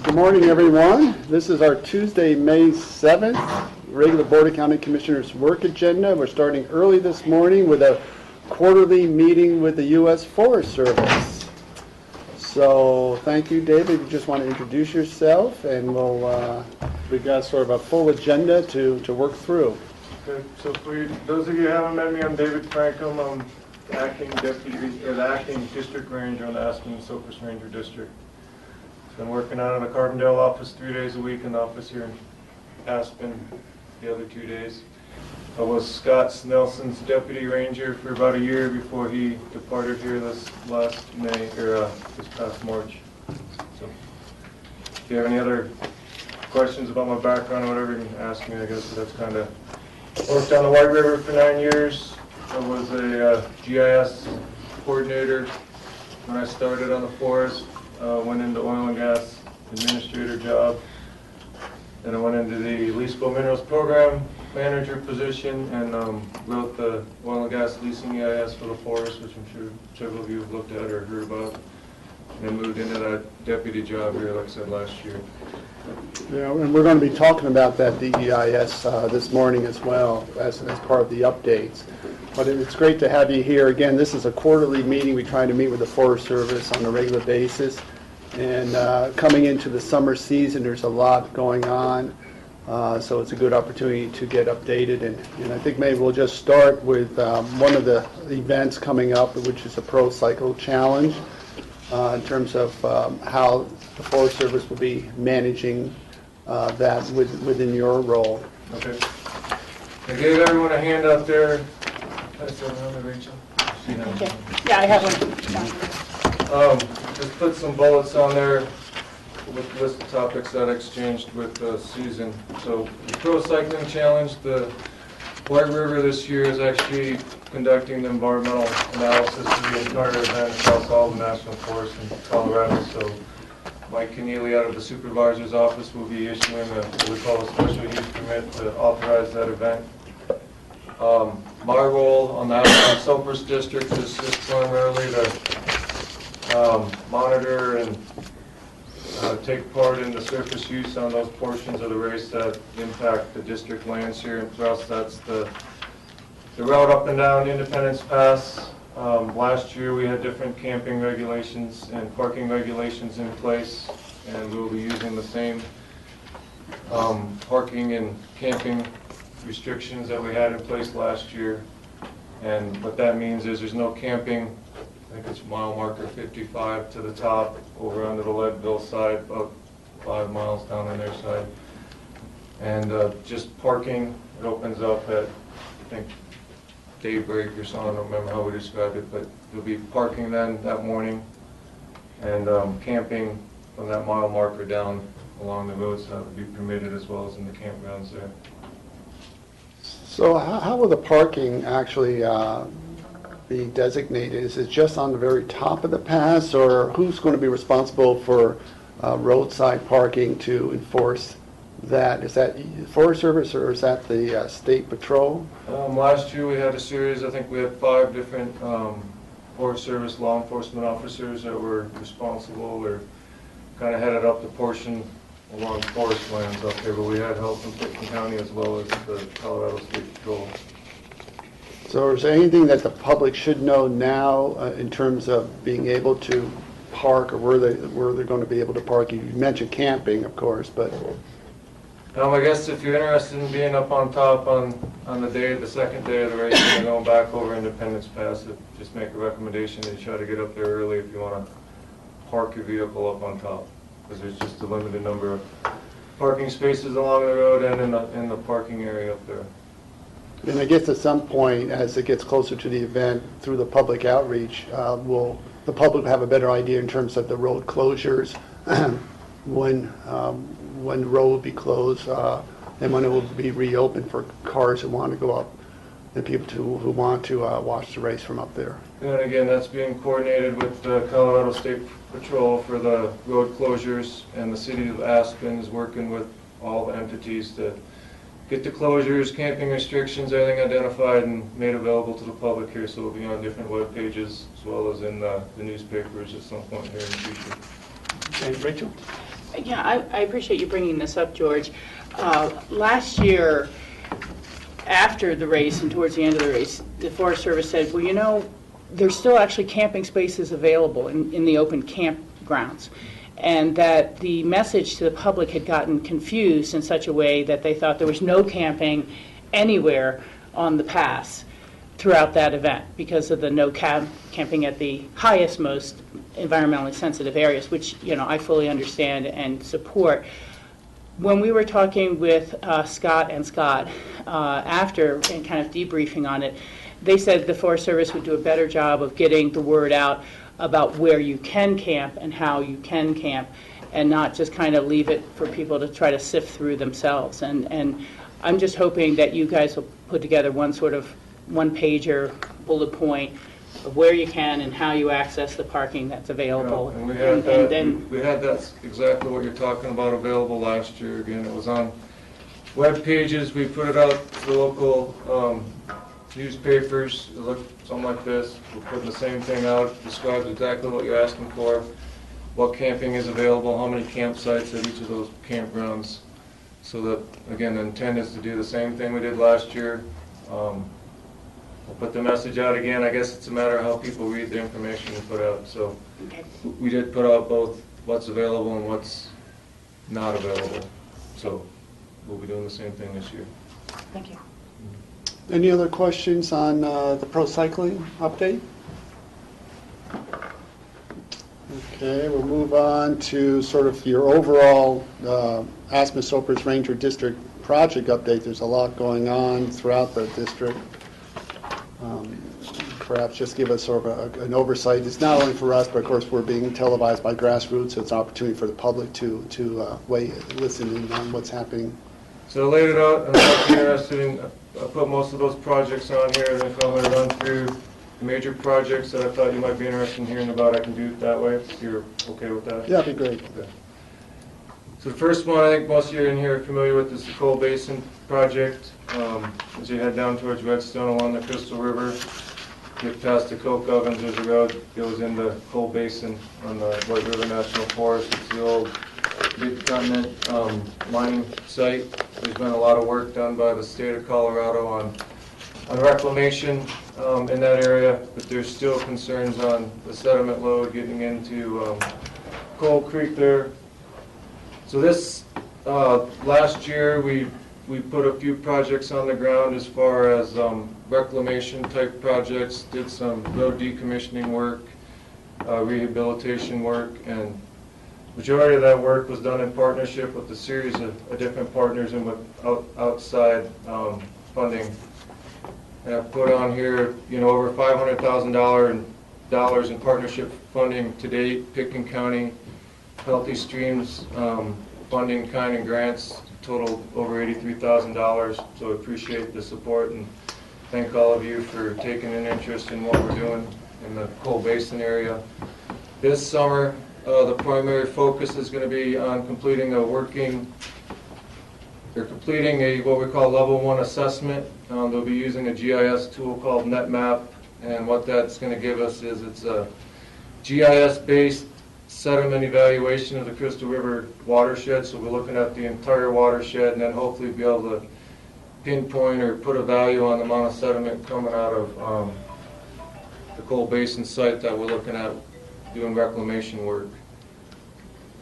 Good morning, everyone. This is our Tuesday, May 7th, regular Board of County Commissioners work agenda. We're starting early this morning with a quarterly meeting with the U.S. Forest Service. So thank you, David. You just want to introduce yourself, and we've got sort of a full agenda to work through. Okay, so for those of you who haven't met me, I'm David Frankham. I'm the acting district ranger on the Aspen and Cypress Ranger District. Been working out of the Carbondale office 3 days a week, in the office here in Aspen the other 2 days. I was Scott Nelson's deputy ranger for about a year before he departed here this last May, or this past March. So if you have any other questions about my background or whatever, you can ask me. I guess that's kind of worked on the White River for 9 years. I was a GIS coordinator when I started on the forest. Went into oil and gas administrator job. Then I went into the leaseable minerals program manager position and wrote the oil and gas leasing EIS for the forest, which I'm sure several of you have looked at or heard about. And then moved into that deputy job here, like I said, last year. Yeah, and we're going to be talking about that DEIS this morning as well as part of the updates. But it's great to have you here. Again, this is a quarterly meeting. We try to meet with the Forest Service on a regular basis. And coming into the summer season, there's a lot going on. So it's a good opportunity to get updated. And I think maybe we'll just start with one of the events coming up, which is a Pro Cycle Challenge, in terms of how the Forest Service will be managing that within your role. Okay. I gave everyone a handout there. Rachel? Okay. Yeah, I have one. Just put some bullets on there with a list of topics that I exchanged with Susan. So the Pro Cycling Challenge, the White River this year is actually conducting the environmental analysis of the entire event across all the national forests in Colorado. So Mike Keneally out of the supervisor's office will be issuing what we call a special use permit to authorize that event. My role on the Aspen Cypress District is just primarily to monitor and take part in the surface use on those portions of the race that impact the district lands here. And for us, that's the route up and down Independence Pass. Last year we had different camping regulations and parking regulations in place, and we'll be using the same parking and camping restrictions that we had in place last year. And what that means is there's no camping, I think it's mile marker 55 to the top over onto the Leadville side, about 5 miles down on their side. And just parking, it opens up at, I think, daybreak or something. I don't remember how we described it, but there'll be parking then that morning and camping from that mile marker down along the roads that would be permitted, as well as in the campgrounds there. So how will the parking actually be designated? Is it just on the very top of the pass, or who's going to be responsible for roadside parking to enforce that? Is that Forest Service, or is that the State Patrol? Last year we had a series, I think we had 5 different Forest Service law enforcement officers that were responsible or kind of headed up the portion along forest lands up there, but we had help from Pitkin County as well as the Colorado State Patrol. So is there anything that the public should know now in terms of being able to park, or where they're going to be able to park? You mentioned camping, of course, but... I guess if you're interested in being up on top on the second day of the race, and going back over Independence Pass, just make a recommendation that you try to get up there early if you want to park your vehicle up on top, because there's just a limited number of parking spaces along the road and in the parking area up there. And I guess at some point, as it gets closer to the event, through the public outreach, will the public have a better idea in terms of the road closures, when the road will be closed, and when it will be reopened for cars who want to go up and people who want to watch the race from up there. And again, that's being coordinated with the Colorado State Patrol for the road closures, and the city of Aspen is working with all the entities to get the closures, camping restrictions, everything identified and made available to the public here, so it'll be on different web pages as well as in the newspapers at some point here in the future. Okay, Rachel? Yeah, I appreciate you bringing this up, George. Last year, after the race and towards the end of the race, the Forest Service said, well, you know, there's still actually camping spaces available in the open campgrounds, and that the message to the public had gotten confused in such a way that they thought there was no camping anywhere on the pass throughout that event because of the no camping at the highest, most environmentally sensitive areas, which, you know, I fully understand and support. When we were talking with Scott after and kind of debriefing on it, they said the Forest Service would do a better job of getting the word out about where you can camp and how you can camp, and not just kind of leave it for people to try to sift through themselves. And I'm just hoping that you guys will put together one sort of one-pager bullet point of where you can and how you access the parking that's available. Yeah, and we had that exactly what you're talking about available last year. Again, it was on web pages. We put it out to the local newspapers. It looked something like this. We're putting the same thing out, describes exactly what you're asking for, what camping is available, how many campsites at each of those campgrounds. So that, again, the intent is to do the same thing we did last year. We'll put the message out again. I guess it's a matter of how people read the information we put out. So we did put out both what's available and what's not available. So we'll be doing the same thing this year. Thank you. Any other questions on the pro cycling update? Okay, we'll move on to sort of your overall Aspen-Sopers Ranger District project update. There's a lot going on throughout the district. Perhaps just give us sort of an oversight. It's not only for us, but of course we're being televised by Grassroots, so it's an opportunity for the public to listen in on what's happening. So I laid it out, and if you're interested in, I put most of those projects on here, and if I'm going to run through the major projects that I thought you might be interested in hearing about, I can do it that way, if you're okay with that. Yeah, that'd be great. Okay. So the first one I think most of you in here are familiar with is the Coal Basin project. As you head down towards Redstone along the Crystal River, get past the coke ovens, there's a road that goes into Coal Basin on the White River National Forest. It's the old Mid-Continent mining site. There's been a lot of work done by the state of Colorado on reclamation in that area, but there's still concerns on the sediment load getting into Coal Creek there. So this last year we put a few projects on the ground as far as reclamation type projects, did some road decommissioning work, rehabilitation work, and majority of that work was done in partnership with a series of different partners and with outside funding. And I've put on here, you know, over $500,000 in partnership funding to date. Picken County, Healthy Streams funding kind and grants total over $83,000. So I appreciate the support and thank all of you for taking an interest in what we're doing in the Coal Basin area. This summer, the primary focus is going to be on completing a what we call level 1 assessment. They'll be using a GIS tool called NetMap, and what that's going to give us is it's a GIS-based sediment evaluation of the Crystal River watershed. So we're looking at the entire watershed and then hopefully be able to pinpoint or put a value on the amount of sediment coming out of the Coal Basin site that we're looking at doing reclamation work.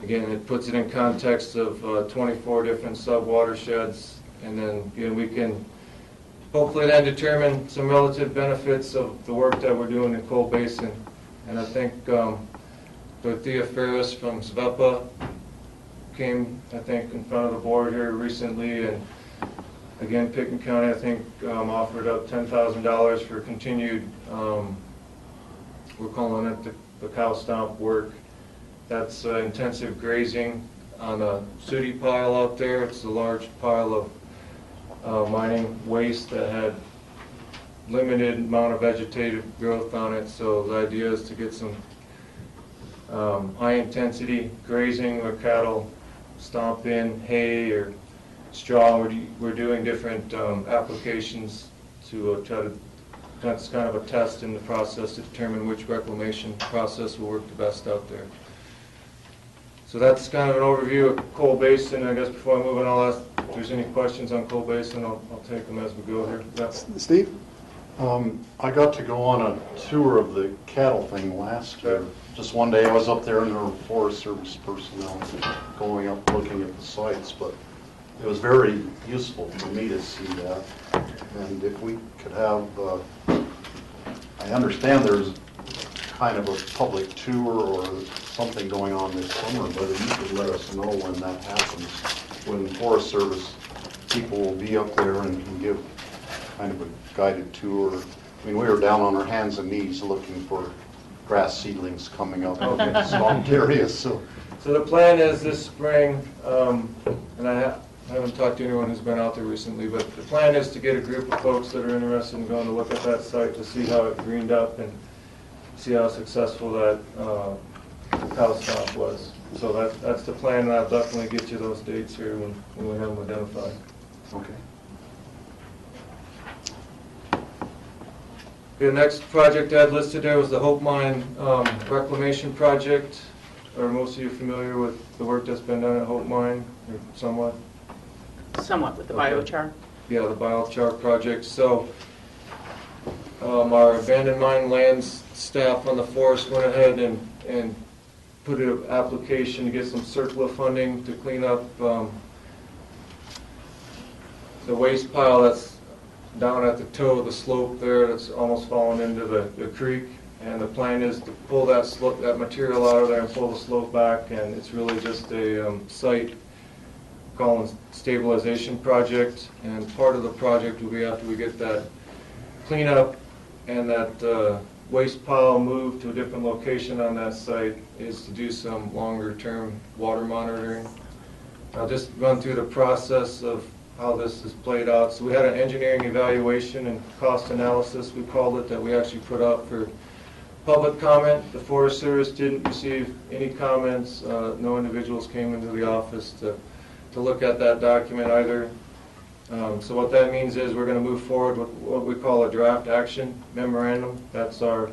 Again, it puts it in context of 24 different sub-watersheds, and then we can hopefully then determine some relative benefits of the work that we're doing in Coal Basin. And I think Dorothea Ferris from SVEPA came, I think, in front of the board here recently, and again, Picken County, I think, offered up $10,000 for continued, we're calling it the cow stomp work. That's intensive grazing on a sooty pile out there. It's a large pile of mining waste that had limited amount of vegetative growth on it. So the idea is to get some high intensity grazing where cattle stomp in hay or straw. We're doing different applications to try to, that's kind of a test in the process to determine which reclamation process will work the best out there. So that's kind of an overview of Coal Basin. I guess before I move on, I'll ask if there's any questions on Coal Basin. I'll take them as we go here. Yes. Steve? I got to go on a tour of the cattle thing last year. Just one day I was up there and there were Forest Service personnel going up looking at the sites, but it was very useful for me to see that. And if we could have, I understand there's kind of a public tour or something going on this summer, but if you could let us know when that happens, when Forest Service people will be up there and can give kind of a guided tour. I mean, we were down on our hands and knees looking for grass seedlings coming up in swamped areas, so. So the plan is this spring, and I haven't talked to anyone who's been out there recently, but the plan is to get a group of folks that are interested in going to look at that site to see how it greened up and see how successful that cow stomp was. So that's the plan, and I'll definitely get you those dates here when we have them identified. Okay. The next project I had listed there was the Hope Mine reclamation project. Are most of you familiar with the work that's been done at Hope Mine, or somewhat? Somewhat with the Okay. biochar. Yeah, the biochar project. So our abandoned mine lands staff on the forest went ahead and put an application to get some CERCLA funding to clean up the waste pile that's down at the toe of the slope there that's almost fallen into the creek. And the plan is to pull that material out of there and pull the slope back, and it's really just a site calling stabilization project. And part of the project will be after we get that cleanup and that waste pile moved to a different location on that site, is to do some longer term water monitoring. I'll just run through the process of how this is played out. So we had an engineering evaluation and cost analysis, we called it, that we actually put out for public comment. The Forest Service didn't receive any comments. No individuals came into the office to look at that document either. So what that means is we're going to move forward with what we call a draft action memorandum. That's our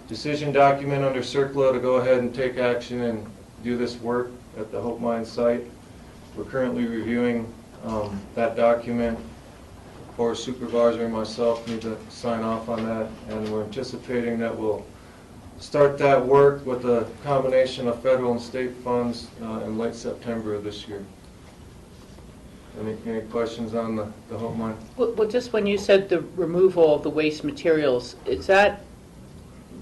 decision document under CERCLA to go ahead and take action and do this work at the Hope Mine site. We're currently reviewing that document. Forest Supervisor and myself need to sign off on that, and we're anticipating that we'll start that work with a combination of federal and state funds in late September of this year. Any questions on the Hope Mine? Well, just when you said the removal of the waste materials, is that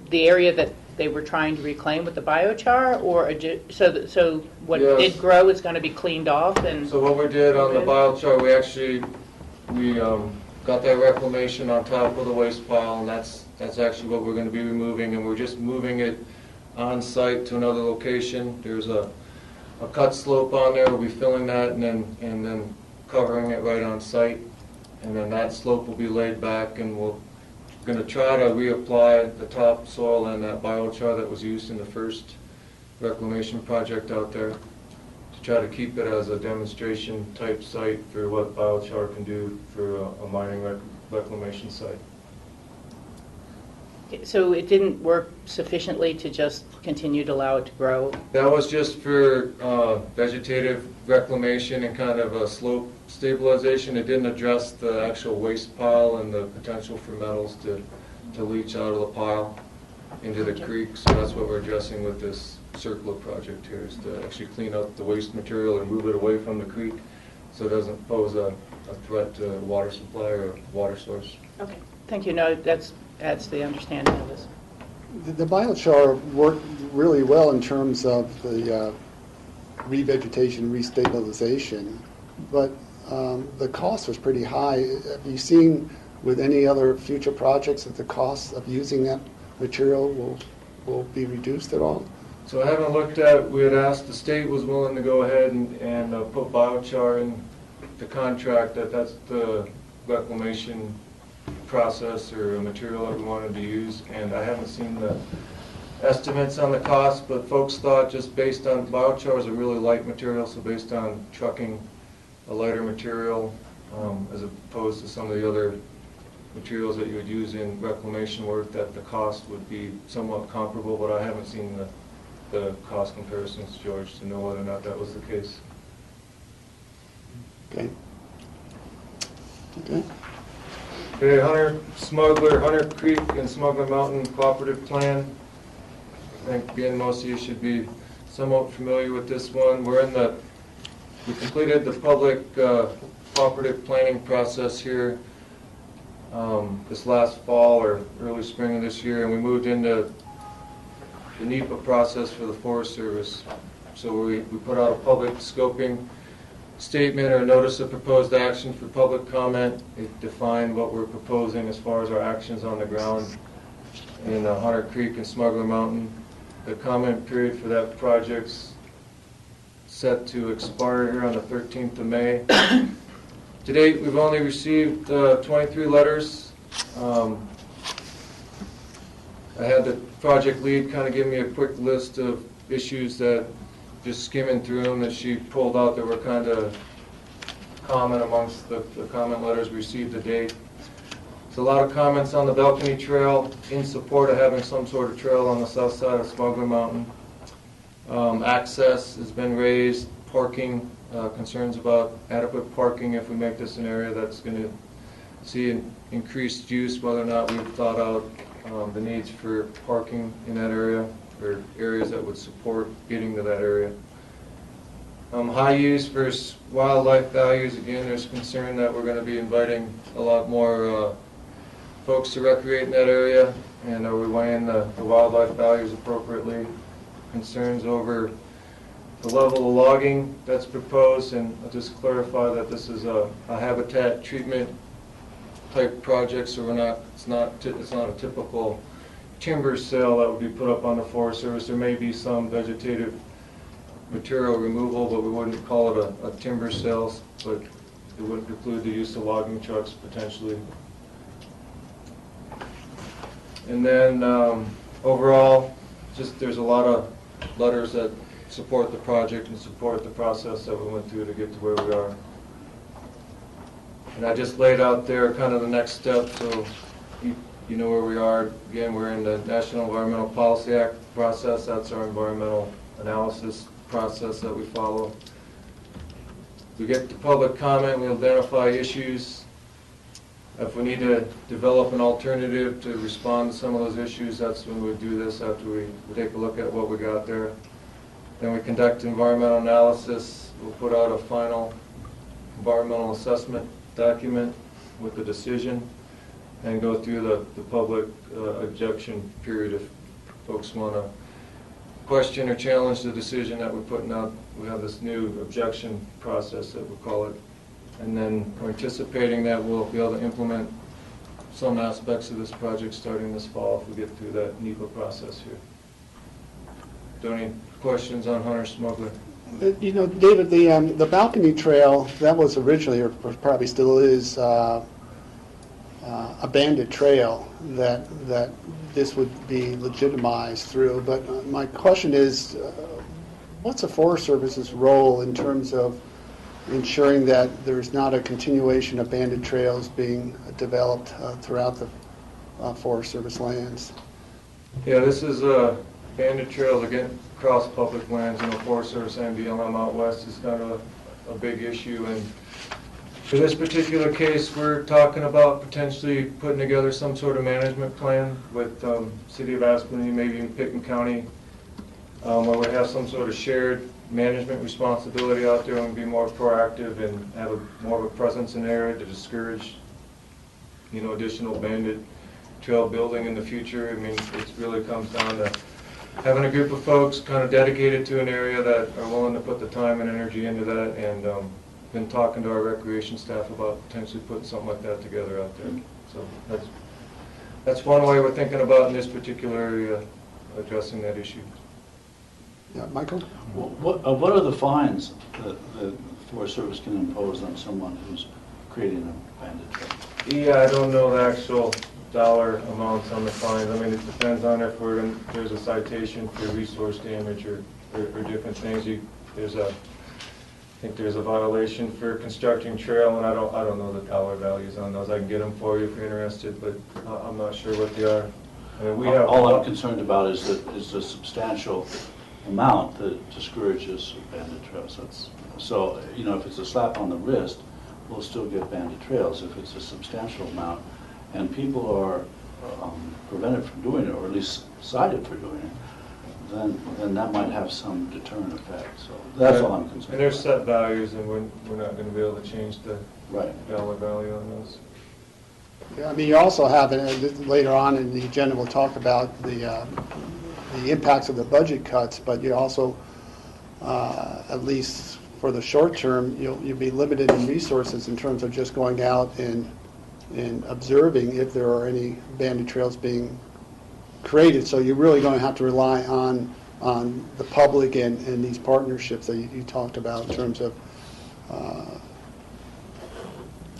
the area that they were trying to reclaim with the biochar, or so what Yes. did grow is going to be cleaned off? And So what we did on the biochar, we got that reclamation on top of the waste pile, and that's actually what we're going to be removing, and we're just moving it on site to another location. There's a cut slope on there. We'll be filling that and then covering it right on site, and then that slope will be laid back, and we're going to try to reapply the topsoil and that biochar that was used in the first reclamation project out there, to try to keep it as a demonstration type site for what biochar can do for a mining reclamation site. so it didn't work sufficiently to just continue to allow it to grow? That was just for vegetative reclamation and kind of a slope stabilization. It didn't address the actual waste pile and the potential for metals to leach out of the pile into the creek. So that's what we're addressing with this CERCLA project here, is to actually clean up the waste material and move it away from the creek so it doesn't pose a threat to water supply or water source. Okay, thank you. No, that's adds to the understanding of this. The biochar worked really well in terms of the revegetation, restabilization, but the cost was pretty high. Have you seen with any other future projects that the cost of using that material will be reduced at all? So I haven't looked at, we had asked, the state was willing to go ahead and put biochar in the contract, that's the reclamation process or material that we wanted to use, and I haven't seen the estimates on the cost, but folks thought, just based on, biochar is a really light material, so based on trucking a lighter material as opposed to some of the other materials that you would use in reclamation work, that the cost would be somewhat comparable, but I haven't seen the cost comparisons, George, to know whether or not that was the case. Okay. Okay. Okay, Hunter Creek and Smuggler Mountain Cooperative Plan. I think, again, most of you should be somewhat familiar with this one. We completed the public cooperative planning process here this last fall or early spring of this year, and we moved into the NEPA process for the Forest Service. So we put out a public scoping statement or notice of proposed action for public comment. It defined what we're proposing as far as our actions on the ground in Hunter Creek and Smuggler Mountain. The comment period for that project's set to expire here on the 13th of May. To date, we've only received 23 letters. I had the project lead kind of give me a quick list of issues that, just skimming through them, that she pulled out that were kind of common amongst the comment letters received to date. There's a lot of comments on the balcony trail in support of having some sort of trail on the south side of Smuggler Mountain. Access has been raised, parking, concerns about adequate parking if we make this an area that's going to see an increased use, whether or not we've thought out the needs for parking in that area, or areas that would support getting to that area. High use versus wildlife values, again, there's concern that we're going to be inviting a lot more folks to recreate in that area, and are we weighing the wildlife values appropriately? Concerns over the level of logging that's proposed, and I'll just clarify that this is a habitat treatment type project, so it's not a typical timber sale that would be put up on the Forest Service. There may be some vegetative material removal, but we wouldn't call it a timber sale, but it would include the use of logging trucks potentially. And then overall, just there's a lot of letters that support the project and support the process that we went through to get to where we are. And I just laid out there kind of the next step, so you know where we are. Again, we're in the National Environmental Policy Act process. That's our environmental analysis process that we follow. We get to public comment, we identify issues. If we need to develop an alternative to respond to some of those issues, that's when we do this, after we take a look at what we got there. Then we conduct environmental analysis. We'll put out a final environmental assessment document with the decision, and go through the public objection period if folks want to question or challenge the decision that we're putting out. We have this new objection process that we call it. And then we're anticipating that we'll be able to implement some aspects of this project starting this fall if we get through that NEPA process here. Do any questions on Hunter Smuggler? You know, David, the balcony trail, that was originally, or probably still is, a banded trail that this would be legitimized through. But my question is, what's the Forest Service's role in terms of ensuring that there's not a continuation of banded trails being developed throughout the Forest Service lands? Yeah, this is banded trails again across public lands. You know, Forest Service and BLM out west is kind of a big issue, and for this particular case, we're talking about potentially putting together some sort of management plan with City of Aspen, maybe even Pickens County, where we have some sort of shared management responsibility out there and be more proactive and have more of a presence in the area to discourage, you know, additional banded trail building in the future. I mean, it really comes down to having a group of folks kind of dedicated to an area that are willing to put the time and energy into that, and been talking to our recreation staff about potentially putting something like that together out there. So that's one way we're thinking about in this particular area, addressing that issue. Yeah, Michael? What are the fines that the Forest Service can impose on someone who's creating a banded trail? Yeah, I don't know the actual dollar amounts on the fines. I mean, it depends on if there's a citation for resource damage or different things. I think there's a violation for constructing trail, and I don't know the dollar values on those. I can get them for you if you're interested, but I'm not sure what they are. I mean, All I'm concerned about is the substantial amount that discourages banded trails. So, if it's a slap on the wrist, we'll still get banded trails. If it's a substantial amount and people are prevented from doing it, or at least cited for doing it, then that might have some deterrent effect. So that's all I'm concerned And there's about. set values, and we're not going to be able to change the Right. dollar value on those. Yeah, I mean, you also have, later on in the agenda, we'll talk about the impacts of the budget cuts, but you also, at least for the short term, you'll be limited in resources in terms of just going out and observing if there are any banded trails being created. So you're really going to have to rely on the public and these partnerships that you talked about in terms of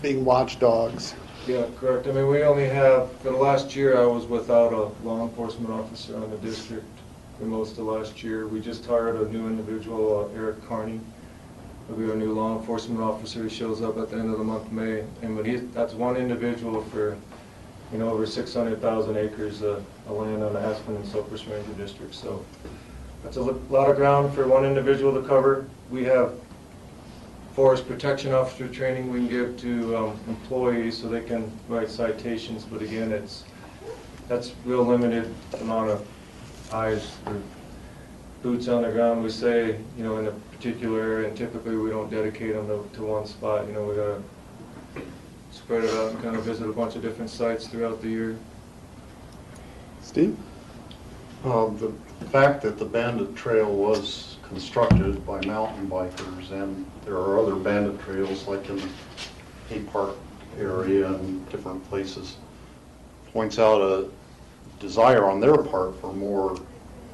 being watchdogs. Yeah, correct. I mean, we only have, for the last year, I was without a law enforcement officer on the district for most of last year. We just hired a new individual, Eric Carney. He'll be our new law enforcement officer. He shows up at the end of the month, May. And that's one individual for, over 600,000 acres of land on the Aspen and Cypress Ranger district. So that's a lot of ground for one individual to cover. We have forest protection officer training we can give to employees so they can write citations, but again, that's real limited amount of eyes or boots on the ground. We say, in a particular area, and typically we don't dedicate them to one spot. We gotta spread it out and kind of visit a bunch of different sites throughout the year. Steve? The fact that the bandit trail was constructed by mountain bikers, and there are other bandit trails like in the Hay Park area and different places, points out a desire on their part for more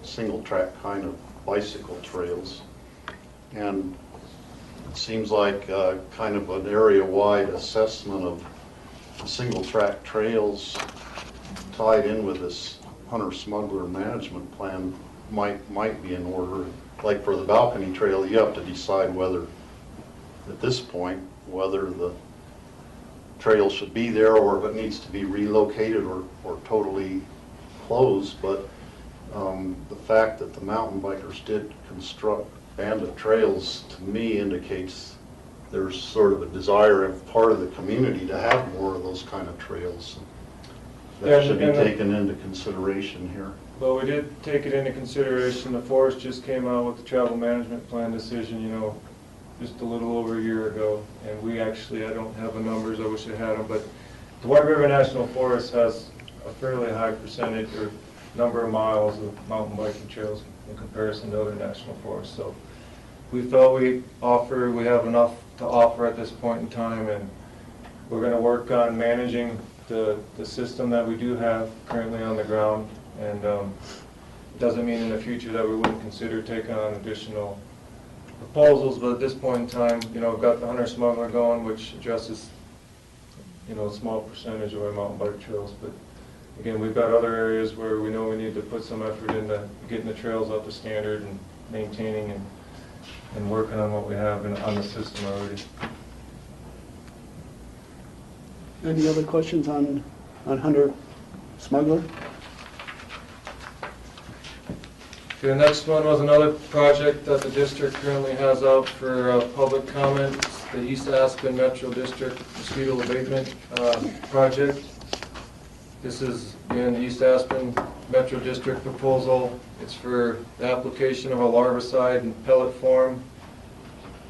single track kind of bicycle trails. And it seems like kind of an area-wide assessment of single track trails tied in with this hunter-smuggler management plan might be in order. Like for the balcony trail, you have to decide whether, at this point, whether the trail should be there or if it needs to be relocated or totally closed. But the fact that the mountain bikers did construct bandit trails, to me, indicates there's sort of a desire of part of the community to have more of those kind of trails. That should be taken into consideration here. Well, we did take it into consideration. The forest just came out with the travel management plan decision, just a little over a year ago. And we actually, I don't have the numbers, I wish I had them, but the White River National Forest has a fairly high percentage or number of miles of mountain biking trails in comparison to other national forests. So we felt we have enough to offer at this point in time, and we're going to work on managing the system that we do have currently on the ground. And it doesn't mean in the future that we wouldn't consider taking on additional proposals, but at this point in time, we've got the hunter smuggler going, which addresses, a small percentage of our mountain bike trails. But again, we've got other areas where we know we need to put some effort into getting the trails up to standard and maintaining and working on what we have on the system already. Any other questions on hunter smuggler? The next one was another project that the district currently has out for public comment. It's the East Aspen Metro District Mosquito Abatement Project. This is, again, the East Aspen Metro District proposal. It's for the application of a larvicide in pellet form.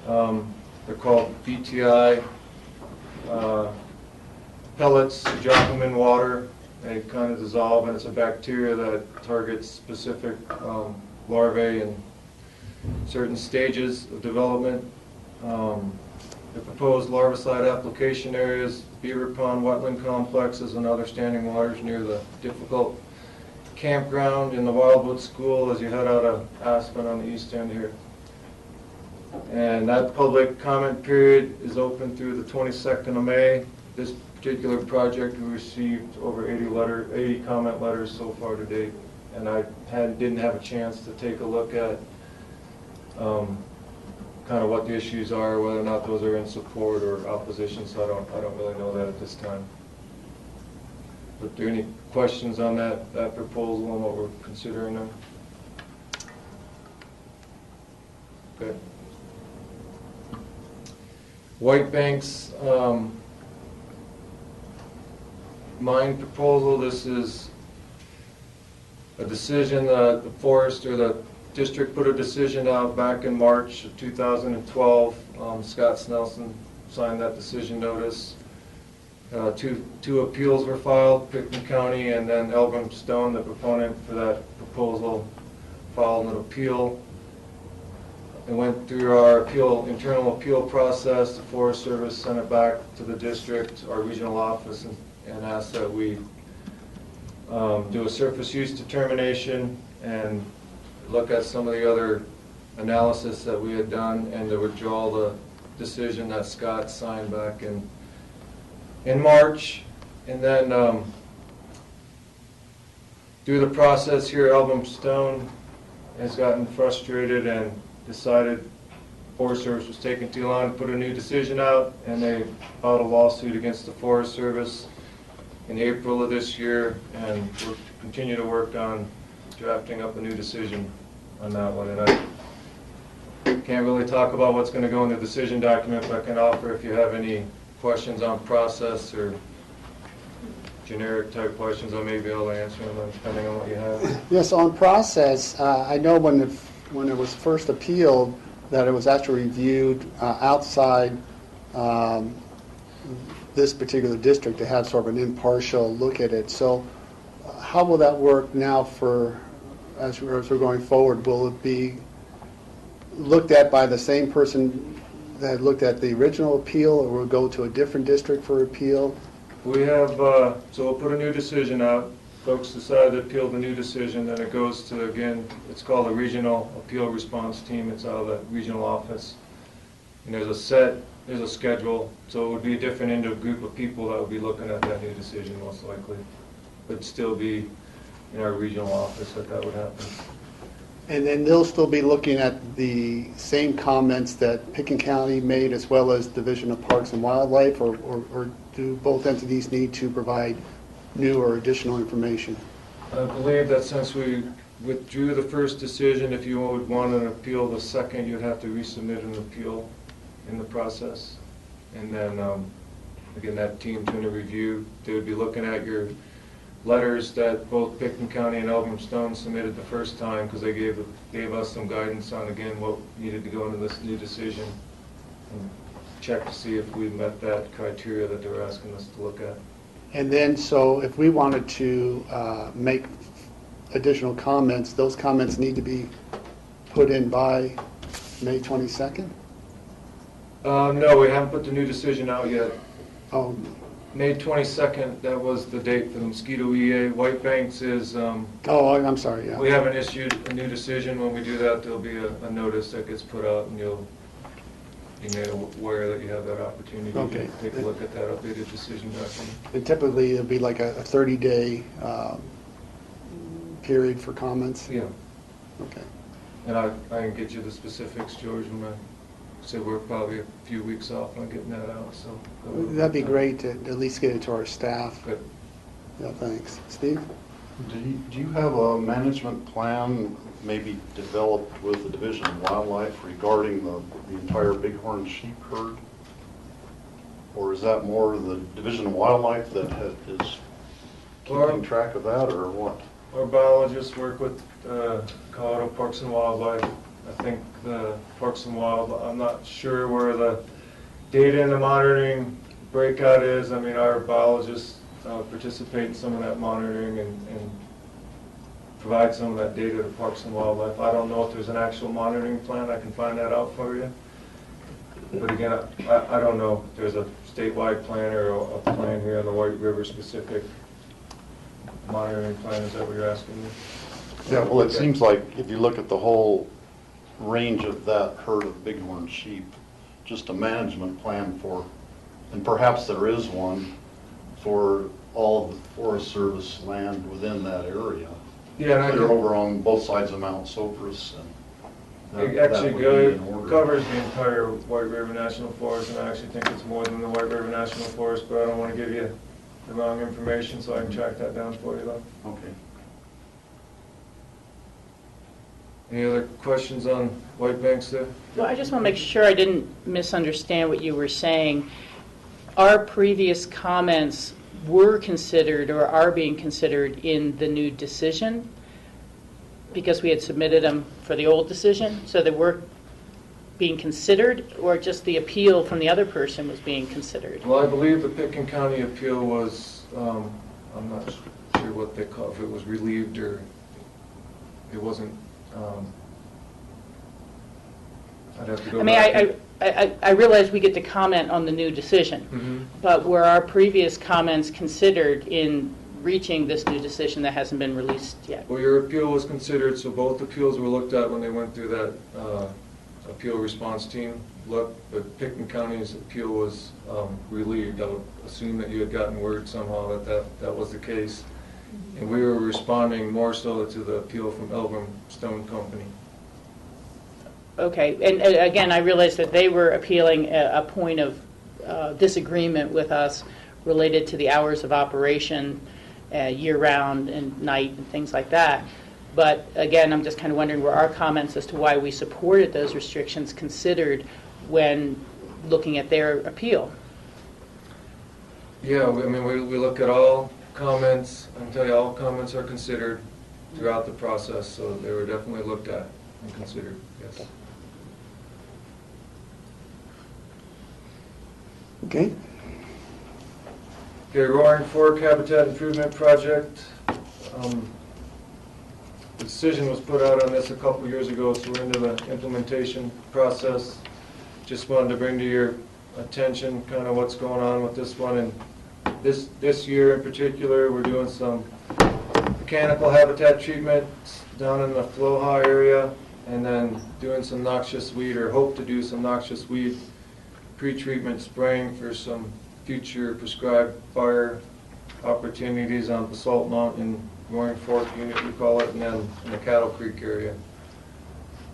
They're called BTI pellets. You drop them in water. They kind of dissolve, and it's a bacteria that targets specific larvae in certain stages of development. The proposed larvicide application areas, Beaver Pond Wetland Complexes and other standing waters near the difficult campground in the Wildwood School as you head out of Aspen on the east end here. And that public comment period is open through the 22nd of May. This particular project, we received over 80 comment letters so far to date, and I didn't have a chance to take a look at kind of what the issues are, whether or not those are in support or opposition. So I don't really know that at this time. But are there any questions on that proposal and what we're considering now? Good. White Bank's mine proposal, this is a decision, the forest or the district put a decision out back in March of 2012. Scott Snelson signed that decision notice. Two appeals were filed, Pickton County and then Elgin Stone, the proponent for that proposal, filed an appeal. It went through our internal appeal process. The Forest Service sent it back to the district, our regional office, and asked that we do a surface use determination and look at some of the other analysis that we had done and to withdraw the decision that Scott signed back in March. And then through the process here, Elgin Stone has gotten frustrated and decided Forest Service was taking too long to put a new decision out, and they filed a lawsuit against the Forest Service in April of this year, and we'll continue to work on drafting up a new decision on that one. And I can't really talk about what's going to go in the decision document, but I can offer if you have any questions on process or generic type questions, I may be able to answer them depending on what you have. Yes, on process, I know when it was first appealed that it was actually reviewed outside this particular district to have sort of an impartial look at it. So how will that work now as we're going forward? Will it be looked at by the same person that looked at the original appeal, or will it go to a different district for appeal? We have, so we'll put a new decision out. Folks decide to appeal the new decision, then it goes to, again, it's called a regional appeal response team. It's out of the regional office. And there's a schedule, so it would be a different group of people that would be looking at that new decision most likely. But still be in our regional office that would happen. And then they'll still be looking at the same comments that Pickens County made as well as Division of Parks and Wildlife, or do both entities need to provide new or additional information? I believe that since we withdrew the first decision, if you would want an appeal the second, you'd have to resubmit an appeal in the process. And then, again, that team's going to review. They would be looking at your letters that both Pickton County and Elgin Stone submitted the first time, because they gave us some guidance on, again, what needed to go into this new decision, and check to see if we met that criteria that they were asking us to look at. And then, so if we wanted to make additional comments, those comments need to be put in by May 22nd? No, we haven't put the new decision out yet. Oh, May 22nd, that was the date for the mosquito EA. White Banks is, I'm sorry, yeah. we haven't issued a new decision. When we do that, there'll be a notice that gets put out, and you'll be made aware that you have that opportunity Okay. to take a look at that updated decision document. And typically, it'll be like a 30-day period for comments? Yeah, Okay. and I can get you the specifics, George, when I say we're probably a few weeks off on getting that out, so. That'd be great to at least get it to our staff. Good. Yeah, thanks. Steve? Do you have a management plan maybe developed with the Division of Wildlife regarding the entire bighorn sheep herd? Or is that more the Division of Wildlife that is keeping track of that, or what? Our biologists work with Colorado Parks and Wildlife. I think the Parks and Wildlife, I'm not sure where the data and the monitoring breakout is. I mean, our biologists participate in some of that monitoring and provide some of that data to Parks and Wildlife. I don't know if there's an actual monitoring plan. I can find that out for you. But again, I don't know if there's a statewide plan or a plan here on the White River specific monitoring plan. Is that what you're asking me? Yeah, well, it seems like if you look at the whole range of that herd of bighorn sheep, just a management plan for, and perhaps there is one, for all of the Forest Service land within that area. Yeah, and They're over on both sides of Mount Sopris, and it that actually would be in order. covers the entire White River National Forest, and I actually think it's more than the White River National Forest, but I don't want to give you the wrong information, so I can track that down for you, though. Okay. Any other questions on White Banks there. Well, I just want to make sure I didn't misunderstand what you were saying. Our previous comments were considered or are being considered in the new decision because we had submitted them for the old decision, so they were being considered, or just the appeal from the other person was being considered? Well, I believe the Pickens County appeal was, I'm not sure what they call, if it was relieved or it wasn't, I'd have to go I mean, back. I realize we get to comment on the new decision, Mhm. but were our previous comments considered in reaching this new decision that hasn't been released yet? Well, your appeal was considered, so both appeals were looked at when they went through that appeal response team look, but Pickens County's appeal was relieved. I would assume that you had gotten word somehow that was the case. And we were responding more so to the appeal from Elbrum Stone Company. Okay, and again, I realize that they were appealing a point of disagreement with us related to the hours of operation year-round and night and things like that. But again, I'm just kind of wondering, were our comments as to why we supported those restrictions considered when looking at their appeal? Yeah, I mean, we look at all comments. I can tell you all comments are considered throughout the process, so they were definitely looked at and considered, yes. Okay. Okay, Roaring Fork Habitat Improvement Project. The decision was put out on this a couple years ago, so we're into the implementation process. Just wanted to bring to your attention kind of what's going on with this one. And this year in particular, we're doing some mechanical habitat treatment down in the Floha area, and then doing some noxious weed, or hope to do some noxious weed pre-treatment spraying for some future prescribed fire opportunities on Basalt Mountain, Roaring Fork Unit we call it, and then in the Cattle Creek area.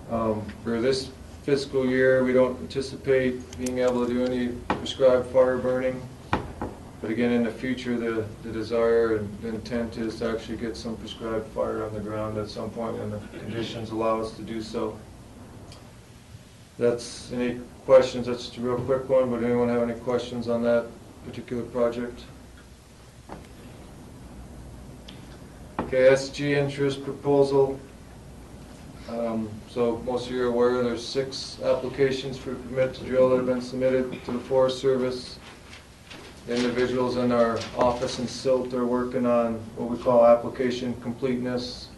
For this fiscal year, we don't anticipate being able to do any prescribed fire burning. But again, in the future, the desire and the intent is to actually get some prescribed fire on the ground at some point when the conditions allow us to do so. That's any questions? That's just a real quick one, but anyone have any questions on that particular project? Okay, SG interest proposal. So most of you are aware there's 6 applications for permit to drill that have been submitted to the Forest Service. The individuals in our office in Silt are working on what we call application completeness.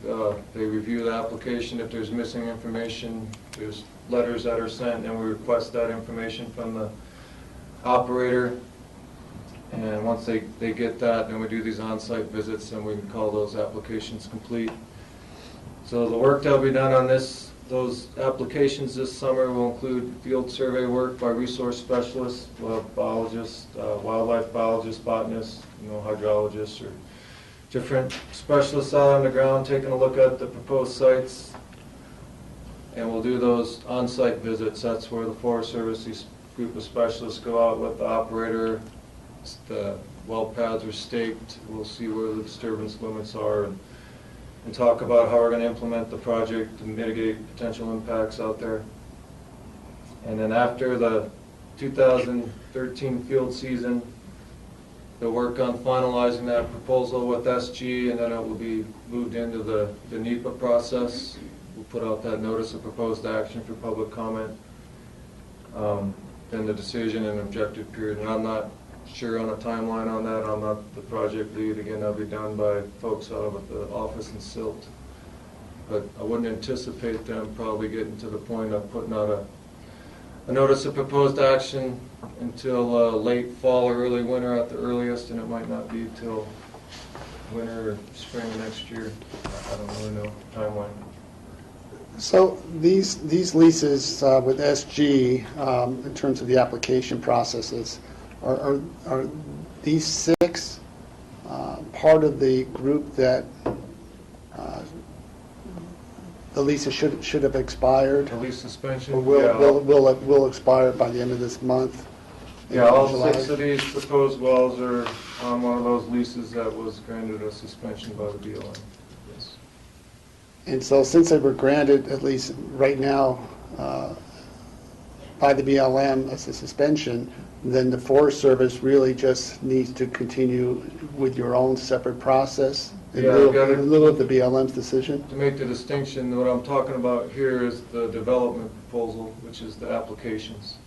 They review the application. If there's missing information, there's letters that are sent, and we request that information from the operator. And once they get that, then we do these on-site visits, and we can call those applications complete. So the work that will be done on those applications this summer will include field survey work by resource specialists. We'll have biologists, wildlife biologists, botanists, hydrologists, or different specialists out on the ground taking a look at the proposed sites. And we'll do those on-site visits. That's where the Forest Service, these group of specialists go out with the operator. The well paths are staked. We'll see where the disturbance limits are and talk about how we're going to implement the project to mitigate potential impacts out there. And then after the 2013 field season, they'll work on finalizing that proposal with SG, and then it will be moved into the NEPA process. We'll put out that notice of proposed action for public comment. Then the decision and objective period. And I'm not sure on a timeline on that. I'm not the project lead. Again, that'll be done by folks out of the office in Silt. But I wouldn't anticipate them probably getting to the point of putting out a notice of proposed action until late fall or early winter at the earliest, and it might not be till winter or spring of next year. I don't really know timeline. So these leases with SG, in terms of the application processes, are these 6 part of the group that the leases should have expired? The lease suspension? Or Yeah. will expire by the end of this month? Yeah, all July? 6 of these proposed wells are on one of those leases that was granted a suspension by the BLM. Yes. And so since they were granted, at least right now, by the BLM as a suspension, then the Forest Service really just needs to continue with your own separate process in Yeah, lieu I've got it. in lieu of the BLM's decision? To make the distinction, what I'm talking about here is the development proposal, which is the applications.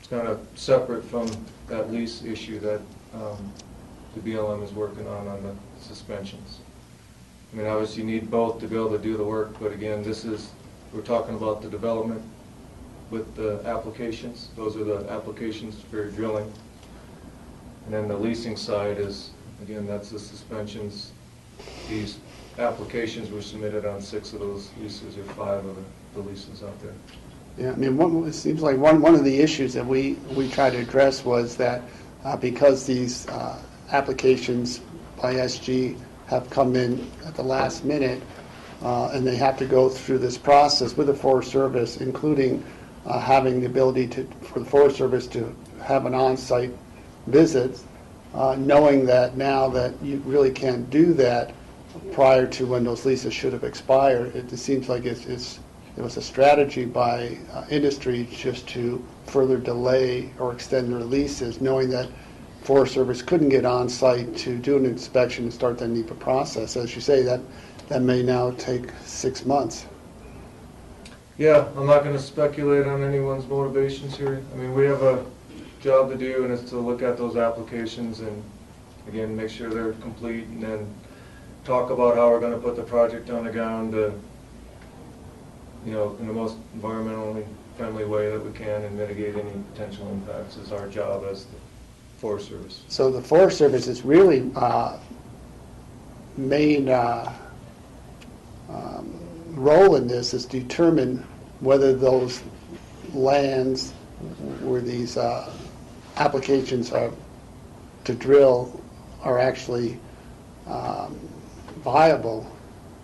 It's kind of separate from that lease issue that the BLM is working on the suspensions. I mean, obviously you need both to be able to do the work, but again, we're talking about the development with the applications. Those are the applications for drilling. And then the leasing side is, again, that's the suspensions. These applications were submitted on 6 of those leases, or 5 of the leases out there. Yeah, I mean, it seems like one of the issues that we tried to address was that because these applications by SG have come in at the last minute, and they have to go through this process with the Forest Service, including having the ability for the Forest Service to have an on-site visit, knowing that now that you really can't do that prior to when those leases should have expired. It seems like it was a strategy by industry just to further delay or extend their leases, knowing that Forest Service couldn't get on site to do an inspection and start the NEPA process. As you say, that may now take 6 months. Yeah, I'm not going to speculate on anyone's motivations here. I mean, we have a job to do, and it's to look at those applications and, again, make sure they're complete, and then talk about how we're going to put the project on the ground to, in the most environmentally friendly way that we can and mitigate any potential impacts is our job as the Forest Service. So the Forest Service is really main role in this is determine whether those lands where these applications are to drill are actually viable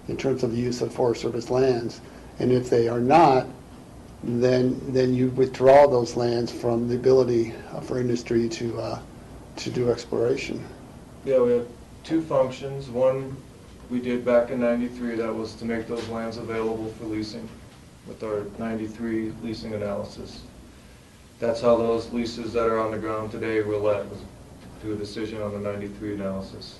in terms of the use of Forest Service lands. And if they are not, then you withdraw those lands from the ability for industry to do exploration. Yeah, we have 2 functions. One we did back in '93, that was to make those lands available for leasing with our '93 leasing analysis. That's how those leases that are on the ground today were let, was do a decision on the '93 analysis.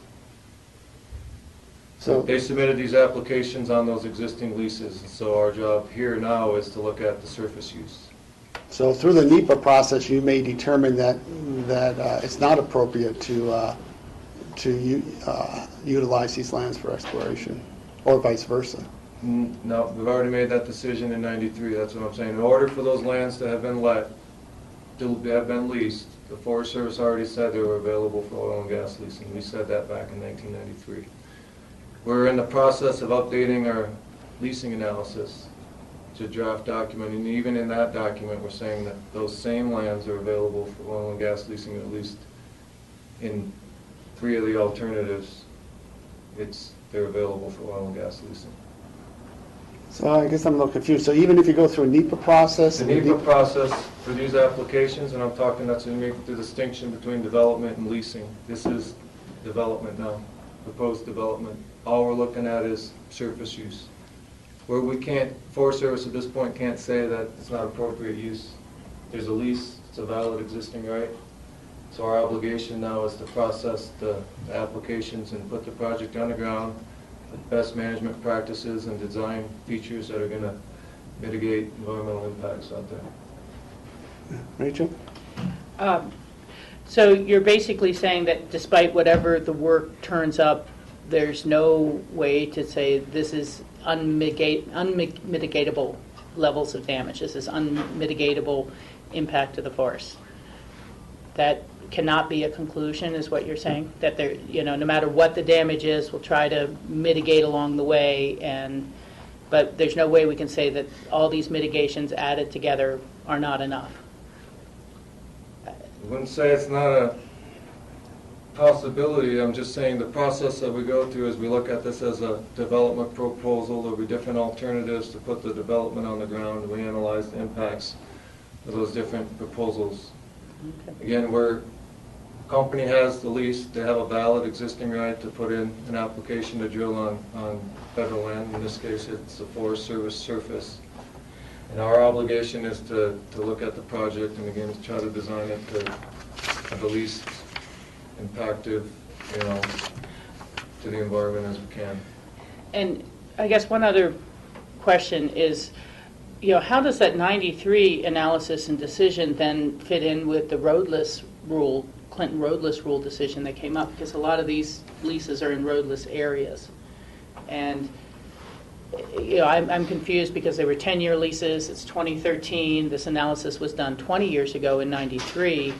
So They submitted these applications on those existing leases, and so our job here now is to look at the surface use. So through the NEPA process, you may determine that it's not appropriate to utilize these lands for exploration, or vice versa. No, we've already made that decision in '93, that's what I'm saying. In order for those lands to have been let, to have been leased, the Forest Service already said they were available for oil and gas leasing. We said that back in 1993. We're in the process of updating our leasing analysis to draft document, and even in that document, we're saying that those same lands are available for oil and gas leasing, at least in 3 of the alternatives. They're available for oil and gas leasing. So I guess I'm a little confused. So even if you go through a NEPA process? The NEPA process for these applications, and I'm talking, that's to make the distinction between development and leasing. This is development now, proposed development. All we're looking at is surface use. Where we can't, Forest Service at this point can't say that it's not appropriate use. There's a lease, it's a valid existing right. So our obligation now is to process the applications and put the project on the ground with best management practices and design features that are going to mitigate environmental impacts out there. Rachel? So you're basically saying that despite whatever the work turns up, there's no way to say this is unmitigatable levels of damage. This is unmitigatable impact to the forest. That cannot be a conclusion, is what you're saying? That there, no matter what the damage is, we'll try to mitigate along the way, but there's no way we can say that all these mitigations added together are not enough. I wouldn't say it's not a possibility. I'm just saying the process that we go through is we look at this as a development proposal. There'll be different alternatives to put the development on the ground. We analyze the impacts of those different proposals. Okay. Again, we're company has the lease, they have a valid existing right to put in an application to drill on federal land. In this case, it's a Forest Service surface. And our obligation is to look at the project and again, try to design it to have the least impactful, to the environment as we can. And I guess one other question is, how does that 93 analysis and decision then fit in with the roadless rule, Clinton roadless rule decision that came up? Because a lot of these leases are in roadless areas. And I'm confused because they were 10-year leases. It's 2013. This analysis was done 20 years ago in 93,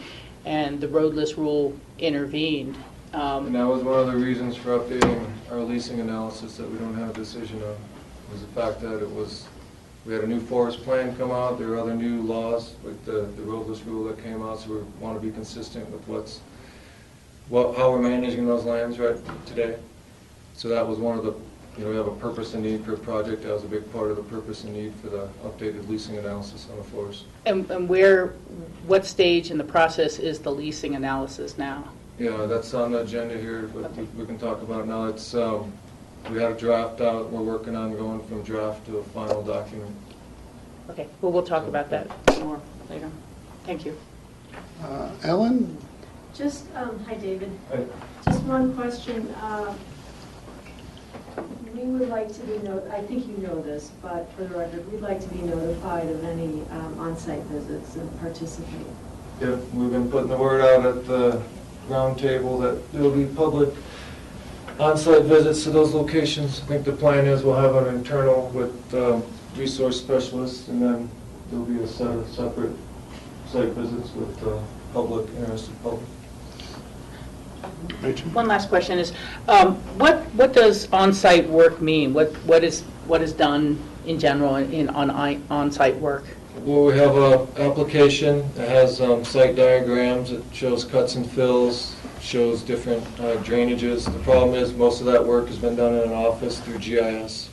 and the roadless rule intervened. And that was one of the reasons for updating our leasing analysis that we don't have a decision on, was the fact that we had a new forest plan come out, there were other new laws with the roadless rule that came out, so we want to be consistent with how we're managing those lands right today. So that was one of the, we have a purpose and need for a project, that was a big part of the purpose and need for the updated leasing analysis on the forest. And what stage in the process is the leasing analysis now? Yeah, that's on the agenda here, but we can talk about it now. It's, we had a draft out, we're working on going from draft to a final document. Okay, well, we'll talk about that more later. Thank you. Ellen? Just, hi David. Hi. Just one question. We would like to be, I think you know this, but for the record, we'd like to be notified of any on-site visits and participate. Yep, we've been putting the word out at the round table that there will be public on-site visits to those locations. I think the plan is we'll have an internal with resource specialists, and then there'll be a set of separate site visits with public, interested public. One last question is, what does on-site work mean? What is done in general on-site work? Well, we have an application that has site diagrams. It shows cuts and fills, shows different drainages. The problem is most of that work has been done in an office through GIS.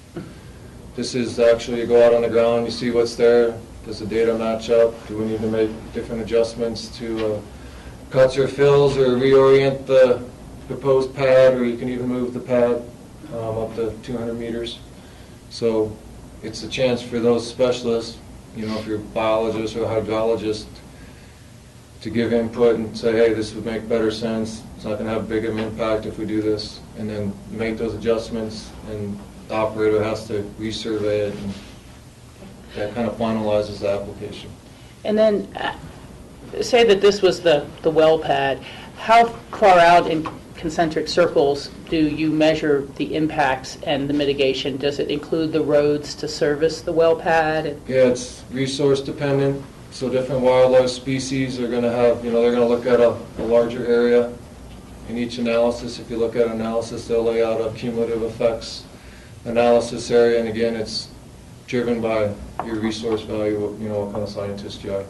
This is actually, you go out on the ground, you see what's there. Does the data match up? Do we need to make different adjustments to cuts or fills, or reorient the proposed pad, or you can even move the pad up to 200 meters. So it's a chance for those specialists, if you're a biologist or a hydrologist, to give input and say, hey, this would make better sense. It's not going to have big of an impact if we do this, and then make those adjustments, and the operator has to resurvey it, and that kind of finalizes the application. And then, say that this was the well pad, how far out in concentric circles do you measure the impacts and the mitigation? Does it include the roads to service the well pad? Yeah, it's resource dependent. So different wildlife species are going to have, they're going to look at a larger area in each analysis. If you look at analysis, they'll lay out a cumulative effects analysis area. And again, it's driven by your resource value, what kind of scientist you are.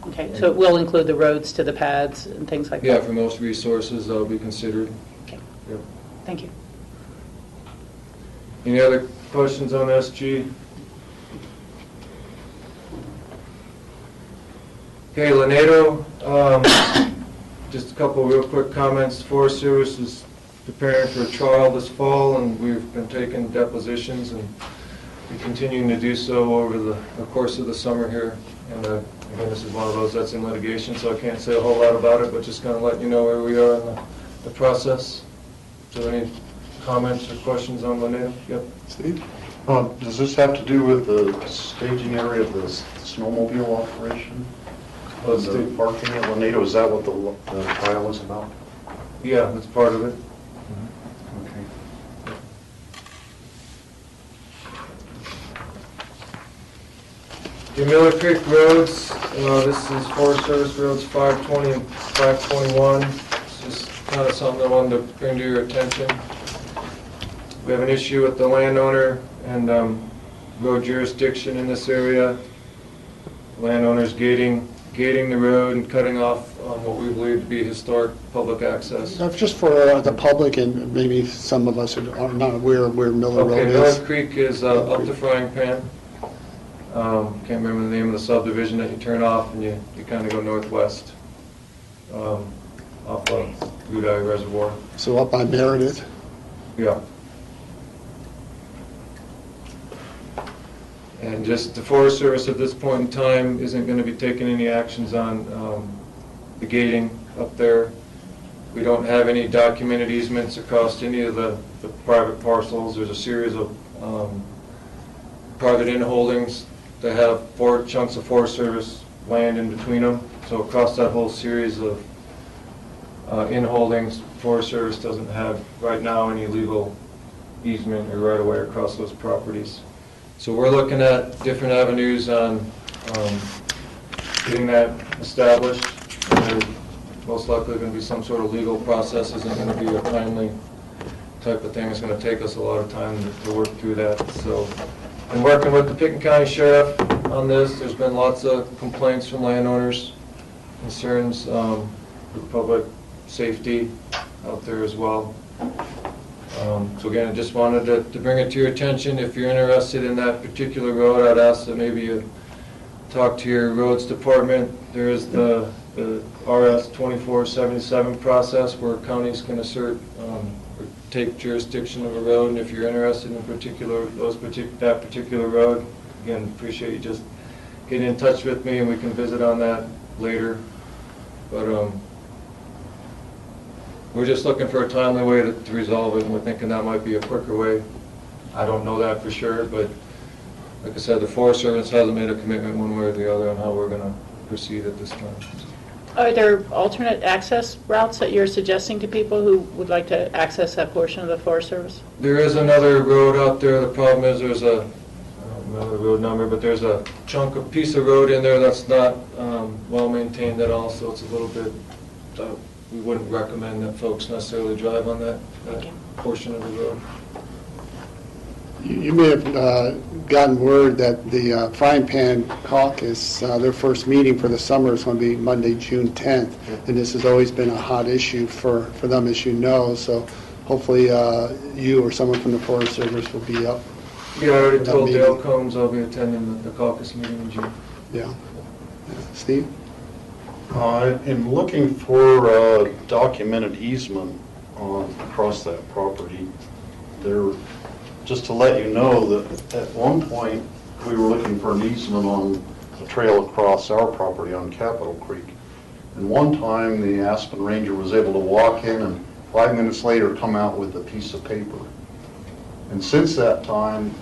Okay, so it will include the roads to the pads and things like that? Yeah, for most resources, that'll be considered. Okay, Yep. thank you. Any other questions on SG? Okay, Lanedo, just a couple of real quick comments. Forest Service is preparing for a trial this fall, and we've been taking depositions and we're continuing to do so over the course of the summer here. And again, this is one of those that's in litigation, so I can't say a whole lot about it, but just kind of letting you know where we are in the process. So any comments or questions on Lanedo? Yep. Steve? Does this have to do with the staging area of the snowmobile operation? The parking at Lanedo, is that what the trial is about? Yeah, that's part of it. Okay. The Miller Creek roads, this is Forest Service roads 520 and 521. It's just kind of something I wanted to bring to your attention. We have an issue with the landowner and road jurisdiction in this area. Landowners gating the road and cutting off what we believe to be historic public access. Just for the public and maybe some of us who are not aware where Miller Okay, Road Miller is. Creek is up the Frying Pan. Can't remember the name of the subdivision that you turn off and you kind of go northwest. off of Ludi Reservoir. So up by Meredith. Yeah. And just the Forest Service at this point in time isn't going to be taking any actions on the gating up there. We don't have any documented easements across any of the private parcels. There's a series of private in-holdings that have 4 chunks of Forest Service land in between them. So across that whole series of in-holdings, Forest Service doesn't have right now any legal easement or right-of-way across those properties. So we're looking at different avenues on getting that established. There's most likely going to be some sort of legal process. Isn't going to be a timely type of thing. It's going to take us a lot of time to work through that. So, and working with the Pickens County Sheriff on this, there's been lots of complaints from landowners, concerns with public safety out there as well. So again, I just wanted to bring it to your attention. If you're interested in that particular road, I'd ask that maybe you talk to your roads department. There is the RS 2477 process where counties can assert or take jurisdiction of a road, and if you're interested in that particular road, again, appreciate you just getting in touch with me and we can visit on that later. But we're just looking for a timely way to resolve it, and we're thinking that might be a quicker way. I don't know that for sure, but like I said, the Forest Service hasn't made a commitment one way or the other on how we're going to proceed at this time. Are there alternate access routes that you're suggesting to people who would like to access that portion of the Forest Service? There is another road out there. The problem is there's I don't remember the road number, but there's a piece of road in there that's not well maintained at all, so it's a little bit, we wouldn't recommend that folks necessarily drive on that portion of the road. You may have gotten word that the Frying Pan Caucus, their first meeting for the summer is going to be Monday, June 10th. And this has always been a hot issue for them, as you know. So hopefully you or someone from the Forest Service will be up. Yeah, I already told Dale Combs I'll be attending the caucus meeting in June. Yeah. Steve? I'm looking for a documented easement across that property. Just to let you know that at one point, we were looking for an easement on a trail across our property on Capitol Creek. And one time, the Aspen Ranger was able to walk in and 5 minutes later come out with a piece of paper. And since that time,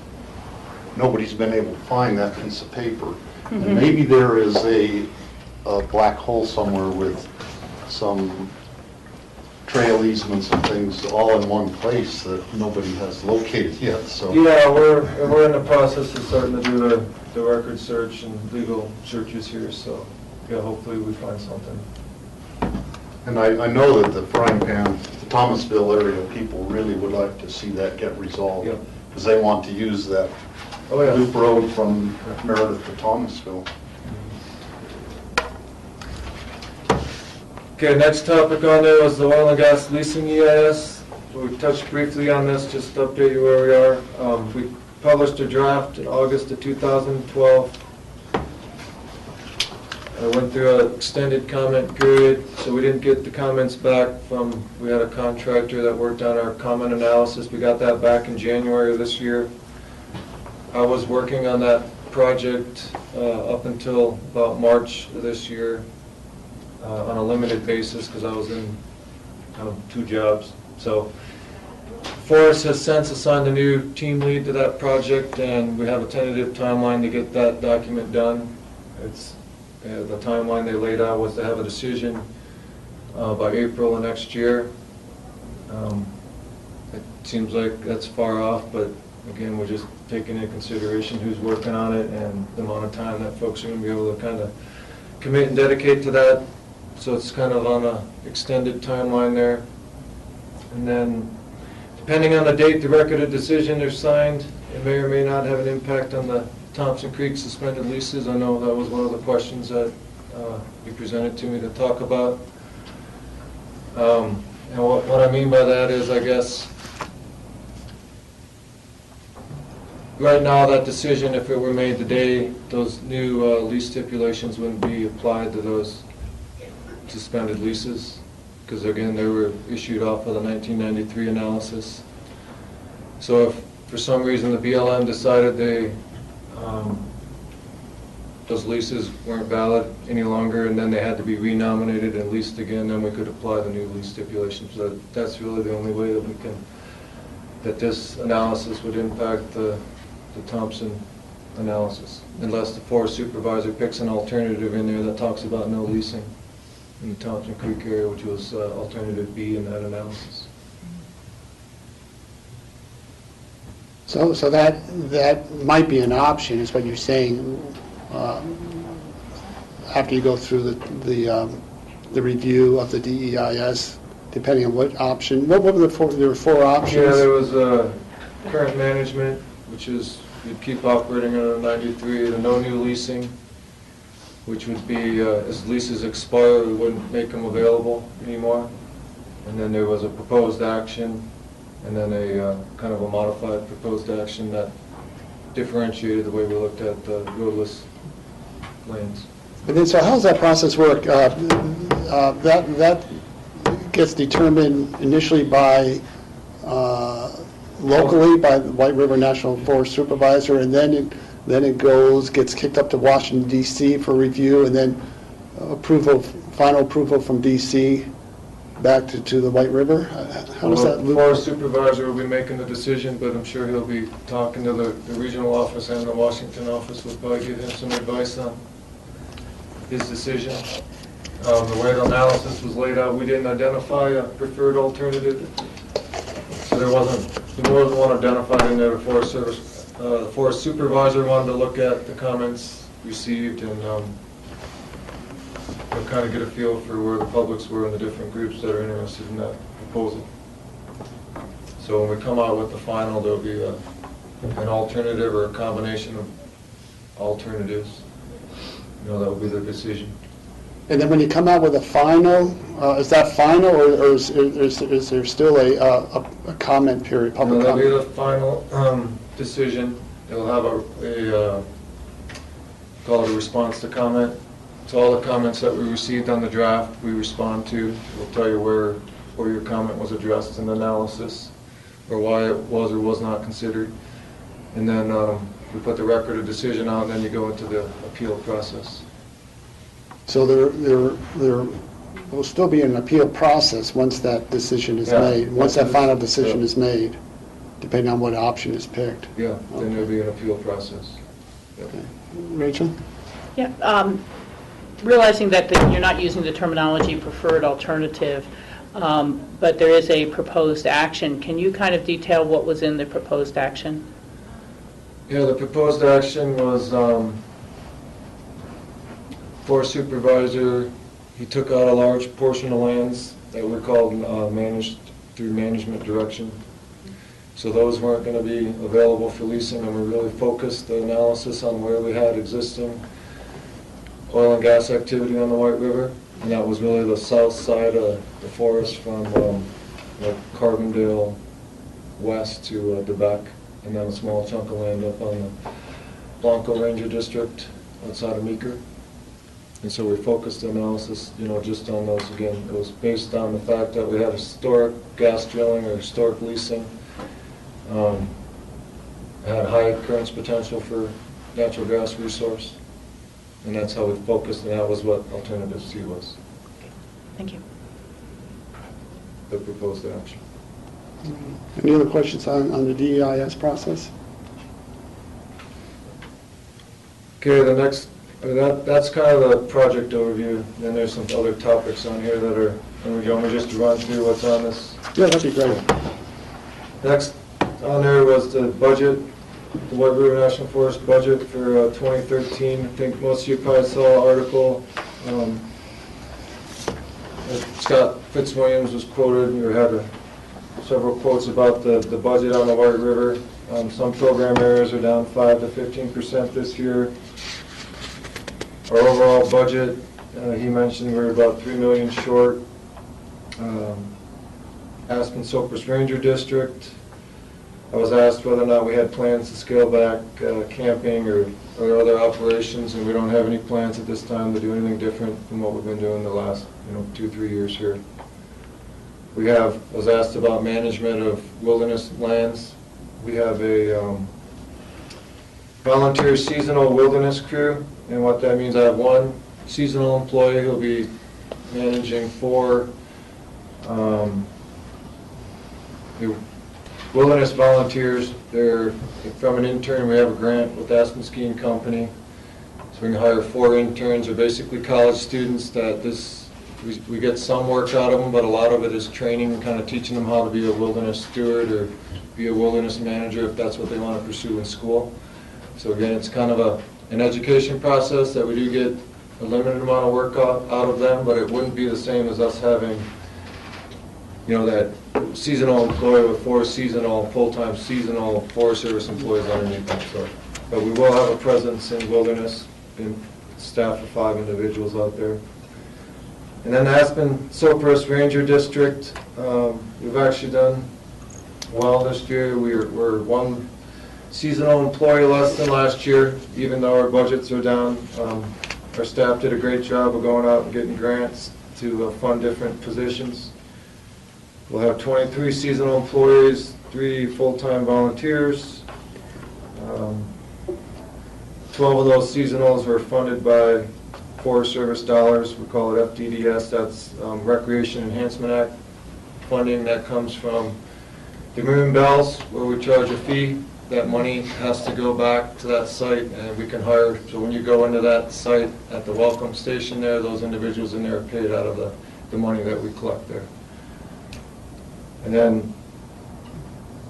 nobody's been able to find that piece of paper. And maybe there is a black hole somewhere with some trail easements and things all in one place that nobody has located yet, so. Yeah, we're in the process of starting to do the record search and legal searches here, so yeah, hopefully we find something. And I know that the Frying Pan, the Thomasville area, people really would like to see that get resolved. Yep. Because they want to use that loop road from Meredith to Thomasville. Okay, next topic on there was the oil and gas leasing EIS. We touched briefly on this, just to update you where we are. We published a draft in August of 2012. I went through an extended comment period, so we didn't get the comments back from, we had a contractor that worked on our comment analysis. We got that back in January of this year. I was working on that project up until about March of this year. On a limited basis because I was in kind of 2 jobs. So Forrest has since assigned a new team lead to that project, and we have a tentative timeline to get that document done. It's the timeline they laid out was to have a decision by April of next year. It seems like that's far off, but again, we're just taking into consideration who's working on it and the amount of time that folks are going to be able to kind of commit and dedicate to that. So it's kind of on an extended timeline there. And then, depending on the date the record of decision is signed, it may or may not have an impact on the Thompson Creek suspended leases. I know that was one of the questions that you presented to me to talk about. And what I mean by that is, I guess, right now that decision, if it were made today, those new lease stipulations wouldn't be applied to those suspended leases. because again, they were issued off of the 1993 analysis. So if for some reason the BLM decided those leases weren't valid any longer, and then they had to be renominated and leased again, then we could apply the new lease stipulations. So that's really the only way that this analysis would impact the Thompson analysis, unless the forest supervisor picks an alternative in there that talks about no leasing in the Thompson Creek area, which was alternative B in that analysis. So that might be an option, is what you're saying, after you go through the review of the DEIS, depending on what option. What were the four? There were four options. Yeah, there was current management, which is you'd keep operating under 93, the no new leasing, which would be as leases expire, we wouldn't make them available anymore. And then there was a proposed action, and then a kind of a modified proposed action that differentiated the way we looked at the roadless lanes. And then, so how does that process work? That gets determined initially by locally by the White River National Forest Supervisor, and then it gets kicked up to Washington D.C. for review, and then final approval from D.C. back to the White River. How does that The loop? forest supervisor will be making the decision, but I'm sure he'll be talking to the regional office and the Washington office. Will probably give him some advice on his decision. The way the analysis was laid out, we didn't identify a preferred alternative, so there wasn't one identified in there. The Forest Service, the forest supervisor wanted to look at the comments received and kind of get a feel for where the publics were and the different groups that are interested in that proposal. So when we come out with the final, there'll be an alternative or a combination of alternatives. That will be the decision. And then when you come out with a final, is that final, or is there still a comment period, public That'll be comment? the final decision. It'll have a call it a response to comment. So all the comments that we received on the draft, we respond to. We'll tell you where your comment was addressed in the analysis, or why it was or was not considered. And then we put the record of decision out, and then you go into the appeal process. So there will still be an appeal process once that decision is made, once that final decision is made, depending on what option is picked. Yeah, then there'll be an appeal process. Yep. Okay. Rachel? Yeah, realizing that you're not using the terminology preferred alternative, but there is a proposed action. Can you kind of detail what was in the proposed action? Yeah, the proposed action was forest supervisor, he took out a large portion of lands that were called managed through management direction. So those weren't going to be available for leasing, and we really focused the analysis on where we had existing oil and gas activity on the White River, and that was really the south side of the forest from Carbondale west to DeBeck, and then a small chunk of land up on the Blanco Ranger District outside of Meeker. And so we focused the analysis, just on those again. It was based on the fact that we had historic gas drilling or historic leasing, had high occurrence potential for natural gas resource, and that's how we focused, and that was what alternative C was. Thank you. The proposed action. Any other questions on the DEIS process? Okay, the next, that's kind of the project overview. Then there's some other topics on here that are, and you want me just to run through what's on this? Yeah, that'd be great. Next on there was the budget, the White River National Forest budget for 2013. I think most of you probably saw an article. Scott Fitzwilliams was quoted, or had several quotes about the budget on the White River. Some program areas are down 5 to 15% this year. Our overall budget, he mentioned we're about $3 million short. Aspen-Sopris Ranger District, I was asked whether or not we had plans to scale back camping or other operations, and we don't have any plans at this time to do anything different from what we've been doing the last 2-3 years here. was asked about management of wilderness lands. We have a volunteer seasonal wilderness crew, and what that means, I have one seasonal employee who'll be managing 4 wilderness volunteers. They're from an intern. We have a grant with Aspen Skiing Company, so we can hire 4 interns. They're basically college students that we get some work out of them, but a lot of it is training and kind of teaching them how to be a wilderness steward or be a wilderness manager if that's what they want to pursue in school. So again, it's kind of an education process that we do get a limited amount of work out of them, but it wouldn't be the same as us having, that seasonal employee with 4 full-time seasonal Forest Service employees underneath them. So, but we will have a presence in wilderness, in staff of 5 individuals out there. And then the Aspen Silphurst Ranger District, we've actually done well this year. We're 1 seasonal employee less than last year, even though our budgets are down. Our staff did a great job of going out and getting grants to fund different positions. We'll have 23 seasonal employees, 3 full-time volunteers. 12 of those seasonals were funded by Forest Service dollars. We call it FDDS. That's Recreation Enhancement Act funding that comes from the Maroon Bells, where we charge a fee. That money has to go back to that site, and we can hire. So when you go into that site at the welcome station there, those individuals in there are paid out of the money that we collect there. And then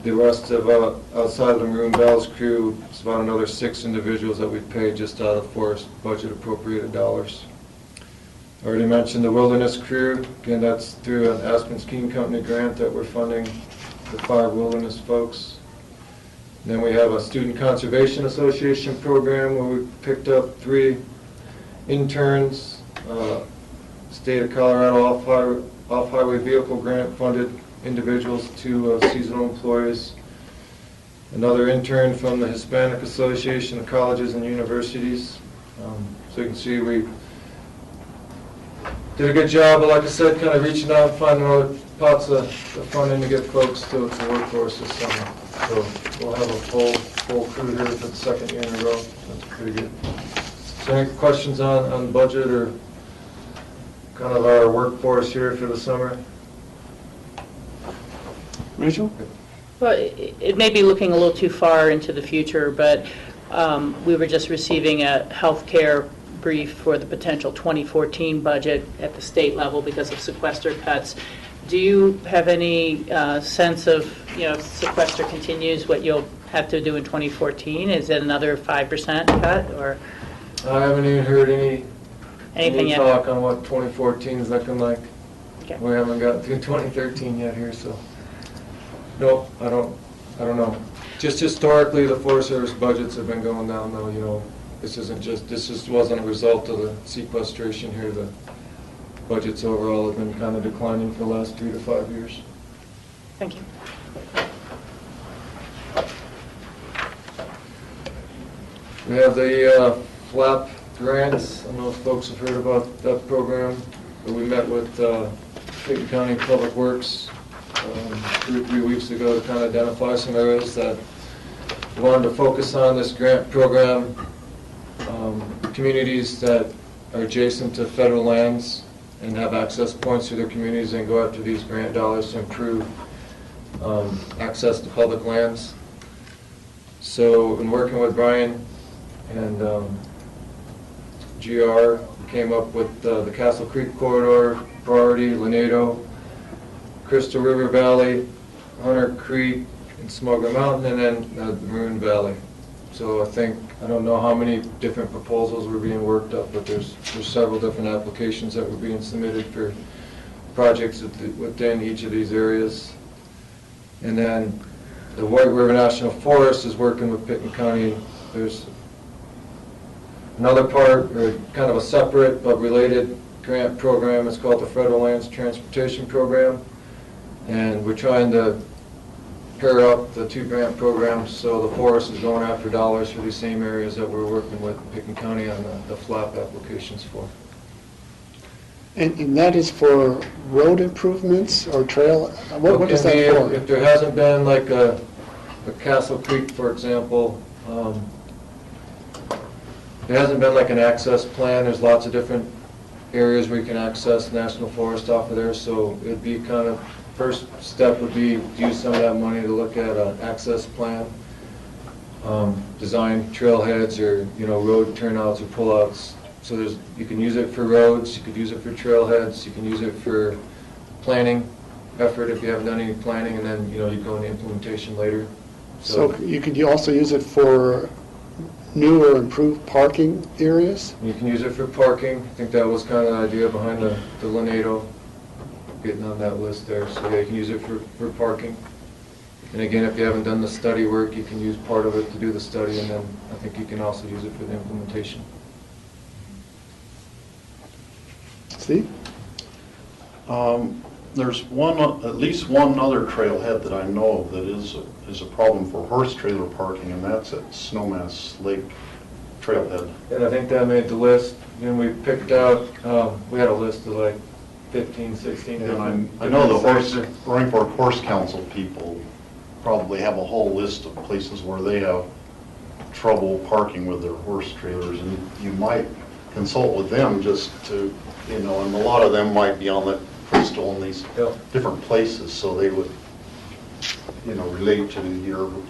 the rest of outside of the Maroon Bells crew, it's about another 6 individuals that we paid just out of forest budget appropriated dollars. I already mentioned the wilderness crew. Again, that's through an Aspen Skiing Company grant that we're funding the 5 wilderness folks. And then we have a Student Conservation Association program where we picked up 3 interns, State of Colorado off-highway vehicle grant funded individuals, 2 seasonal employees, another intern from the Hispanic Association of Colleges and Universities. So you can see we did a good job, but like I said, kind of reaching out and finding other pots of funding to get folks to work for us this summer. So we'll have a full crew here for the 2nd year in a row. That's pretty good. So any questions on budget or kind of our workforce here for the summer? Rachel? Well, it may be looking a little too far into the future, but we were just receiving a healthcare brief for the potential 2014 budget at the state level because of sequester cuts. Do you have any sense of, if sequester continues, what you'll have to do in 2014? Is it another 5% cut, or? I haven't even heard Anything any yet? talk on what 2014 is looking like. Okay. We haven't gotten through 2013 yet here, so. Nope, I don't know. Just historically, the Forest Service budgets have been going down though, this just wasn't a result of the sequestration here. The budgets overall have been kind of declining for the last 3 to 5 years. Thank you. We have the FLAP grants. I don't know if folks have heard about that program, but we met with Clayton County Public Works 2 or 3 weeks ago to kind of identify some areas that we wanted to focus on this grant program. Communities that are adjacent to federal lands and have access points to their communities and go after these grant dollars to improve access to public lands. So in working with Brian and GR, we came up with the Castle Creek Corridor priority, Lanedo, Crystal River Valley, Hunter Creek, and Smuggler Mountain, and then the Maroon Valley. So I don't know how many different proposals were being worked up, but there's several different applications that were being submitted for projects within each of these areas. And then the White River National Forest is working with Pittman County. There's another part, or kind of a separate but related grant program. It's called the Federal Lands Transportation Program. And we're trying to pair up the 2 grant programs, so the forest is going after dollars for these same areas that we're working with Pittman County on the FLAP applications for. And that is for road improvements or trail, what is that for? If there hasn't been like a Castle Creek, for example, there hasn't been like an access plan. There's lots of different areas where you can access national forest off of there, so it'd be kind of, first step would be to use some of that money to look at an access plan, design trailheads or, road turnouts or pullouts. So you can use it for roads, you could use it for trailheads, you can use it for planning effort if you haven't done any planning, and then, you go into implementation later. So you could also use it for new or improved parking areas? You can use it for parking. I think that was kind of the idea behind the Lanedo, getting on that list there. So yeah, you can use it for parking. And again, if you haven't done the study work, you can use part of it to do the study, and then I think you can also use it for the implementation. Steve? There's at least one other trailhead that I know of that is a problem for horse trailer parking, and that's at Snowmass Lake Trailhead. And I think that made the list. And we picked out, we had a list of like 15, 16. And I know the Roaring Fork Horse Council people probably have a whole list of places where they have trouble parking with their horse trailers, and you might consult with them just to, and a lot of them might be on the Crystal and these different places, so they would, relate to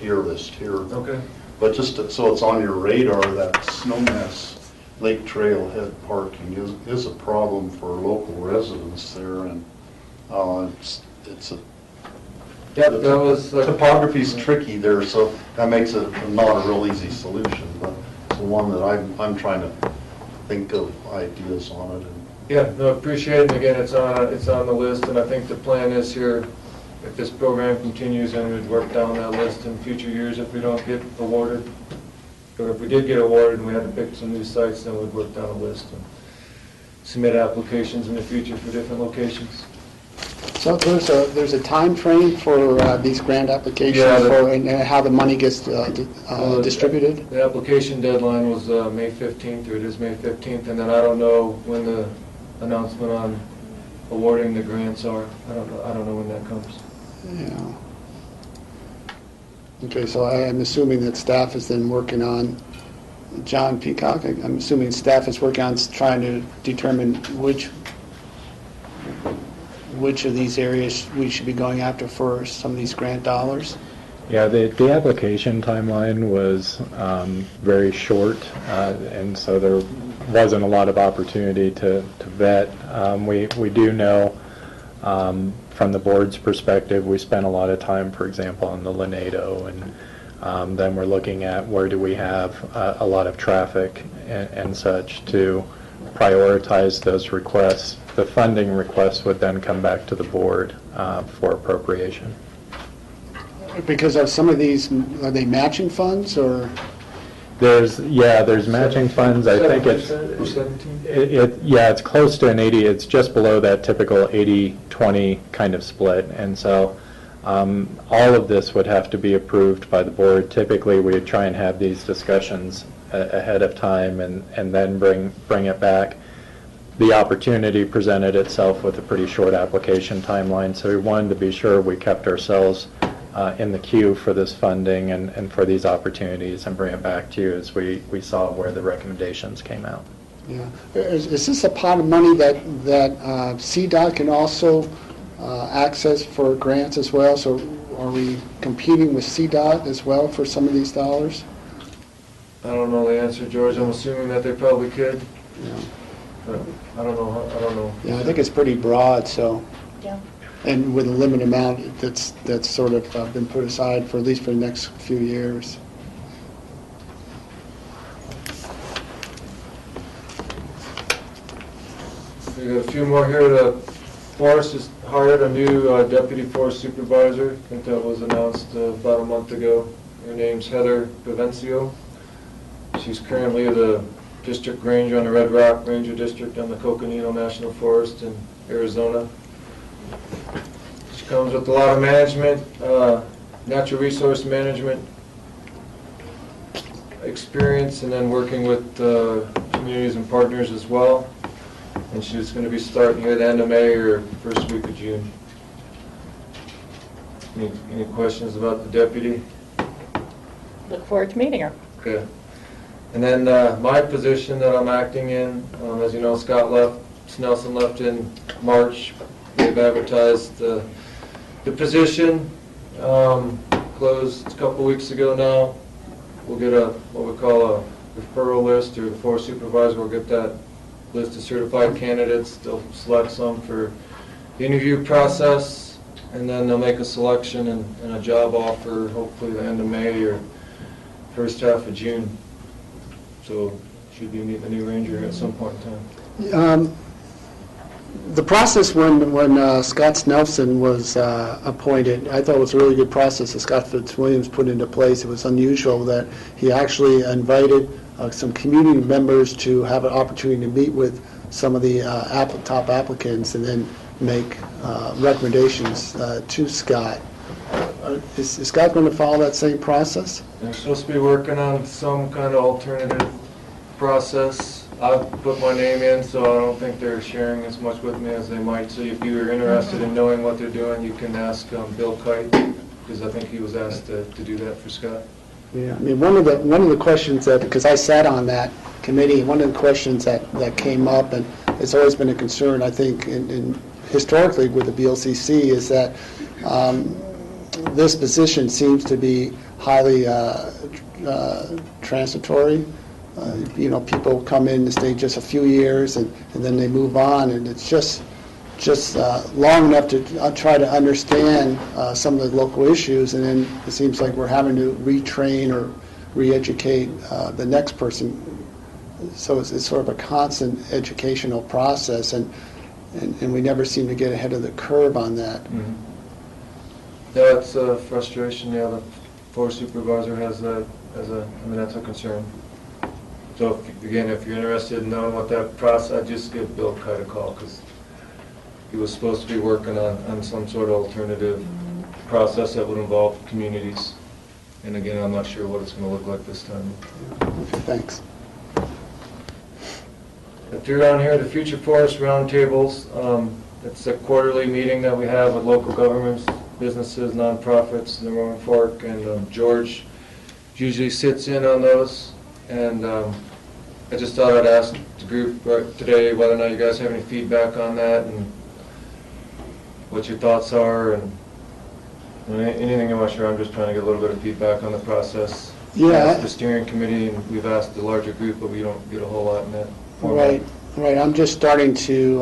your list here. Okay. But just so it's on your radar, that Snowmass Lake Trailhead parking is a problem for local residents there, and it's a that was like, topography's tricky there, so that makes it not a real easy solution, but it's the one that I'm trying to think of ideas on it. yeah, no, appreciate it. And again, it's on the list, and I think the plan is here, if this program continues, then we'd work down that list in future years if we don't get awarded. Or if we did get awarded and we had to pick some new sites, then we'd work down a list and submit applications in the future for different locations. So there's a time frame for these grant applications and how the money gets distributed? The application deadline was May 15th, or it is May 15th, and then I don't know when the announcement on awarding the grants are. I don't know when that comes. Yeah. Okay, so I'm assuming that staff is then working on, John Peacock, I'm assuming staff is working on trying to determine which of these areas we should be going after for some of these grant dollars? Yeah, the application timeline was very short, and so there wasn't a lot of opportunity to vet. We do know from the board's perspective, we spent a lot of time, for example, on the Lanedo, and then we're looking at where do we have a lot of traffic and such to prioritize those requests. The funding requests would then come back to the board for appropriation. Because of some of these, are they matching funds or? There's matching funds. I think it's 17? it's close to an 80. It's just below that typical 80-20 kind of split, and so all of this would have to be approved by the board. Typically, we would try and have these discussions ahead of time and then bring it back. The opportunity presented itself with a pretty short application timeline, so we wanted to be sure we kept ourselves in the queue for this funding and for these opportunities and bring it back to you as we saw where the recommendations came out. Yeah. Is this a pot of money that CDOT can also access for grants as well? So are we competing with CDOT as well for some of these dollars? I don't know the answer, George. I'm assuming that they probably could. Yeah. But I don't know. Yeah, I think it's pretty broad, so. Yeah. And with a limited amount that's sort of been put aside for at least for the next few years. We got a few more here. The forest has hired a new deputy forest supervisor. I think that was announced about a month ago. Her name's Heather Vivencio. She's currently the district ranger on the Red Rock Ranger District on the Coconino National Forest in Arizona. She comes with a lot of management, natural resource management experience, and then working with communities and partners as well. and she's going to be starting here the end of May or first week of June. Any questions about the deputy? Look forward to meeting her. Okay. And then my position that I'm acting in, as you know, Scott left, Snelson left in March. They've advertised the position, closed a couple weeks ago now. We'll get what we call a referral list, or the forest supervisor will get that list of certified candidates. They'll select some for the interview process, and then they'll make a selection and a job offer, hopefully the end of May or first half of June. So should be meeting the new ranger at some point in time. The process when Scott Snelson was appointed, I thought it was a really good process that Scott Fitzwilliams put into place. It was unusual that he actually invited some community members to have an opportunity to meet with some of the top applicants and then make recommendations to Scott. Is Scott going to follow that same process? They're supposed to be working on some kind of alternative process. I've put my name in, so I don't think they're sharing as much with me as they might. So if you are interested in knowing what they're doing, you can ask Bill Kite, because I think he was asked to do that for Scott. Yeah, I mean, one of the questions that, because I sat on that committee, one of the questions that came up, and it's always been a concern, I think, historically with the BOCC, is that this position seems to be highly transitory. People come in and stay just a few years, and then they move on, and it's just long enough to try to understand some of the local issues, and then it seems like we're having to retrain or re-educate the next person. So it's sort of a constant educational process, and we never seem to get ahead of the curve on that. Mm-hmm. That's a frustration. Yeah, the forest supervisor has that that's a concern. So if you're interested in knowing what that process, I'd just give Bill Kite a call, because he was supposed to be working on some sort of alternative process that would involve communities. And again, I'm not sure what it's going to look like this time. Okay, thanks. If you're down here, the Future Forest Roundtables, it's a quarterly meeting that we have with local governments, businesses, nonprofits in the Roman Fork, and George usually sits in on those. And I just thought I'd ask the group today whether or not you guys have any feedback on that, and what your thoughts are, and anything I'm not sure. I'm just trying to get a little bit of feedback on the process. Yeah. Asked the steering committee, and we've asked the larger group, but we don't get a whole lot in that format. Right. I'm just starting to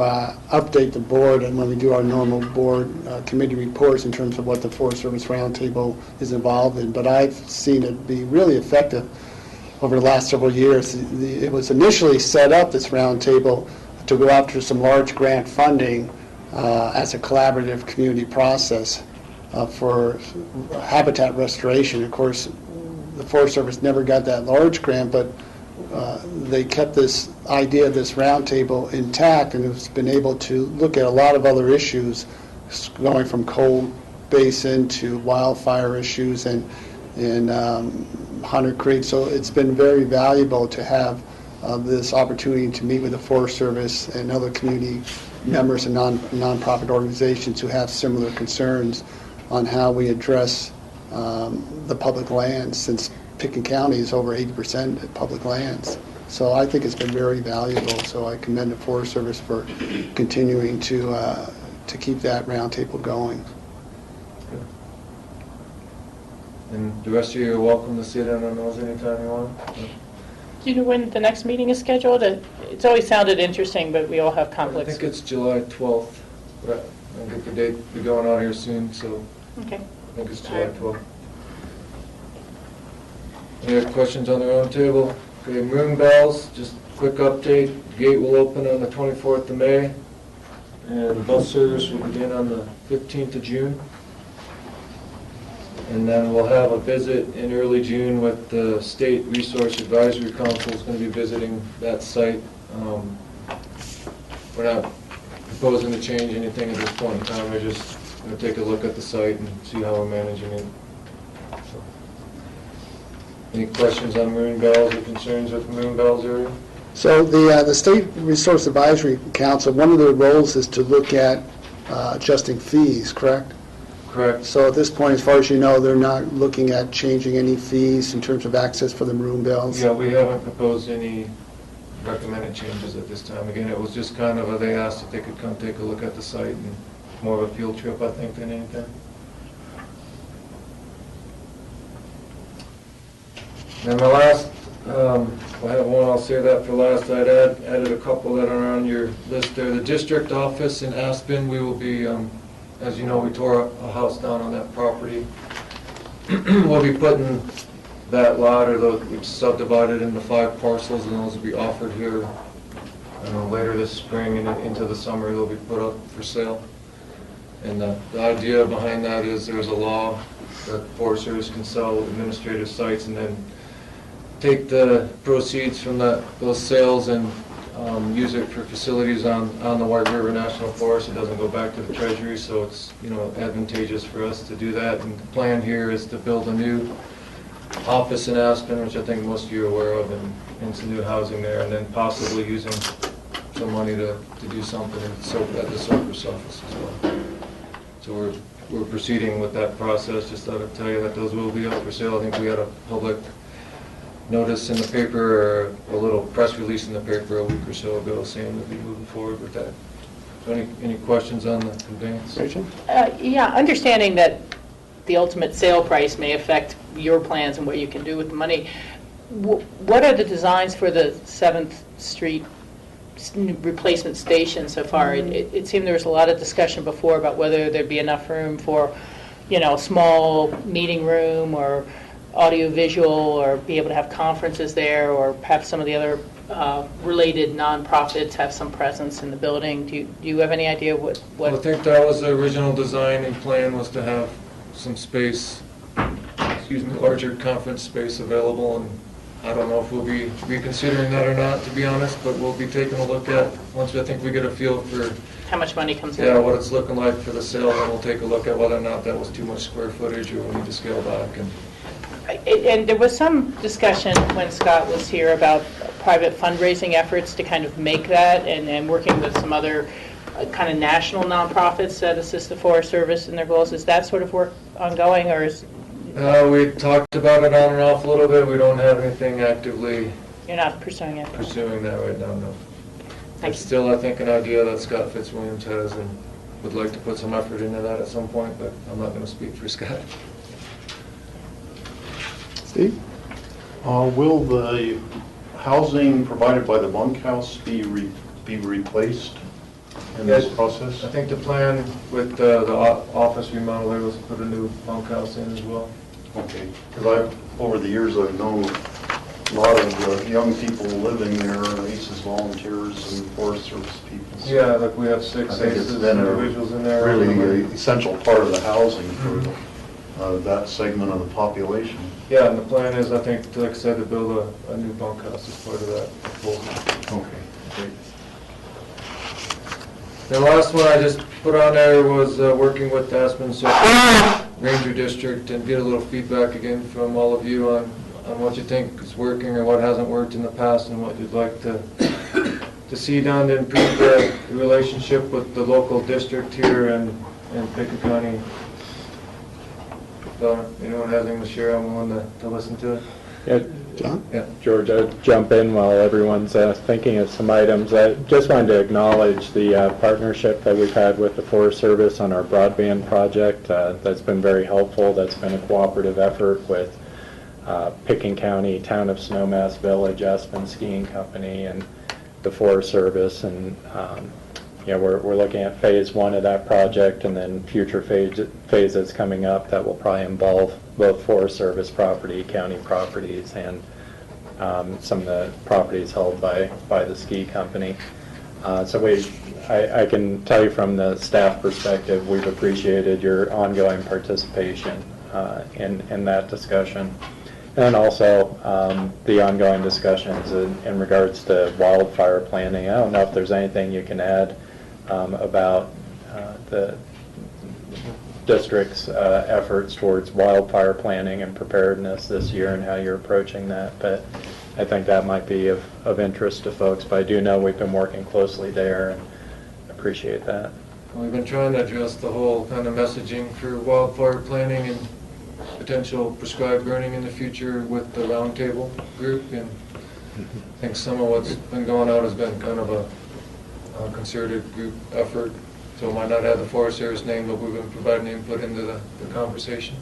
update the board, and when we do our normal board committee reports in terms of what the Forest Service Roundtable is involved in. But I've seen it be really effective over the last several years. It was initially set up, this roundtable, to go after some large grant funding as a collaborative community process for habitat restoration. Of course, the Forest Service never got that large grant, but they kept this idea of this roundtable intact, and has been able to look at a lot of other issues, going from coal basin to wildfire issues and Hunter Creek. So it's been very valuable to have this opportunity to meet with the Forest Service and other community members and nonprofit organizations who have similar concerns on how we address the public lands, since Pickens County is over 80% public lands. So I think it's been very valuable. So I commend the Forest Service for continuing to keep that roundtable going. And the rest of you are welcome to sit in on those anytime you want. Do you know when the next meeting is scheduled? It's always sounded interesting, but we all have I conflicts. think it's July 12th. But I'll get the date. Be going on here soon, so Okay. I think it's July 12th. Any other questions on the round table? Okay, Moon Bells, just a quick update. Gate will open on the 24th of May, and bus service will begin on the 15th of June. And then we'll have a visit in early June with the State Resource Advisory Council is going to be visiting that site. We're not proposing to change anything at this point in time. We're just going to take a look at the site and see how we're managing it. So, any questions on Moon Bells or concerns with the Moon Bells area? So the State Resource Advisory Council, one of their roles is to look at adjusting fees, correct? Correct. So at this point, as far as you know, they're not looking at changing any fees in terms of access for the maroon bells? Yeah, we haven't proposed any recommended changes at this time. Again, it was just kind of, they asked if they could come take a look at the site, and more of a field trip, I think, than anything. And the last, I have one, I'll say that for last, I'd added a couple that are on your list there. The district office in Aspen, we will be, as you know, we tore a house down on that property. We'll be putting that lot, or we've subdivided into 5 parcels, and those will be offered here, I don't know, later this spring and into the summer, they'll be put up for sale. And the idea behind that is there's a law that Forest Service can sell administrative sites and then take the proceeds from those sales and use it for facilities on the White River National Forest. It doesn't go back to the Treasury, so it's, you know, advantageous for us to do that. And the plan here is to build a new office in Aspen, which I think most of you are aware of, and some new housing there, and then possibly using some money to do something at the Surface office as well. So we're proceeding with that process. Just thought I'd tell you that those will be up for sale. I think we had a public notice in the paper, or a little press release in the paper a week or so ago saying we'll be moving forward with that. So any questions on the conveyance? Rachel? Yeah, understanding that the ultimate sale price may affect your plans and what you can do with the money, what are the designs for the 7th Street replacement station so far? It seemed there was a lot of discussion before about whether there'd be enough room for, you know, a small meeting room or audio-visual, or be able to have conferences there, or have some of the other related nonprofits have some presence in the building. Do you have any idea what? Well, I think that was the original design and plan, was to have some space, larger conference space available, and I don't know if we'll be reconsidering that or not, to be honest, but we'll be taking a look at, once I think we get a feel for How much money comes in? yeah, what it's looking like for the sale, then we'll take a look at whether or not that was too much square footage or we need to scale back. And there was some discussion when Scott was here about private fundraising efforts to kind of make that, and working with some other kind of national nonprofits that assist the Forest Service in their goals. Is that sort of work ongoing, or is? We talked about it on and off a little bit. We don't have anything actively You're not pursuing it? pursuing that right now, no. Thank It's you. still, I think, an idea that Scott Fitzwilliams has, and would like to put some effort into that at some point, but I'm not going to speak for Scott. Steve? Will the housing provided by the bunkhouse be replaced in this Yes. process? I think the plan with the office remodel there was to put a new bunkhouse in as well. Okay, because over the years, I've known a lot of young people living there, ACES volunteers and Forest Service people. So Yeah, like we have I 6 think it's ACES been a individuals in there. really an essential part of the housing for that segment of the population. Yeah, and the plan is, I think, like I said, to build a new bunkhouse as part of that proposal. Okay, great. The last one I just put on there was working with the Aspen Ranger District, and get a little feedback again from all of you on what you think is working or what hasn't worked in the past, and what you'd like to see done to improve the relationship with the local district here and Pickett County. So, anyone has anything to share, I'm willing to listen to it. Yeah, John? Yeah. George, I'll jump in while everyone's thinking of some items. I just wanted to acknowledge the partnership that we've had with the Forest Service on our broadband project. That's been very helpful. That's been a cooperative effort with Pickett County, Town of Snowmass Village, Aspen Skiing Company, and the Forest Service. And yeah, we're looking at phase 1 of that project, and then future phases coming up that will probably involve both Forest Service property, county properties, and some of the properties held by the ski company. So I can tell you from the staff perspective, we've appreciated your ongoing participation in that discussion. And also the ongoing discussions in regards to wildfire planning. I don't know if there's anything you can add about the district's efforts towards wildfire planning and preparedness this year, and how you're approaching that. But I think that might be of interest to folks, but I do know we've been working closely there and appreciate that. We've been trying to address the whole kind of messaging for wildfire planning and potential prescribed burning in the future with the roundtable group, and I think some of what's been going on has been kind of a concerted group effort, so it might not have the Forest Service name, but we've been providing input into the conversation.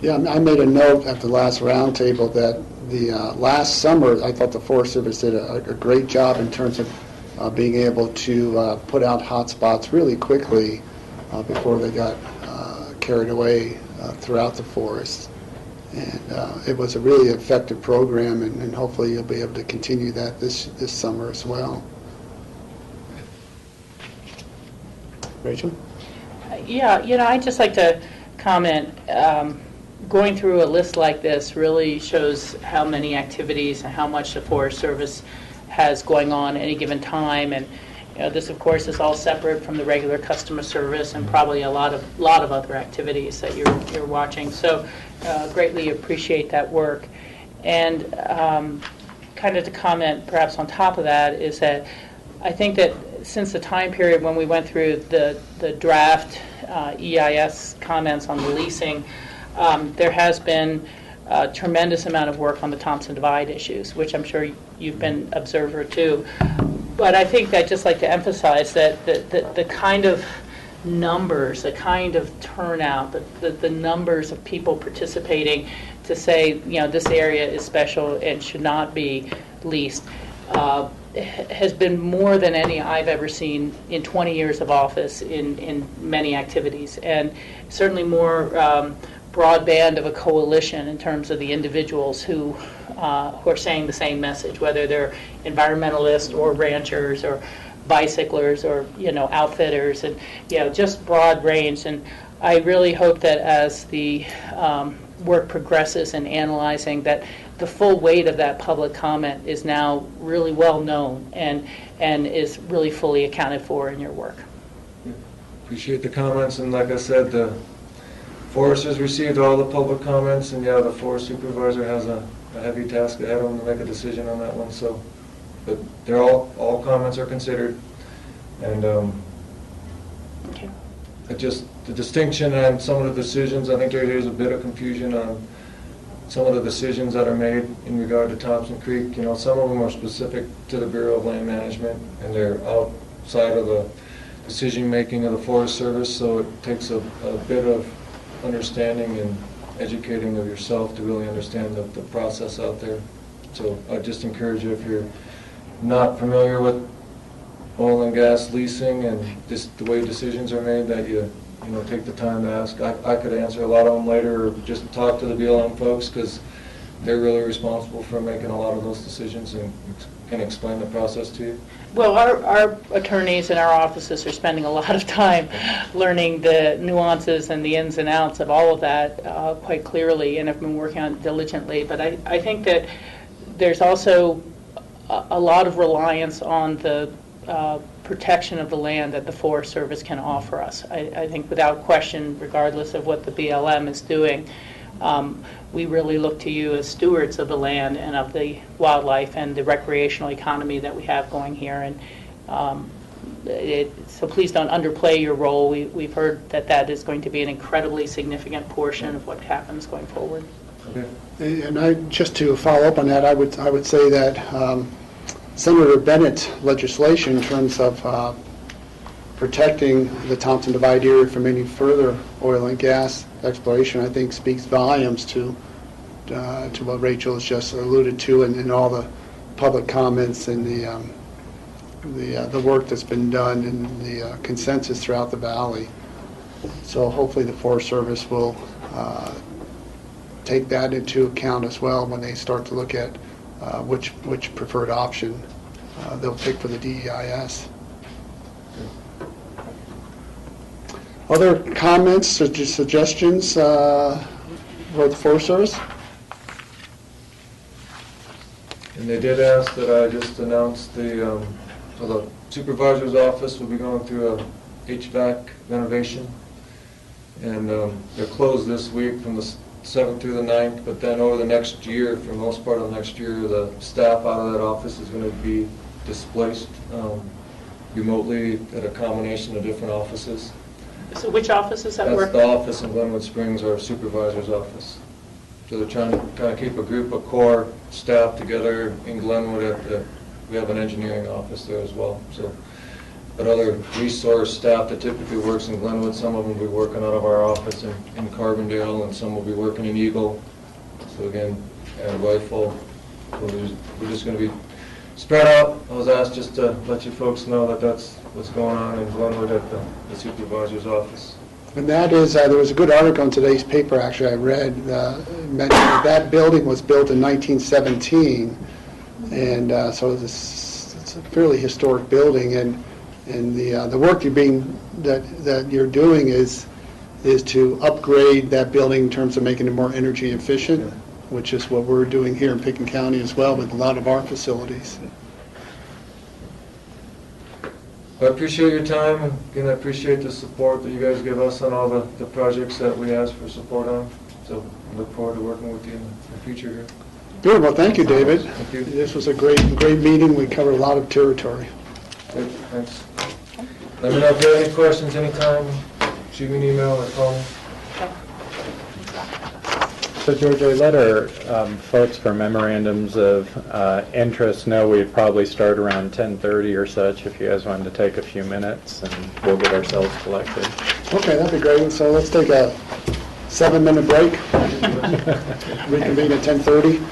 Yeah, I made a note at the last roundtable that the last summer, I thought the Forest Service did a great job in terms of being able to put out hot spots really quickly before they got carried away throughout the forest. And it was a really effective program, and hopefully you'll be able to continue that this summer as well. Rachel? Yeah, I'd just like to comment, going through a list like this really shows how many activities and how much the Forest Service has going on at any given time. And this, of course, is all separate from the regular customer service and probably a lot of other activities that you're watching. So greatly appreciate that work. And kind of to comment perhaps on top of that is that I think that since the time period when we went through the draft EIS comments on the leasing, there has been a tremendous amount of work on the Thompson Divide issues, which I'm sure you've been observer too. But I think I'd just like to emphasize that the kind of numbers, the kind of turnout, the numbers of people participating to say, this area is special and should not be leased, has been more than any I've ever seen in 20 years of office in many activities, and certainly more broadband of a coalition in terms of the individuals who are saying the same message, whether they're environmentalists or ranchers or bicyclers or outfitters, and just broad range. And I really hope that as the work progresses in analyzing, that the full weight of that public comment is now really well known and is really fully accounted for in your work. Appreciate the comments, and like I said, the Forest has received all the public comments, and the Forest Supervisor has a heavy task ahead of him to make a decision on that one. So, but they're all comments are considered, and Okay. just the distinction on some of the decisions. I think there's a bit of confusion on some of the decisions that are made in regard to Thompson Creek. Some of them are specific to the Bureau of Land Management, and they're outside of the decision-making of the Forest Service, so it takes a bit of understanding and educating of yourself to really understand the process out there. So I just encourage you, if you're not familiar with oil and gas leasing and just the way decisions are made, that you take the time to ask. I could answer a lot of them later, or just talk to the BLM folks, because they're really responsible for making a lot of those decisions and can explain the process to you. Well, our attorneys in our offices are spending a lot of time learning the nuances and the ins and outs of all of that quite clearly, and have been working on it diligently. But I think that there's also a lot of reliance on the protection of the land that the Forest Service can offer us. I think without question, regardless of what the BLM is doing, we really look to you as stewards of the land and of the wildlife and the recreational economy that we have going here. And so please don't underplay your role. We've heard that is going to be an incredibly significant portion of what happens going forward. Okay. And just to follow up on that, I would say that Senator Bennett's legislation in terms of protecting the Thompson Divide area from any further oil and gas exploration, I think speaks volumes to what Rachel has just alluded to, and all the public comments and the work that's been done and the consensus throughout the valley. So hopefully the Forest Service will take that into account as well when they start to look at which preferred option they'll pick for the DEIS. Other comments or suggestions for the Forest Service? And they did ask that I just announce so the supervisor's office will be going through a HVAC renovation, and they're closed this week from the 7th through the 9th, but then over the next year, for most part of the next year, the staff out of that office is going to be displaced remotely at a combination of different offices. So which office is that That's work? the office in Glenwood Springs, our supervisor's office. So they're trying to kind of keep a group of core staff together in Glenwood. We have an engineering office there as well. So, but other resource staff that typically works in Glenwood, some of them will be working out of our office in Carbondale, and some will be working in Eagle. So again, and Rifle. So we're just going to be spread out. I was asked just to let you folks know that that's what's going on in Glenwood at the supervisor's office. And that is, there was a good article in today's paper, actually, I read, mentioned that building was built in 1917, and so it's a fairly historic building, and the work that you're doing is to upgrade that building in terms of making it more energy efficient, which is what we're doing here in Pickens County as well with a lot of our facilities. I appreciate your time. Again, I appreciate the support that you guys give us on all the projects that we ask for support on. So I look forward to working with you in the future here. Good, well, thank you, David. Thank you. This was a great meeting. We covered a lot of territory. Good, thanks. Let me know if you have any questions anytime. Shoot me an email or call me. So George, I let our folks for memorandums of interest know we'd probably start around 10:30 or such, if you guys wanted to take a few minutes, and we'll get ourselves collected. Okay, that'd be great. So let's take a 7-minute break. Reconvene at 10:30.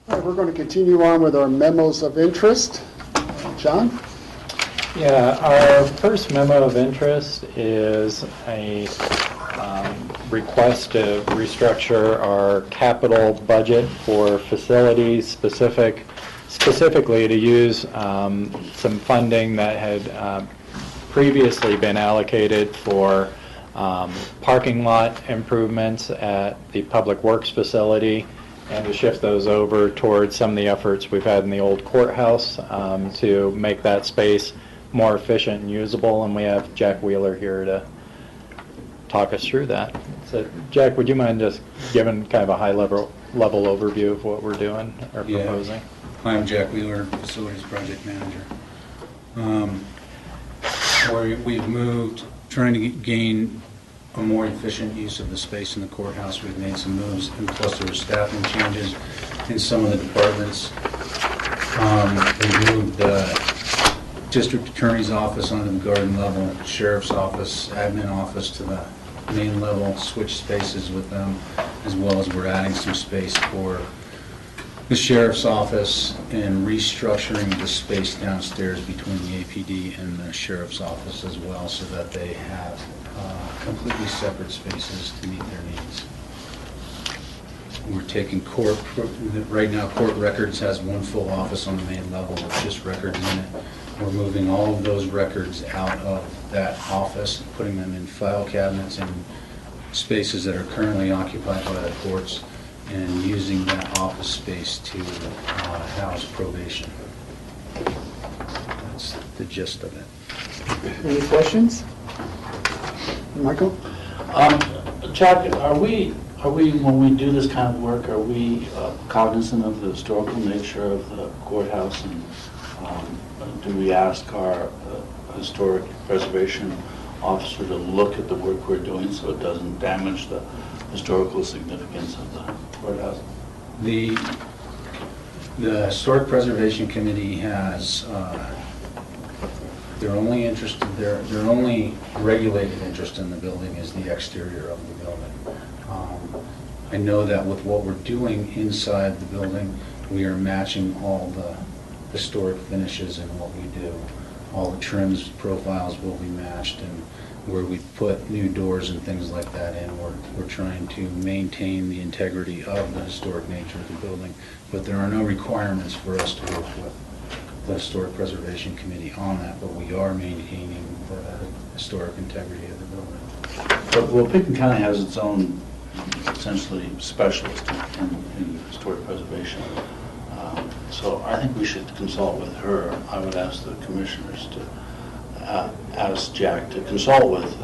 All right, we're going to continue on with our memos of interest. John? Yeah, our first memo of interest is a request to restructure our capital budget for facilities, specifically to use some funding that had previously been allocated for parking lot improvements at the Public Works facility, and to shift those over towards some of the efforts we've had in the old courthouse to make that space more efficient and usable. And we have Jack Wheeler here to talk us through that. So, Jack, would you mind just giving kind of a high-level overview of what we're doing or proposing? Hi, I'm Jack Wheeler, Facilities Project Manager. We've moved, trying to gain a more efficient use of the space in the courthouse. We've made some moves, and plus there were staffing changes in some of the departments. We've moved the district attorney's office onto the garden level, sheriff's office, admin office to the main level, switch spaces with them, as well as we're adding some space for the sheriff's office and restructuring the space downstairs between the APD and the sheriff's office as well, so that they have completely separate spaces to meet their needs. We're taking court, right now court records has one full office on the main level with just records in it. We're moving all of those records out of that office, putting them in file cabinets in spaces that are currently occupied by the courts, and using that office space to house probation. That's the gist of it. Any questions? Michael? Jack, are we, when we do this kind of work, are we cognizant of the historical nature of the courthouse, and do we ask our historic preservation officer to look at the work we're doing so it doesn't damage the historical significance of the courthouse? The Historic Preservation Committee has their only interest, their only regulated interest in the building is the exterior of the building. I know that with what we're doing inside the building, we are matching all the historic finishes in what we do. All the trims profiles will be matched, and where we put new doors and things like that in, we're trying to maintain the integrity of the historic nature of the building. But there are no requirements for us to work with the Historic Preservation Committee on that, but we are maintaining the historic integrity of the building. But, well, Pickton County has its own, essentially, specialist in historic preservation. So I think we should consult with her. I would ask the commissioners to ask Jack to consult with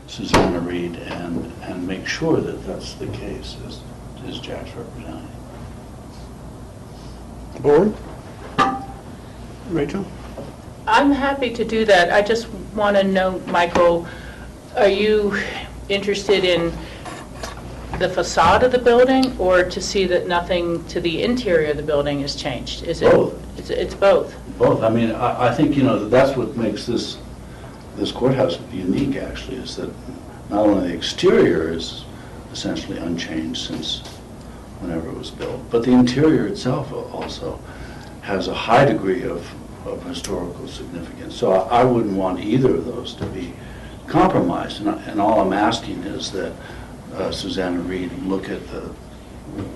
Susanna Reed and make sure that that's the case, is Jack's representative. Board? Rachel? I'm happy to do that. I just want to know, Michael, are you interested in the facade of the building, or to see that nothing to the interior of the building is changed? Is it Both. It's both. Both. I mean, I think, you know, that's what makes this courthouse unique, actually, is that not only the exterior is essentially unchanged since whenever it was built, but the interior itself also has a high degree of historical significance. So I wouldn't want either of those to be compromised. And all I'm asking is that Susanna Reed look at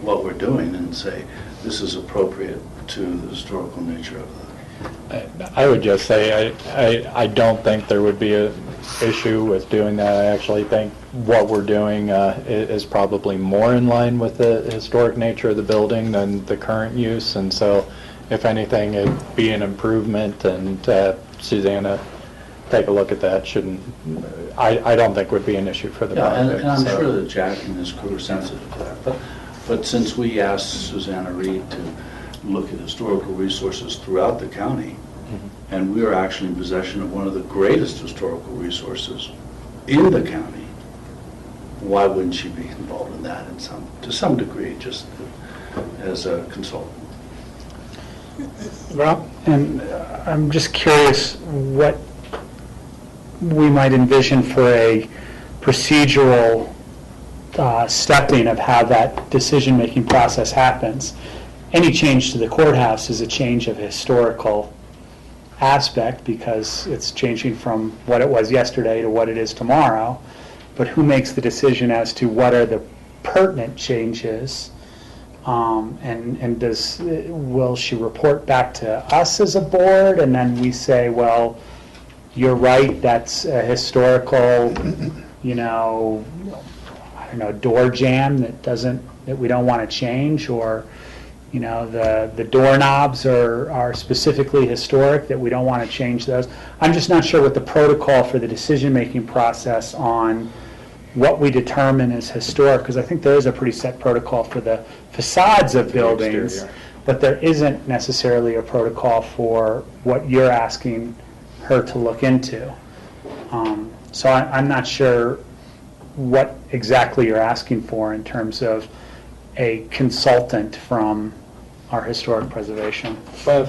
what we're doing and say, this is appropriate to the historical nature of the... I would just say I don't think there would be an issue with doing that. I actually think what we're doing is probably more in line with the historic nature of the building than the current use, and so if anything, it'd be an improvement, and Susanna take a look at that. I don't think would be an issue for the project. And I'm sure that Jack and his crew are sensitive to that. But since we asked Susanna Reed to look at historical resources throughout the county, and we are actually in possession of one of the greatest historical resources in the county, why wouldn't she be involved in that to some degree, just as a consultant? Rob, and I'm just curious what we might envision for a procedural stepping of how that decision-making process happens. Any change to the courthouse is a change of historical aspect because it's changing from what it was yesterday to what it is tomorrow. But who makes the decision as to what are the pertinent changes? And will she report back to us as a board, and then we say, well, you're right, that's a historical, I don't know, door jamb that we don't want to change, or, the doorknobs are specifically historic, that we don't want to change those. I'm just not sure what the protocol for the decision-making process on what we determine as historic, because I think there is a pretty set protocol for the facades of buildings, exterior. but there isn't necessarily a protocol for what you're asking her to look into. So I'm not sure what exactly you're asking for in terms of a consultant from our historic preservation. Well,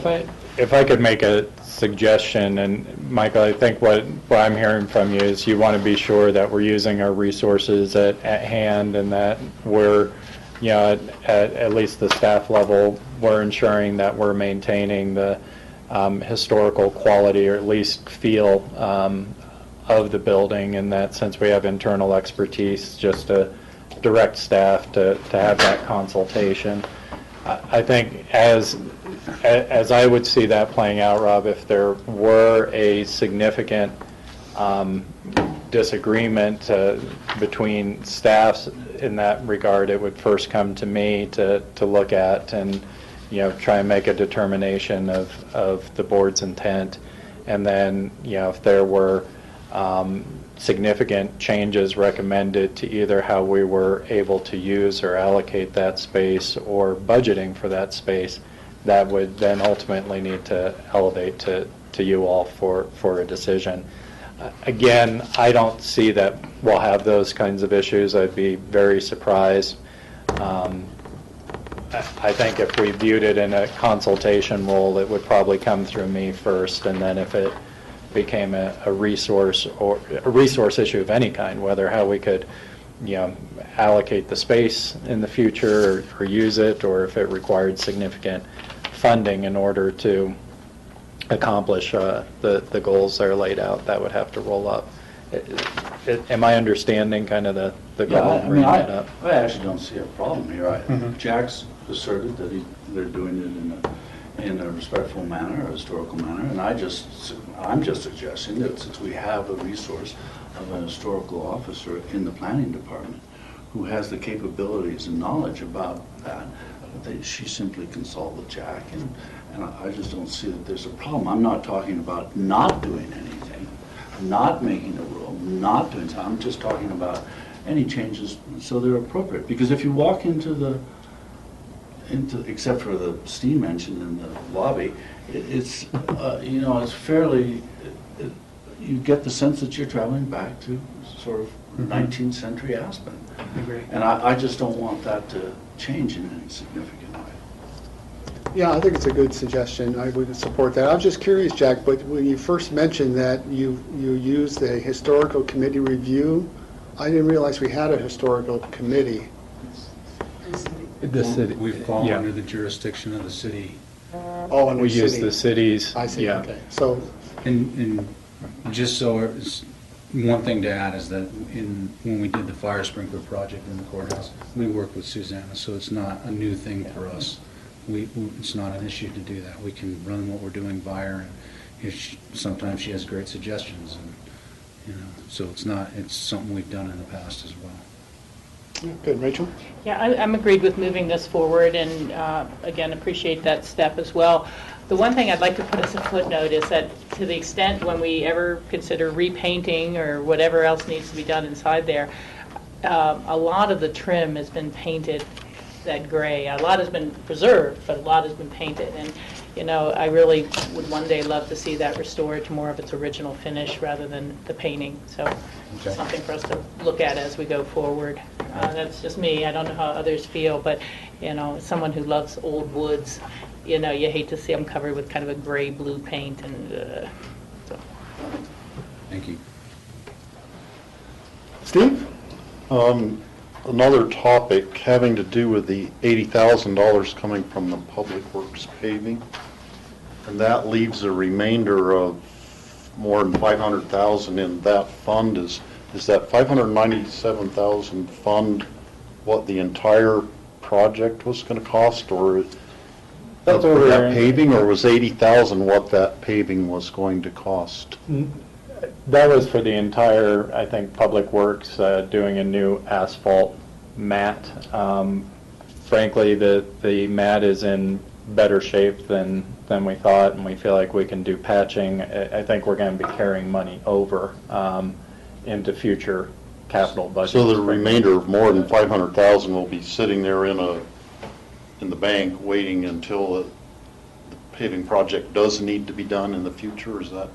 if I could make a suggestion, and Michael, I think what I'm hearing from you is you want to be sure that we're using our resources at hand, and that we're, at least the staff level, we're ensuring that we're maintaining the historical quality, or at least feel, of the building, and that since we have internal expertise, just to direct staff to have that consultation. I think as I would see that playing out, Rob, if there were a significant disagreement between staffs in that regard, it would first come to me to look at and try and make a determination of the board's intent, and then if there were significant changes recommended to either how we were able to use or allocate that space or budgeting for that space, that would then ultimately need to elevate to you all for a decision. Again, I don't see that we'll have those kinds of issues. I'd be very surprised. I think if we viewed it in a consultation role, it would probably come through me first, and then if it became a resource or a resource issue of any kind, whether how we could allocate the space in the future or use it, or if it required significant funding in order to accomplish the goals that are laid out, that would have to roll up. Am I understanding kind of the goal? I actually don't see a problem here. Jack's asserted that they're doing it in a respectful manner, a historical manner, and I'm just suggesting that since we have a resource of an historical officer in the planning department who has the capabilities and knowledge about that she simply consult with Jack, and I just don't see that there's a problem. I'm not talking about not doing anything, not making a rule, not doing something. I'm just talking about any changes so they're appropriate. Because if you walk into except for the steam engine in the lobby, it's it's fairly. You get the sense that you're traveling back to sort of 19th century Aspen. I agree. And I just don't want that to change in any significant way. Yeah, I think it's a good suggestion. I would support that. I was just curious, Jack, but when you first mentioned that you used a historical committee review, I didn't realize we had a historical committee. The city, We fall under the jurisdiction of the city. Oh, and we use the cities. I see, yeah. okay. So, And just so, one thing to add is that when we did the fire sprinkler project in the courthouse, we worked with Susanna, so it's not a new thing for us. It's not an issue to do that. We can run what we're doing by her, and sometimes she has great suggestions, and so it's something we've done in the past as well. good. Rachel? Yeah, I'm agreed with moving this forward, and again, appreciate that step as well. The one thing I'd like to put as a footnote is that to the extent when we ever consider repainting or whatever else needs to be done inside there, a lot of the trim has been painted that gray. A lot has been preserved, but a lot has been painted. And, I really would one day love to see that restored to more of its original finish rather than the painting. So Okay. something for us to look at as we go forward. That's just me. I don't know how others feel, but, as someone who loves old woods, you hate to see them covered with kind of a gray-blue paint. And so. Thank you. Steve? another topic having to do with the $80,000 coming from the Public Works paving. And that leaves a remainder of more than 500,000 in that fund. Is that 597,000 fund what the entire project was going to cost, or That's what for we're that in. paving, or was 80,000 what that paving was going to cost? That was for the entire, I think, Public Works doing a new asphalt mat. Frankly, the mat is in better shape than we thought, and we feel like we can do patching. I think we're going to be carrying money over into future capital budgets. So the remainder of more than 500,000 will be sitting there in the bank waiting until the paving project does need to be done in the future, is that?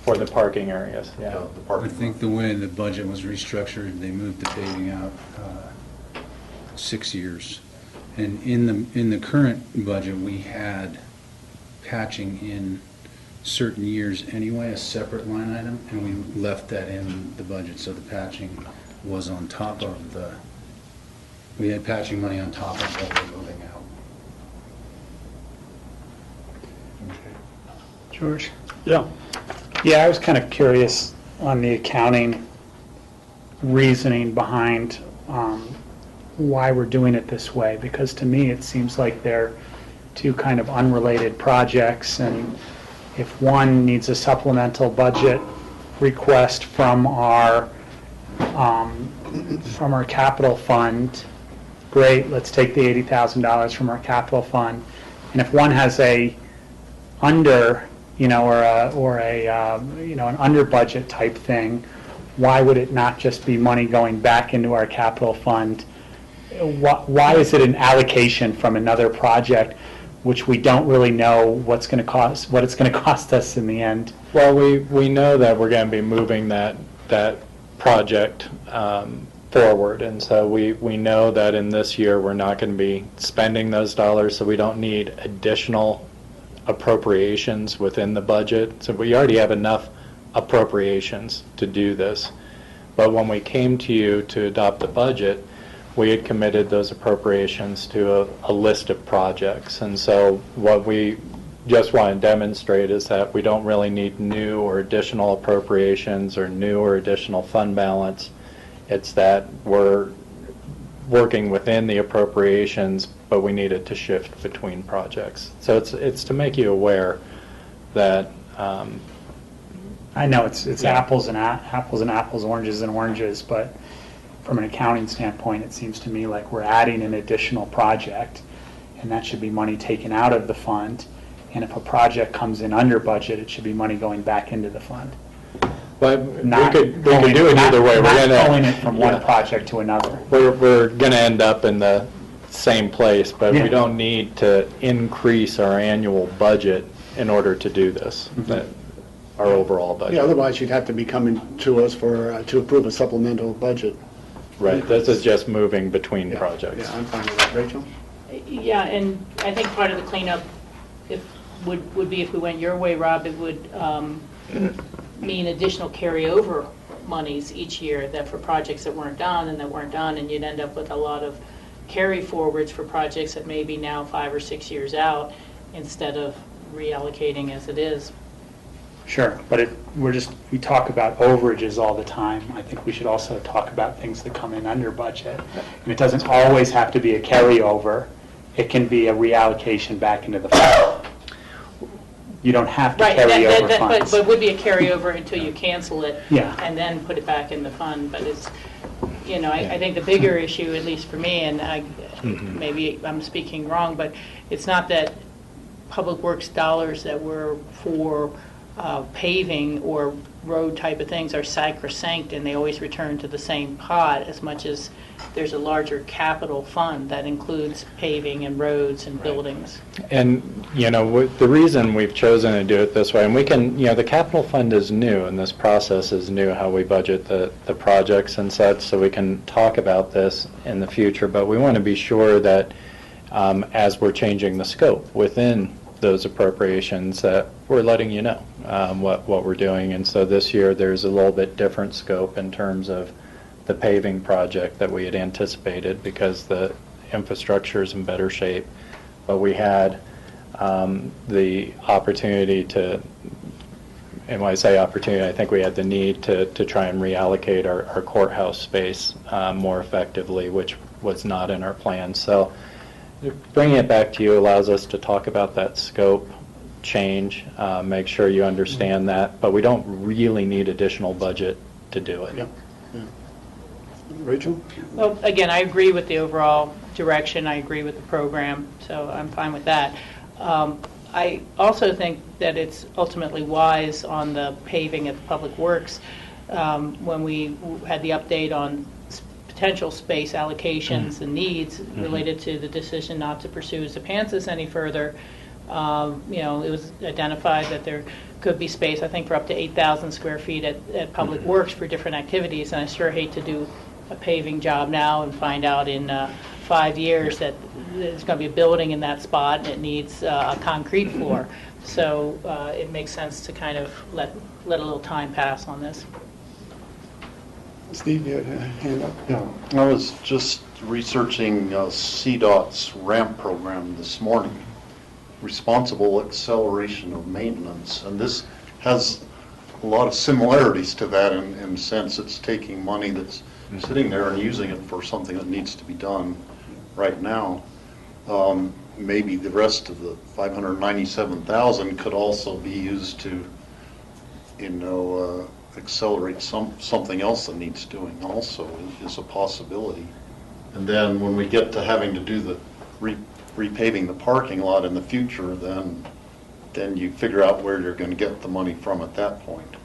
For the parking areas, yeah. The I parking think lot? the way the budget was restructured, they moved the paving out 6 years. And in the current budget, we had patching in certain years anyway, a separate line item, and we left that in the budget, so the patching was on top of we had patching money on top of what we're moving out. George? Yeah. Yeah, I was kind of curious on the accounting reasoning behind why we're doing it this way, because to me, it seems like they're two kind of unrelated projects, and if one needs a supplemental budget request from our capital fund, great, let's take the $80,000 from our capital fund. And if one has a under, or an under budget type thing, why would it not just be money going back into our capital fund? Why is it an allocation from another project, which we don't really know what it's going to cost us in the end? Well, we know that we're going to be moving that project forward, and so we know that in this year we're not going to be spending those dollars, so we don't need additional appropriations within the budget. So we already have enough appropriations to do this. But when we came to you to adopt the budget, we had committed those appropriations to a list of projects. And so what we just want to demonstrate is that we don't really need new or additional appropriations or new or additional fund balance. It's that we're working within the appropriations, but we need it to shift between projects. So it's to make you aware that I know it's Yeah. apples and apples, oranges and oranges, but from an accounting standpoint, it seems to me like we're adding an additional project, and that should be money taken out of the fund. And if a project comes in under budget, it should be money going back into the fund. but we Not could pulling- do it not- either way. Not pulling it from Yeah. one project to another. We're going to end up in the same place, but Yeah. we don't need to increase our annual budget in order to do this, our overall budget. Yeah, otherwise you'd have to be coming to us to approve a supplemental budget. Right, this is just moving between Yeah, projects. Yeah, I'm fine with that. Rachel? Yeah, and I think part of the cleanup would be if we went your way, Rob, it would mean additional carryover monies each year that for projects that weren't done, and you'd end up with a lot of carry forwards for projects that may be now 5 or 6 years out instead of reallocating as it is. Sure, but we talk about overages all the time. I think we should also talk about things that come in under budget. And it doesn't always have to be a carryover. It can be a reallocation back into the fund. You don't have to Right, carry over but funds. it would be a carryover until you cancel it. Yeah. And then put it back in the fund, but it's, I think the bigger issue, at least for me, and maybe I'm speaking wrong, but it's not that Public Works dollars that were for paving or road type of things are sacrosanct and they always return to the same pot, as much as there's a larger capital fund that includes paving and roads and buildings. And, the reason we've chosen to do it this way, and we can, the capital fund is new, and this process is new, how we budget the projects and such, so we can talk about this in the future, but we want to be sure that as we're changing the scope within those appropriations, that we're letting you know what we're doing. And so this year, there's a little bit different scope in terms of the paving project that we had anticipated because the infrastructure is in better shape. But we had the opportunity to, and when I say opportunity, I think we had the need to try and reallocate our courthouse space more effectively, which was not in our plan. So bringing it back to you allows us to talk about that scope change, make sure you understand that, but we don't really need additional budget to do it. Yeah. Yeah. Rachel? Well, again, I agree with the overall direction, I agree with the program, so I'm fine with that. I also think that it's ultimately wise on the paving at the Public Works, when we had the update on potential space allocations and needs related to the decision not to pursue Zepansis any further. It was identified that there could be space, I think, for up to 8,000 square feet at Public Works for different activities, and I sure hate to do a paving job now and find out in 5 years that there's going to be a building in that spot and it needs a concrete floor. So it makes sense to kind of let a little time pass on this. Steve, you had a hand up? Yeah, I was just researching CDOT's ramp program this morning, responsible acceleration of maintenance, and this has a lot of similarities to that in the sense it's taking money that's sitting there and using it for something that needs to be done right now. Maybe the rest of the 597,000 could also be used to, accelerate something else that needs doing also is a possibility. And then when we get to having to do the repaving the parking lot in the future, then you figure out where you're going to get the money from at that point.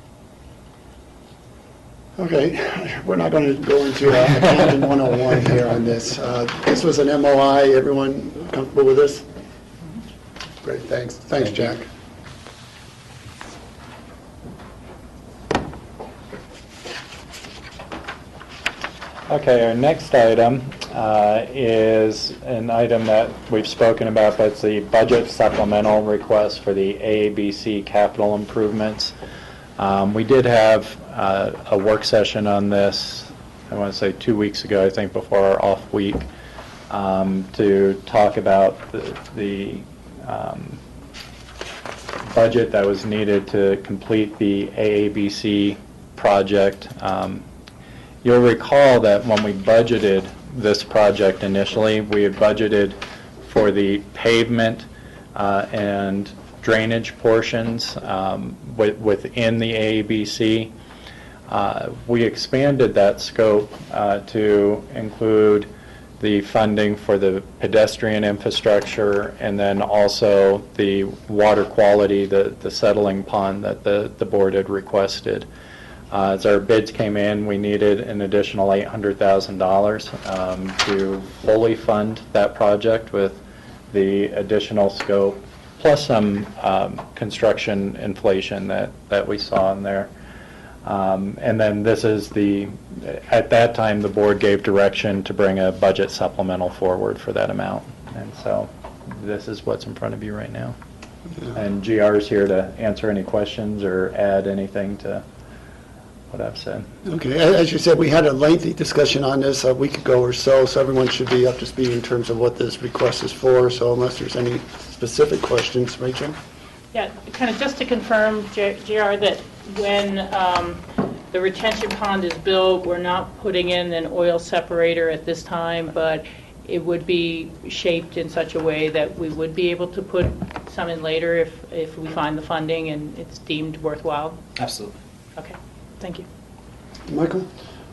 Okay, we're not going to go into accounting 101 here on this. This was an MOI. Everyone comfortable with this? Great, thanks. Thanks, Jack. Okay, our next item is an item that we've spoken about, but it's the budget supplemental request for the AABC capital improvements. We did have a work session on this, I want to say 2 weeks ago, I think, before our off week, to talk about the budget that was needed to complete the AABC project. You'll recall that when we budgeted this project initially, we had budgeted for the pavement and drainage portions within the AABC. We expanded that scope to include the funding for the pedestrian infrastructure and then also the water quality, the settling pond that the board had requested. As our bids came in, we needed an additional $800,000 to fully fund that project with the additional scope, plus some construction inflation that we saw in there. And then this is at that time, the board gave direction to bring a budget supplemental forward for that amount. And so this is what's in front of you right now. And GR is here to answer any questions or add anything to what I've said. Okay, as you said, we had a lengthy discussion on this a week ago or so everyone should be up to speed in terms of what this request is for. So unless there's any specific questions, Rachel? Yeah, kind of just to confirm, GR, that when the retention pond is built, we're not putting in an oil separator at this time, but it would be shaped in such a way that we would be able to put some in later if we find the funding and it's deemed worthwhile? Absolutely. Okay, thank you. Michael?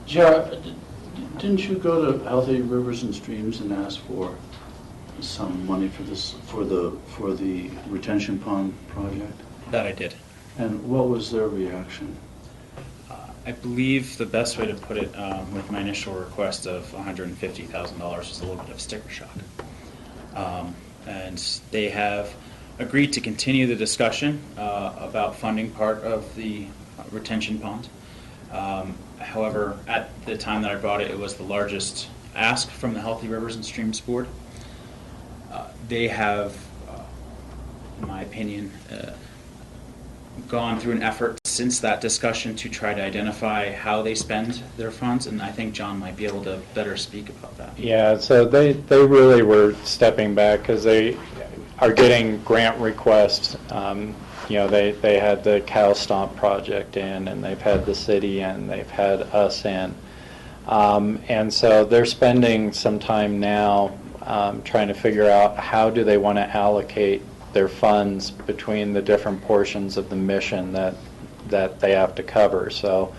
Didn't you go to Healthy Rivers and Streams and ask for some money for this, for the retention pond project? That I did. And what was their reaction? I believe the best way to put it, with my initial request of $150,000, was a little bit of sticker shock. And they have agreed to continue the discussion about funding part of the retention pond. However, at the time that I brought it, it was the largest ask from the Healthy Rivers and Streams Board. They have, in my opinion, gone through an effort since that discussion to try to identify how they spend their funds, and I think John might be able to better speak about that. Yeah, so they really were stepping back because they are getting grant requests. They had the cow stomp project in, and they've had the city in, they've had us in. And so they're spending some time now trying to figure out how do they want to allocate their funds between the different portions of the mission that they have to cover. So,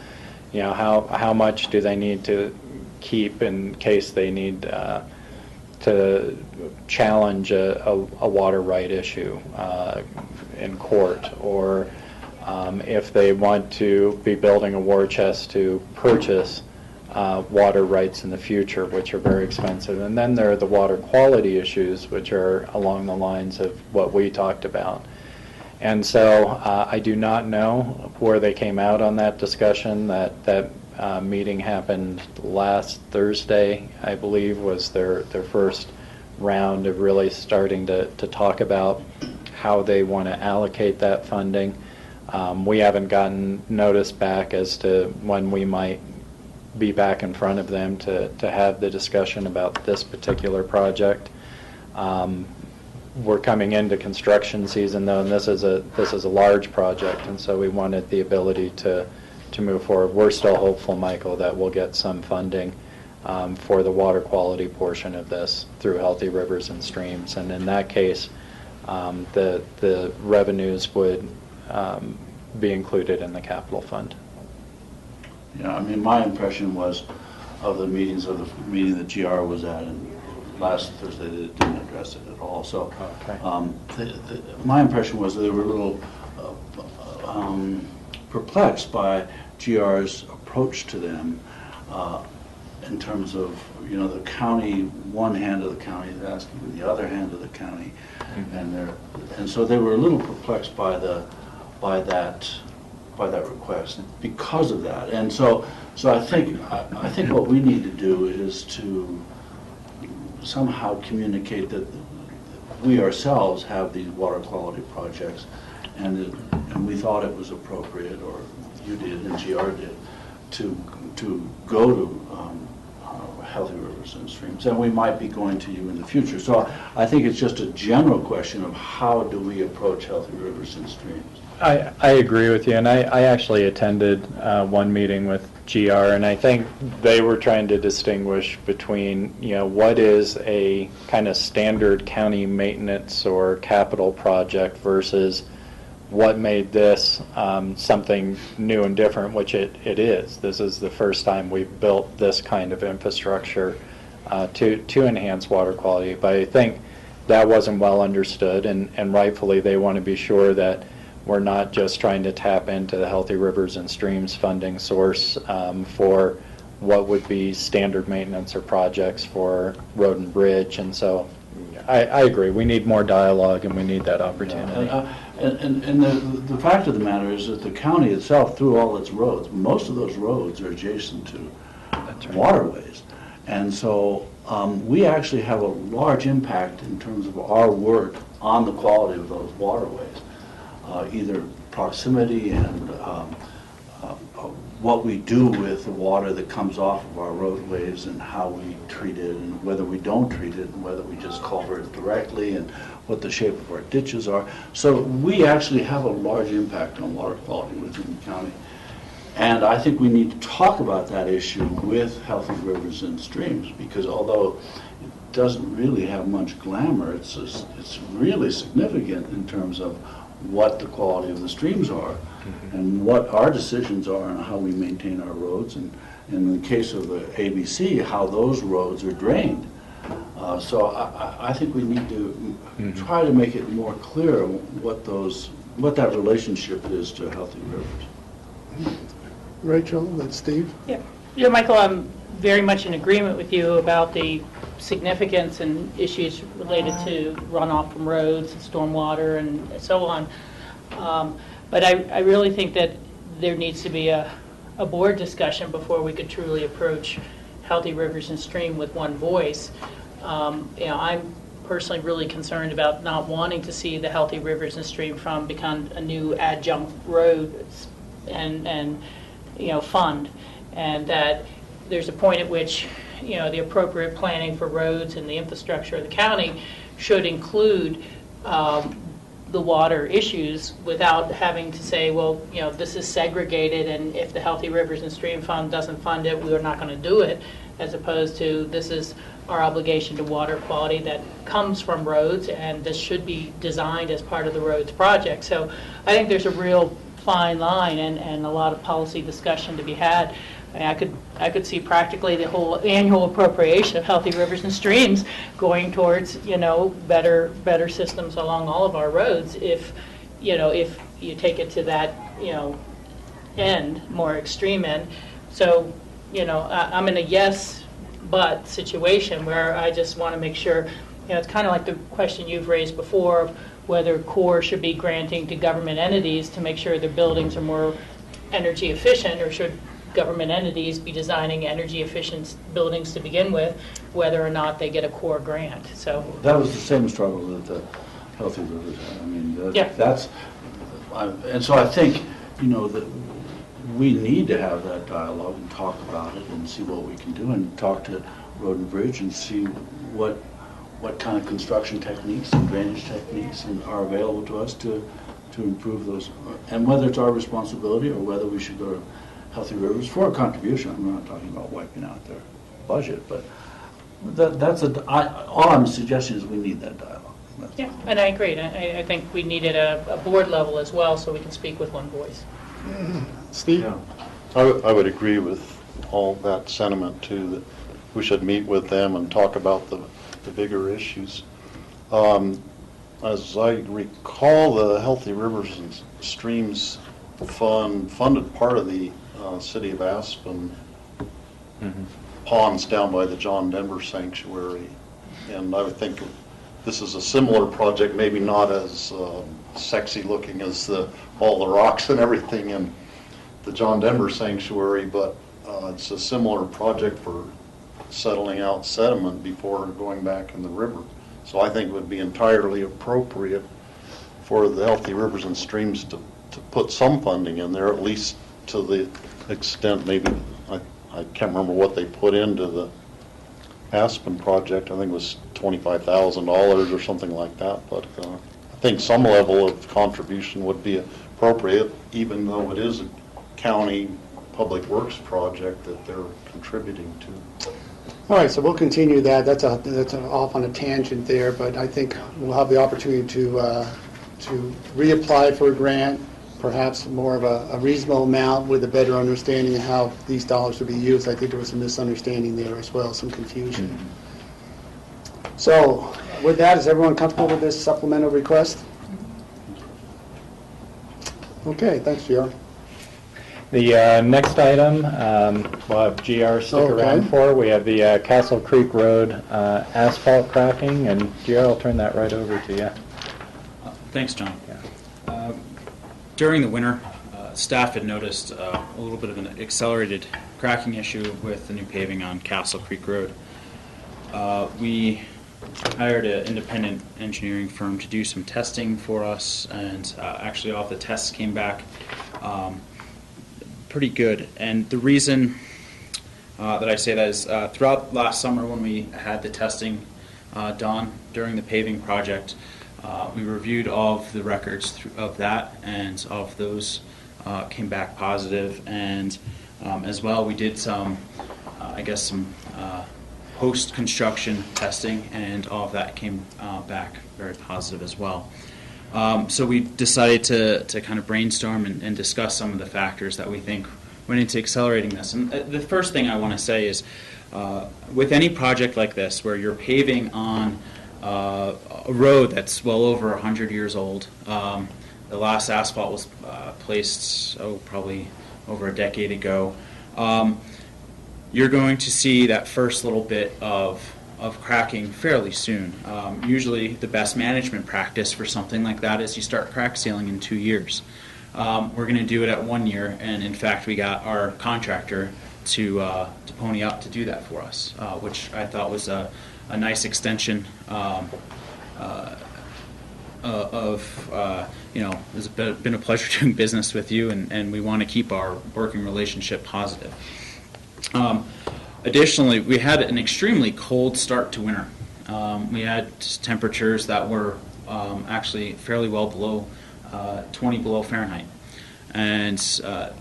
how much do they need to keep in case they need to challenge a water right issue in court, or if they want to be building a war chest to purchase water rights in the future, which are very expensive. And then there are the water quality issues, which are along the lines of what we talked about. And so I do not know where they came out on that discussion. That meeting happened last Thursday, I believe, was their first round of really starting to talk about how they want to allocate that funding. We haven't gotten notice back as to when we might be back in front of them to have the discussion about this particular project. We're coming into construction season, though, and this is a large project, and so we wanted the ability to move forward. We're still hopeful, Michael, that we'll get some funding for the water quality portion of this through Healthy Rivers and Streams, and in that case, the revenues would be included in the capital fund. Yeah, I mean, my impression was of the meeting that GR was at, and last Thursday they didn't address it at all. So, Okay. My impression was that they were a little perplexed by GR's approach to them in terms of, the county, one hand of the county is asking the other hand of the county, and so they were a little perplexed by that request because of that. And so I think what we need to do is to somehow communicate that we ourselves have these water quality projects, and we thought it was appropriate, or you did and GR did, to go to Healthy Rivers and Streams, and we might be going to you in the future. So I think it's just a general question of how do we approach Healthy Rivers and Streams. I agree with you, and I actually attended one meeting with GR, and I think they were trying to distinguish between, what is a kind of standard county maintenance or capital project versus what made this something new and different, which it is. This is the first time we've built this kind of infrastructure to enhance water quality, but I think that wasn't well understood, and rightfully they want to be sure that we're not just trying to tap into the Healthy Rivers and Streams funding source for what would be standard maintenance or projects for road and bridge. And so I agree. We need more dialogue, and we need that opportunity. And the fact of the matter is that the county itself, through all its roads, most of those roads are adjacent to waterways. And so we actually have a large impact in terms of our work on the quality of those waterways. Either proximity and what we do with the water that comes off of our roadways and how we treat it and whether we don't treat it and whether we just culvert it directly and what the shape of our ditches are. So we actually have a large impact on water quality within the county. And I think we need to talk about that issue with Healthy Rivers and Streams, because although it doesn't really have much glamour, it's really significant in terms of what the quality of the streams are and what our decisions are on how we maintain our roads, and in the case of the ABC, how those roads are drained. So I think we need to try to make it more clear what that relationship is to Healthy Rivers. Rachel and Steve? Yeah, Michael, I'm very much in agreement with you about the significance and issues related to runoff from roads and stormwater and so on. But I really think that there needs to be a board discussion before we could truly approach Healthy Rivers and Stream with one voice. I'm personally really concerned about not wanting to see the Healthy Rivers and Stream become a new adjunct road and fund, and that there's a point at which the appropriate planning for roads and the infrastructure of the county should include the water issues without having to say, well, this is segregated, and if the Healthy Rivers and Stream Fund doesn't fund it, we're not going to do it, as opposed to this is our obligation to water quality that comes from roads, and this should be designed as part of the roads project. So I think there's a real fine line and a lot of policy discussion to be had. I could see practically the whole annual appropriation of Healthy Rivers and Streams going towards, better systems along all of our roads if you take it to that, end, more extreme end. So, I'm in a yes, but situation where I just want to make sure, it's kind of like the question you've raised before, of whether Corps should be granting to government entities to make sure their buildings are more energy efficient, or should government entities be designing energy efficient buildings to begin with, whether or not they get a Corps grant. So That was the same struggle that the Healthy Rivers had. I mean, Yeah. and so I think, that we need to have that dialogue and talk about it and see what we can do, and talk to Road and Bridge and see what kind of construction techniques and drainage techniques are available to us to improve those, and whether it's our responsibility or whether we should go to Healthy Rivers for a contribution. I'm not talking about wiping out their budget, but all I'm suggesting is we need that dialogue. yeah, and I agree. I think we need it at a board level as well, so we can speak with one voice. Steve? Yeah. I would agree with all that sentiment too, that we should meet with them and talk about the bigger issues. As I recall, the Healthy Rivers and Streams Fund funded part of the City of Aspen ponds down by the John Denver Sanctuary, and I would think this is a similar project, maybe not as sexy looking as all the rocks and everything in the John Denver Sanctuary, but it's a similar project for settling out sediment before going back in the river. So I think it would be entirely appropriate for the Healthy Rivers and Streams to put some funding in there, at least to the extent, maybe, I can't remember what they put into the Aspen project. I think it was $25,000 or something like that, but I think some level of contribution would be appropriate, even though it is a county public works project that they're contributing to. All right, so we'll continue that. That's off on a tangent there, but I think we'll have the opportunity to reapply for a grant, perhaps more of a reasonable amount with a better understanding of how these dollars will be used. I think there was a misunderstanding there as well, some confusion. So with that, is everyone comfortable with this supplemental request? Okay, thanks, GR. The next item, we'll have GR stick around for. We have the Castle Creek Road asphalt cracking, and GR, I'll turn that right over to you. Thanks, John. During the winter, staff had noticed a little bit of an accelerated cracking issue with the new paving on Castle Creek Road. We hired an independent engineering firm to do some testing for us, and actually all the tests came back pretty good. And the reason that I say that is throughout last summer when we had the testing done during the paving project, we reviewed all of the records of that, and all of those came back positive. And as well, we did some post-construction testing, and all of that came back very positive as well. So we decided to kind of brainstorm and discuss some of the factors that we think went into accelerating this. And the first thing I want to say is, with any project like this, where you're paving on a road that's well over 100 years old, the last asphalt was placed, probably over a decade ago, you're going to see that first little bit of cracking fairly soon. Usually the best management practice for something like that is you start crack sealing in 2 years. We're going to do it at 1 year, and in fact we got our contractor to pony up to do that for us, which I thought was a nice extension it's been a pleasure doing business with you, and we want to keep our working relationship positive. Additionally, we had an extremely cold start to winter. We had temperatures that were actually fairly well below 20 below Fahrenheit. And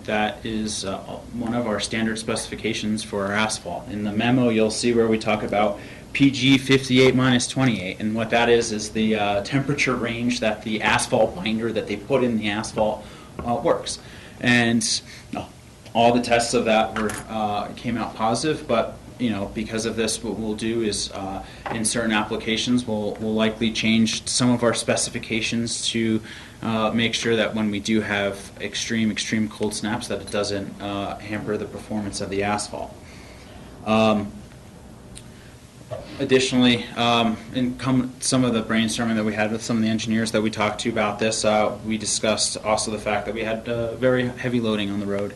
that is one of our standard specifications for our asphalt. In the memo, you'll see where we talk about PG 58 minus 28, and what that is the temperature range that the asphalt binder that they put in the asphalt works. And all the tests of that came out positive, but because of this, what we'll do is in certain applications, we'll likely change some of our specifications to make sure that when we do have extreme cold snaps, that it doesn't hamper the performance of the asphalt. Additionally, in some of the brainstorming that we had with some of the engineers that we talked to about this, we discussed also the fact that we had very heavy loading on the road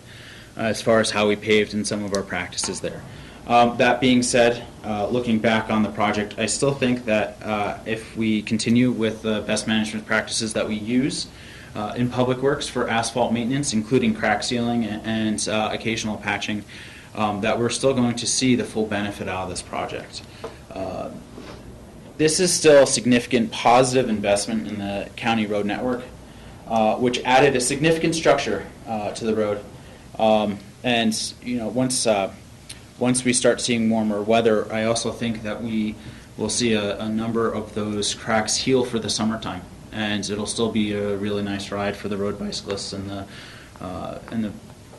as far as how we paved in some of our practices there. That being said, looking back on the project, I still think that if we continue with the best management practices that we use in public works for asphalt maintenance, including crack sealing and occasional patching, that we're still going to see the full benefit out of this project. This is still a significant positive investment in the county road network, which added a significant structure to the road. And once we start seeing warmer weather, I also think that we will see a number of those cracks heal for the summertime, and it'll still be a really nice ride for the road bicyclists and the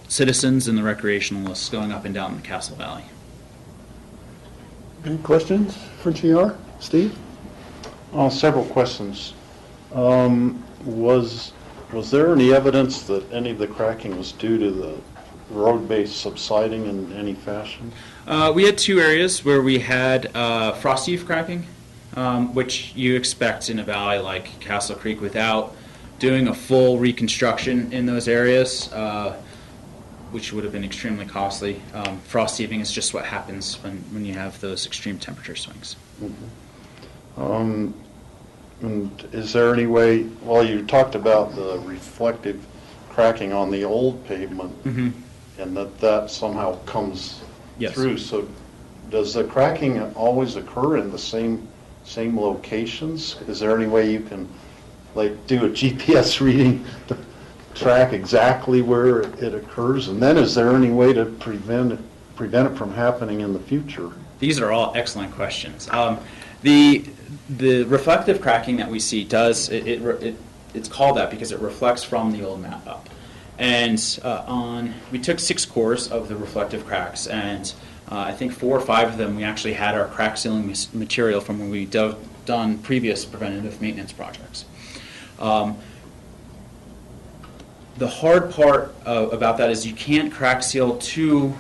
citizens and the recreationalists going up and down the Castle Valley. Any questions for GR? Steve? Several questions. Was there any evidence that any of the cracking was due to the road base subsiding in any fashion? We had two areas where we had frost heave cracking, which you expect in a valley like Castle Creek without doing a full reconstruction in those areas, which would have been extremely costly. Frost heaving is just what happens when you have those extreme temperature swings. Mm-hmm. And is there any way, well, you talked about the reflective cracking on the old pavement, Mm-hmm. and that somehow comes Yes. through. So does the cracking always occur in the same locations? Is there any way you can do a GPS reading to track exactly where it occurs? And then is there any way to prevent it from happening in the future? These are all excellent questions. The reflective cracking that we see it's called that because it reflects from the old map up. And we took 6 cores of the reflective cracks, and I think 4 or 5 of them we actually had our crack sealing material from when we done previous preventative maintenance projects. The hard part about that is you can't crack seal too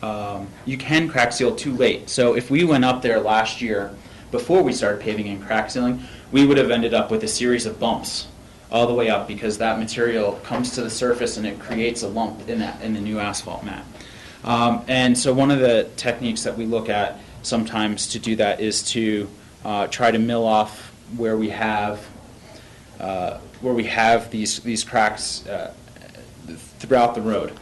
late. So if we went up there last year before we started paving and crack sealing, we would have ended up with a series of bumps all the way up because that material comes to the surface and it creates a lump in the new asphalt mat. And so one of the techniques that we look at sometimes to do that is to try to mill off where we have these cracks throughout the road.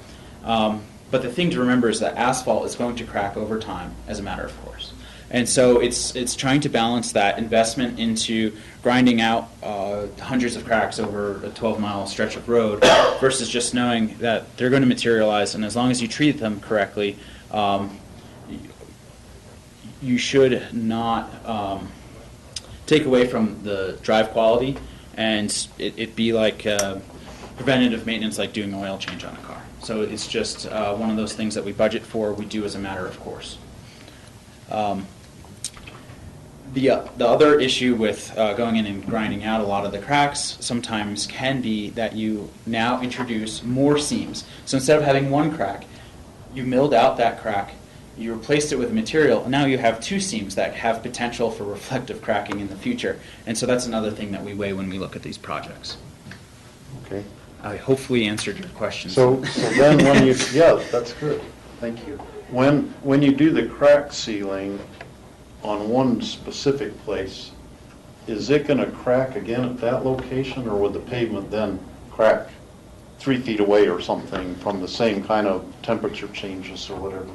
But the thing to remember is that asphalt is going to crack over time, as a matter of course. And so it's trying to balance that investment into grinding out hundreds of cracks over a 12-mile stretch of road versus just knowing that they're going to materialize, and as long as you treat them correctly, you should not take away from the drive quality, and it be like preventative maintenance, like doing an oil change on a car. So it's just one of those things that we budget for, we do as a matter of course. The other issue with going in and grinding out a lot of the cracks sometimes can be that you now introduce more seams. So instead of having one crack, you milled out that crack, you replaced it with material, and now you have 2 seams that have potential for reflective cracking in the future. And so that's another thing that we weigh when we look at these projects. Okay. I hopefully answered your question. So then when yeah, that's good. Thank you. When you do the crack sealing on one specific place, is it going to crack again at that location, or would the pavement then crack 3 feet away or something from the same kind of temperature changes or whatever?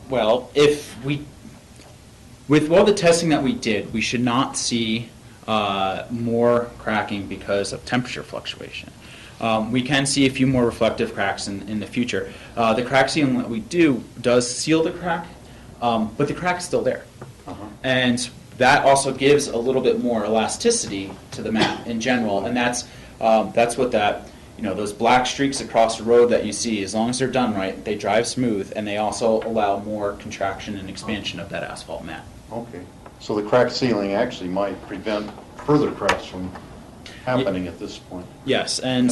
Well, with all the testing that we did, we should not see more cracking because of temperature fluctuation. We can see a few more reflective cracks in the future. The crack sealing that we do does seal the crack, but the crack is still there. And that also gives a little bit more elasticity to the mat in general, and that's what that, those black streaks across the road that you see, as long as they're done right, they drive smooth, and they also allow more contraction and expansion of that asphalt mat. Okay. So the crack sealing actually might prevent further cracks from happening at this point. Yes, and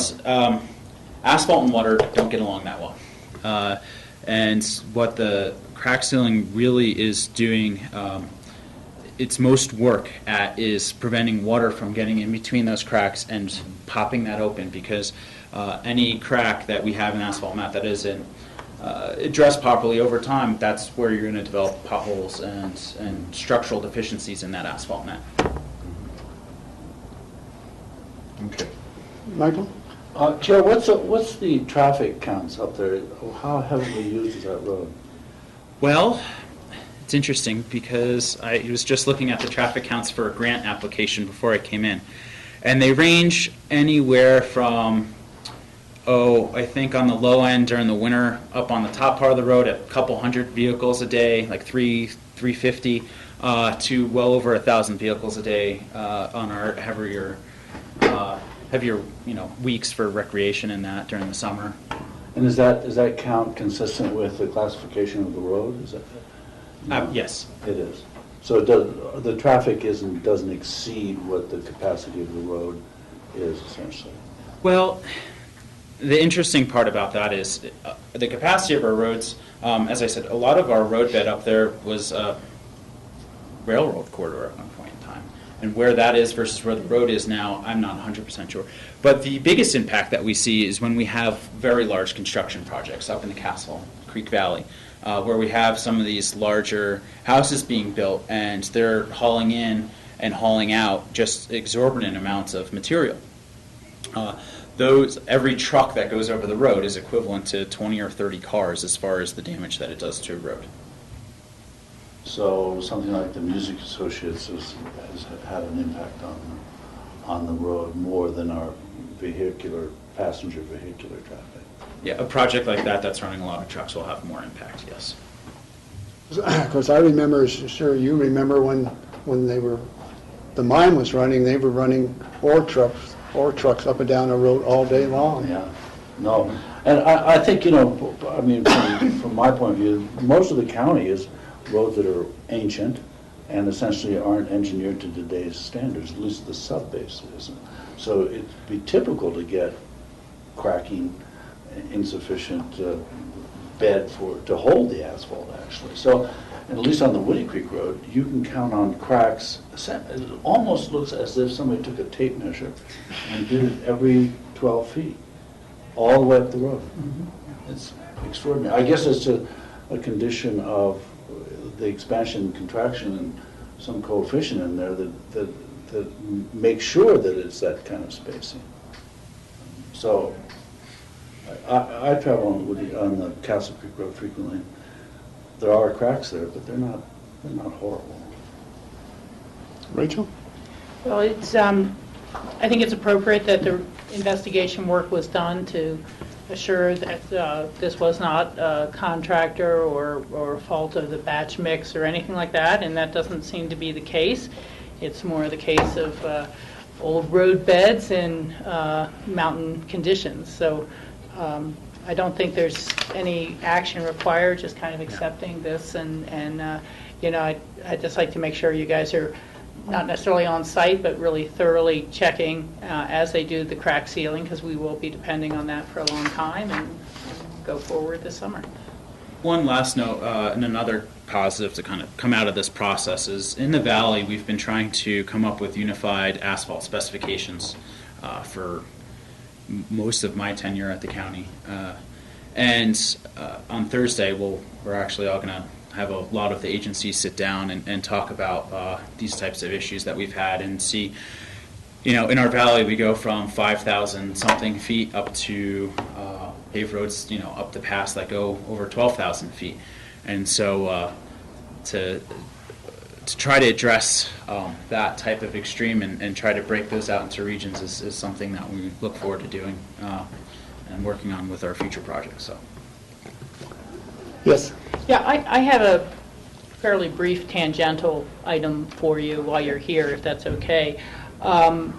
asphalt and water don't get along that well. And what the crack sealing really is doing its most work at is preventing water from getting in between those cracks and popping that open, because any crack that we have in asphalt mat that isn't addressed properly over time, that's where you're going to develop potholes and structural deficiencies in that asphalt mat. Okay. Michael? Joe, what's the traffic counts up there? How heavily used is that road? Well, it's interesting because I was just looking at the traffic counts for a grant application before I came in, and they range anywhere from, I think on the low end during the winter, up on the top part of the road at a couple hundred vehicles a day, like 350, to well over 1,000 vehicles a day on our heavier weeks for recreation and that during the summer. And is that count consistent with the classification of the road? Is that? Yes. It is. So the traffic doesn't exceed what the capacity of the road is, essentially. Well, the interesting part about that is the capacity of our roads. As I said, a lot of our road bed up there was a railroad corridor at one point in time. And where that is versus where the road is now, I'm not 100% sure. But the biggest impact that we see is when we have very large construction projects up in the Castle Creek Valley, where we have some of these larger houses being built, and they're hauling in and hauling out just exorbitant amounts of material. Every truck that goes over the road is equivalent to 20 or 30 cars as far as the damage that it does to a road. So something like the Music Associates has had an impact on the road more than our passenger vehicular traffic. Yeah, a project like that's running a lot of trucks will have more impact, yes. Because I remember, sure you remember when the mine was running, they were running ore trucks up and down the road all day long. Yeah, no, and I think, from my point of view, most of the county is roads that are ancient and essentially aren't engineered to today's standards, at least the sub-base isn't. So it'd be typical to get cracking, insufficient bed to hold the asphalt, actually. So, and at least on the Woody Creek Road, you can count on cracks. It almost looks as if somebody took a tape measure and did it every 12 feet, all the way up the road. Mm-hmm. It's extraordinary. I guess it's a condition of the expansion and contraction and some coefficient in there that makes sure that it's that kind of spacing. So I travel on the Castle Creek Road frequently. There are cracks there, but they're not horrible. Rachel? Well, I think it's appropriate that the investigation work was done to assure that this was not a contractor or fault of the batch mix or anything like that, and that doesn't seem to be the case. It's more the case of old road beds and mountain conditions. So I don't think there's any action required, just kind of accepting this, and I'd just like to make sure you guys are not necessarily on site, but really thoroughly checking as they do the crack sealing, because we will be depending on that for a long time, and go forward this summer. One last note, and another positive to kind of come out of this process is in the Valley, we've been trying to come up with unified asphalt specifications for most of my tenure at the county. And on Thursday, we're actually all going to have a lot of the agencies sit down and talk about these types of issues that we've had and see, in our valley we go from 5,000 something feet up to paved roads, up to pass that go over 12,000 feet. And so to try to address that type of extreme and try to break those out into regions is something that we look forward to doing and working on with our future projects. So. Yes. Yeah, I have a fairly brief tangential item for you while you're here, if that's okay. On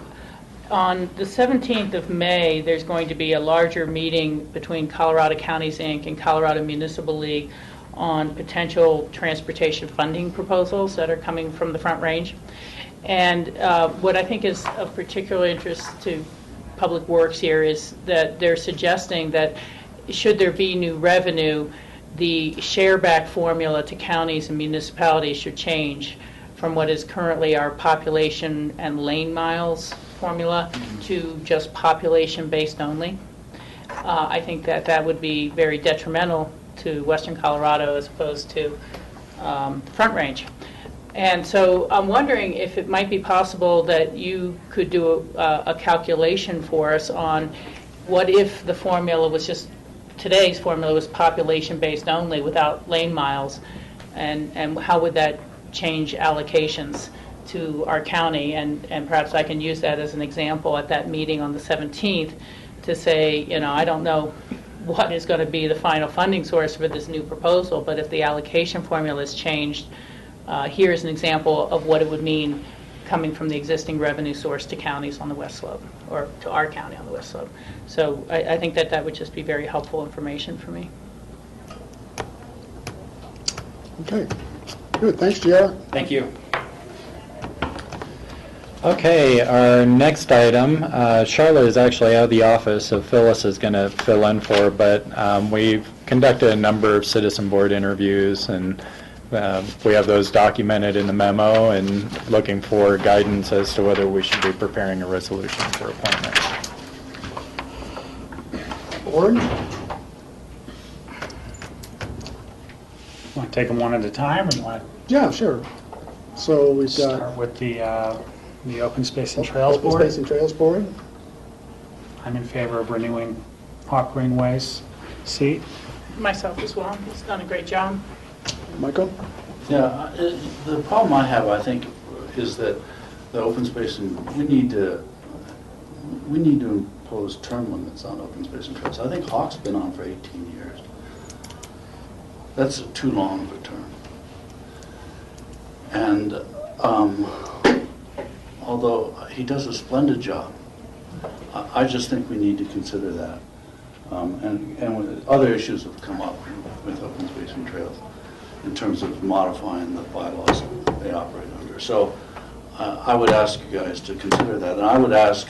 the 17th of May, there's going to be a larger meeting between Colorado Counties, Inc. and Colorado Municipal League on potential transportation funding proposals that are coming from the Front Range. And what I think is of particular interest to Public Works here is that they're suggesting that should there be new revenue, the share-back formula to counties and municipalities should change from what is currently our population and lane miles formula to just population-based only. I think that would be very detrimental to Western Colorado as opposed to the Front Range. And so I'm wondering if it might be possible that you could do a calculation for us on what if the formula was just, today's formula was population-based only without lane miles, and how would that change allocations to our county? And perhaps I can use that as an example at that meeting on the 17th to say, I don't know what is going to be the final funding source for this new proposal, but if the allocation formula is changed, here's an example of what it would mean coming from the existing revenue source to counties on the West Slope, or to our county on the West Slope. So I think that would just be very helpful information for me. Okay. Good. Thanks, Giara. Thank you. Okay, our next item, Charlotte is actually out of the office, so Phyllis is going to fill in for, but we've conducted a number of citizen board interviews, and we have those documented in the memo, and looking for guidance as to whether we should be preparing a resolution for appointment. Board? Want to take them one at a time, or you want Yeah, sure. So we've to got start with the Open Space and Trails Open Board? Space and Trails Board. I'm in favor of renewing Hawk Greenway's seat. Myself as well. He's done a great job. Michael? Yeah, the problem I have, I think, is that the open space, and we need to impose term limits on open space and trails. I think Hawk's been on for 18 years. That's too long of a term. And although he does a splendid job, I just think we need to consider that. And other issues have come up with open space and trails in terms of modifying the bylaws they operate under. So I would ask you guys to consider that. And I would ask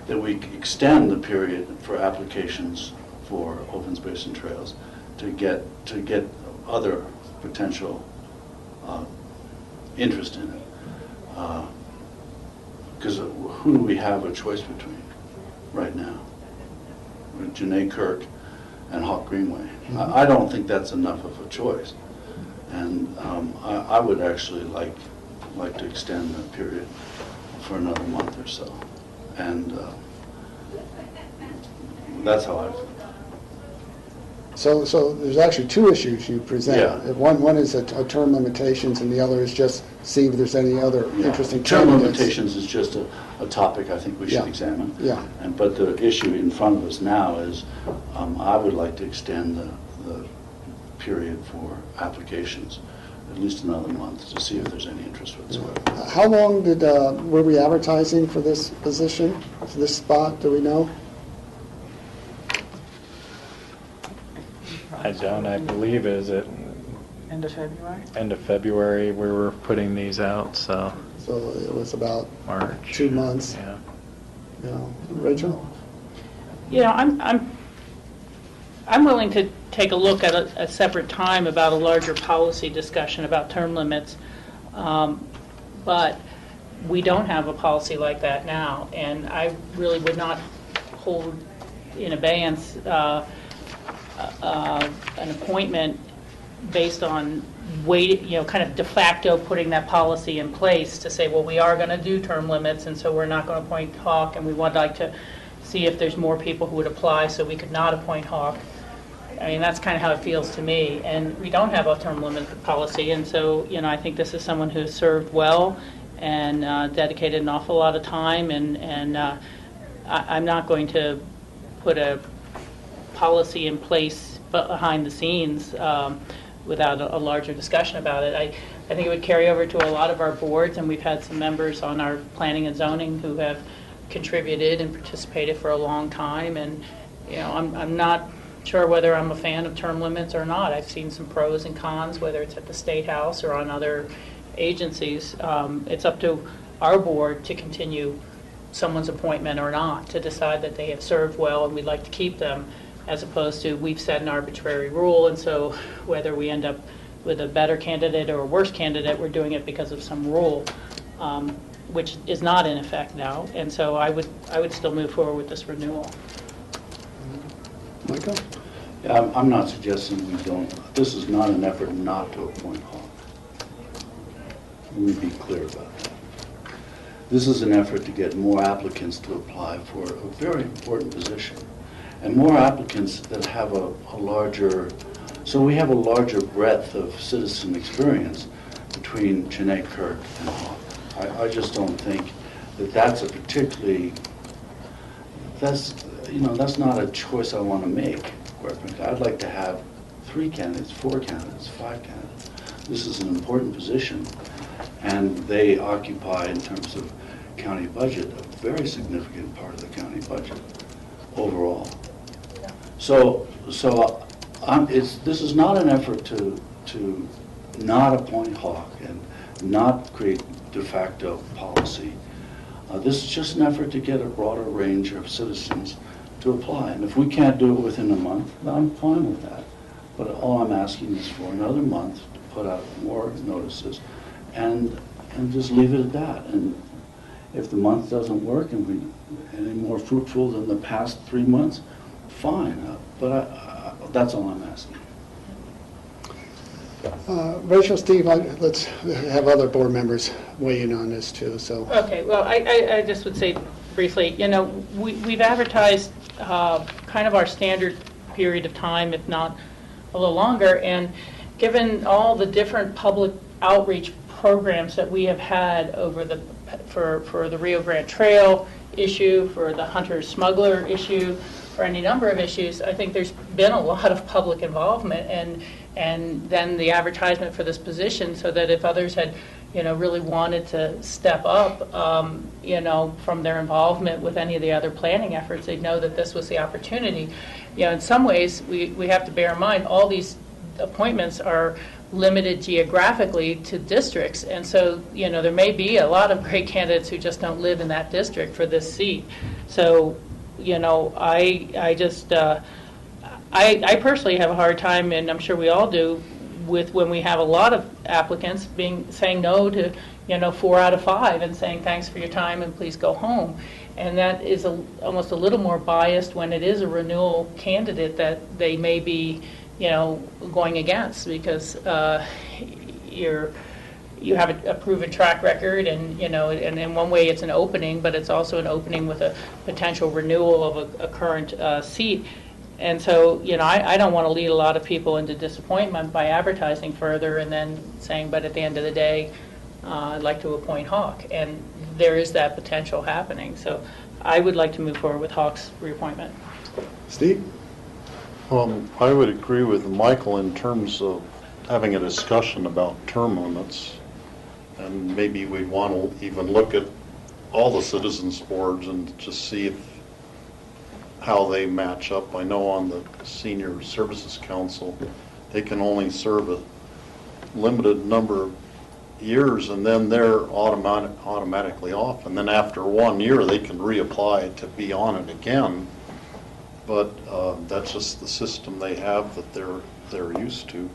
that we extend the period for applications for open space and trails to get other potential interest in it. Because who do we have a choice between right now? Janae Kirk and Hawk Greenway. I don't think that's enough of a choice. And I would actually like to extend the period for another month or so. And that's how I've... So there's actually two issues you present. Yeah. One is a term limitations, and the other is just see if there's any other interesting term candidates. limitations is just a topic I think we should examine. Yeah. But the issue in front of us now is I would like to extend the period for applications at least another month to see if there's any interest whatsoever. How long were we advertising for this position, for this spot, do we know? I don't, I believe, is it End of February? end of February we were putting these out, so So it was about March. 2 months. Yeah. Rachel? I'm willing to take a look at a separate time about a larger policy discussion about term limits, but we don't have a policy like that now, and I really would not hold in abeyance an appointment based on wait, kind of de facto putting that policy in place to say, well, we are going to do term limits, and so we're not going to appoint Hawk, and we would like to see if there's more people who would apply, so we could not appoint Hawk. I mean, that's kind of how it feels to me. And we don't have a term limit policy, and so, I think this is someone who's served well and dedicated an awful lot of time, and I'm not going to put a policy in place behind the scenes without a larger discussion about it. I think it would carry over to a lot of our boards, and we've had some members on our planning and zoning who have contributed and participated for a long time, and I'm not sure whether I'm a fan of term limits or not. I've seen some pros and cons, whether it's at the State House or on other agencies. It's up to our board to continue someone's appointment or not, to decide that they have served well and we'd like to keep them, as opposed to we've set an arbitrary rule, and so whether we end up with a better candidate or a worse candidate, we're doing it because of some rule, which is not in effect now. And so I would still move forward with this renewal. Michael? Yeah, I'm not suggesting we don't. This is not an effort not to appoint Hawk. Let me be clear about that. This is an effort to get more applicants to apply for a very important position, and more applicants that have a larger, so we have a larger breadth of citizen experience between Janae Kirk and Hawk. I just don't think that that's a particularly, that's not a choice I want to make. I'd like to have 3 candidates, 4 candidates, 5 candidates. This is an important position, and they occupy, in terms of county budget, a very significant part of the county budget overall. So this is not an effort to not appoint Hawk and not create de facto policy. This is just an effort to get a broader range of citizens to apply. And if we can't do it within a month, then I'm fine with that. But all I'm asking is for another month to put out more notices and just leave it at that. And if the month doesn't work and we're any more fruitful than the past 3 months, fine. But that's all I'm asking. Rachel, Steve, let's have other board members weigh in on this too. So. Okay, well, I just would say briefly, we've advertised kind of our standard period of time, if not a little longer, and given all the different public outreach programs that we have had over for the Rio Grande Trail issue, for the hunter smuggler issue, for any number of issues, I think there's been a lot of public involvement, and then the advertisement for this position, so that if others had really wanted to step up, from their involvement with any of the other planning efforts, they'd know that this was the opportunity. In some ways, we have to bear in mind all these appointments are limited geographically to districts, and so there may be a lot of great candidates who just don't live in that district for this seat. So I just I personally have a hard time, and I'm sure we all do, with when we have a lot of applicants saying no to 4 out of 5 and saying thanks for your time and please go home. And that is almost a little more biased when it is a renewal candidate that they may be going against, because you have a proven track record, and and in one way it's an opening, but it's also an opening with a potential renewal of a current seat. And so, I don't want to lead a lot of people into disappointment by advertising further and then saying, but at the end of the day, I'd like to appoint Hawk. And there is that potential happening. So I would like to move forward with Hawk's reappointment. Steve? I would agree with Michael in terms of having a discussion about term limits. And maybe we'd want to even look at all the citizens boards and just see how they match up. I know on the Senior Services Council, they can only serve a limited number of years, and then they're automatically off. And then after 1 year, they can reapply to be on it again. But that's just the system they have that they're used to.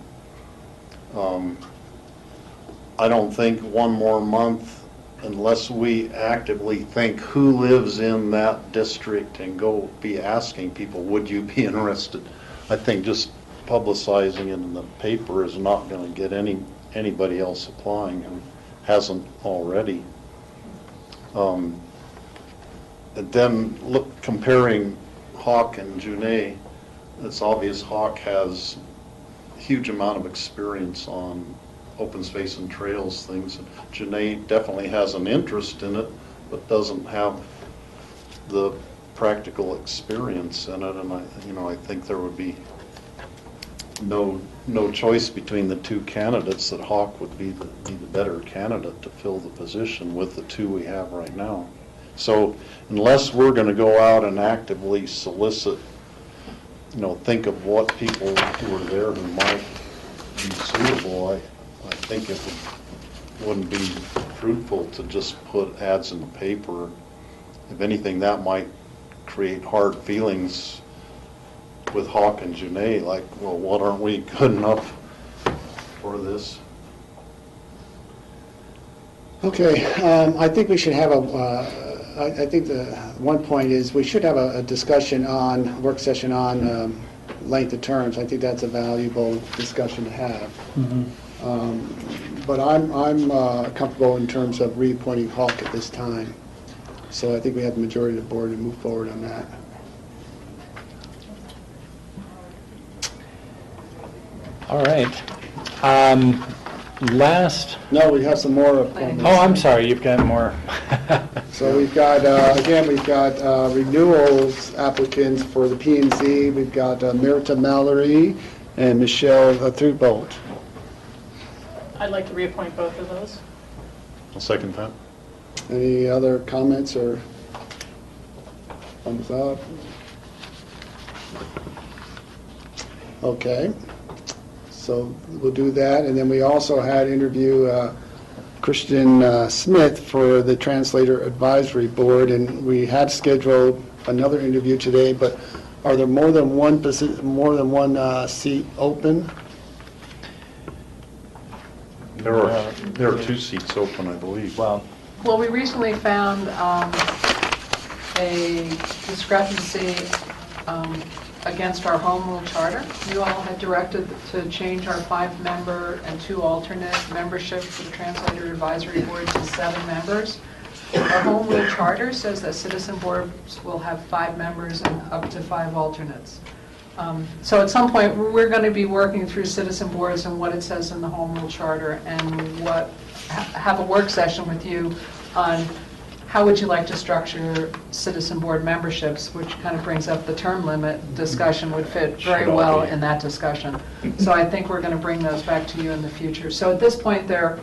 I don't think 1 more month, unless we actively think who lives in that district and go be asking people, would you be interested? I think just publicizing it in the paper is not going to get anybody else applying who hasn't already. And then comparing Hawk and Juné, it's obvious Hawk has a huge amount of experience on open space and trails things. Juné definitely has an interest in it, but doesn't have the practical experience in it. And I think there would be no choice between the two candidates, that Hawk would be the better candidate to fill the position with the two we have right now. So unless we're going to go out and actively solicit, think of what people who are there who might be suitable, I think it wouldn't be fruitful to just put ads in the paper. If anything, that might create hard feelings with Hawk and Juné, like, well, what, aren't we good enough for this? Okay, I think we should have I think the one point is we should have a discussion work session on length of terms. I think that's a valuable discussion to have. But I'm comfortable in terms of reappointing Hawk at this time. So I think we have the majority of the board to move forward on that. All right. No, we have some more appointments. Oh, I'm sorry, you've got more. So we've got, again, we've got renewals applicants for the P&Z. We've got Merita Mallory and Michelle Thurbold. I'd like to reappoint both of those. I'll second that. Any other comments or thumbs up? Okay. So we'll do that. And then we also had interview Christian Smith for the Translator Advisory Board, and we had scheduled another interview today, but are there more than one seat open? There are 2 seats open, I believe. Well, We recently found a discrepancy against our home rule charter. You all had directed to change our 5-member and 2 alternate membership for the Translator Advisory Board to 7 members. Our home rule charter says that citizen boards will have 5 members and up to 5 alternates. So at some point, we're going to be working through citizen boards and what it says in the home rule charter, and have a work session with you on how would you like to structure citizen board memberships, which kind of brings up the term limit discussion, would fit very well in that discussion. So I think we're going to bring those back to you in the future. So at this point, there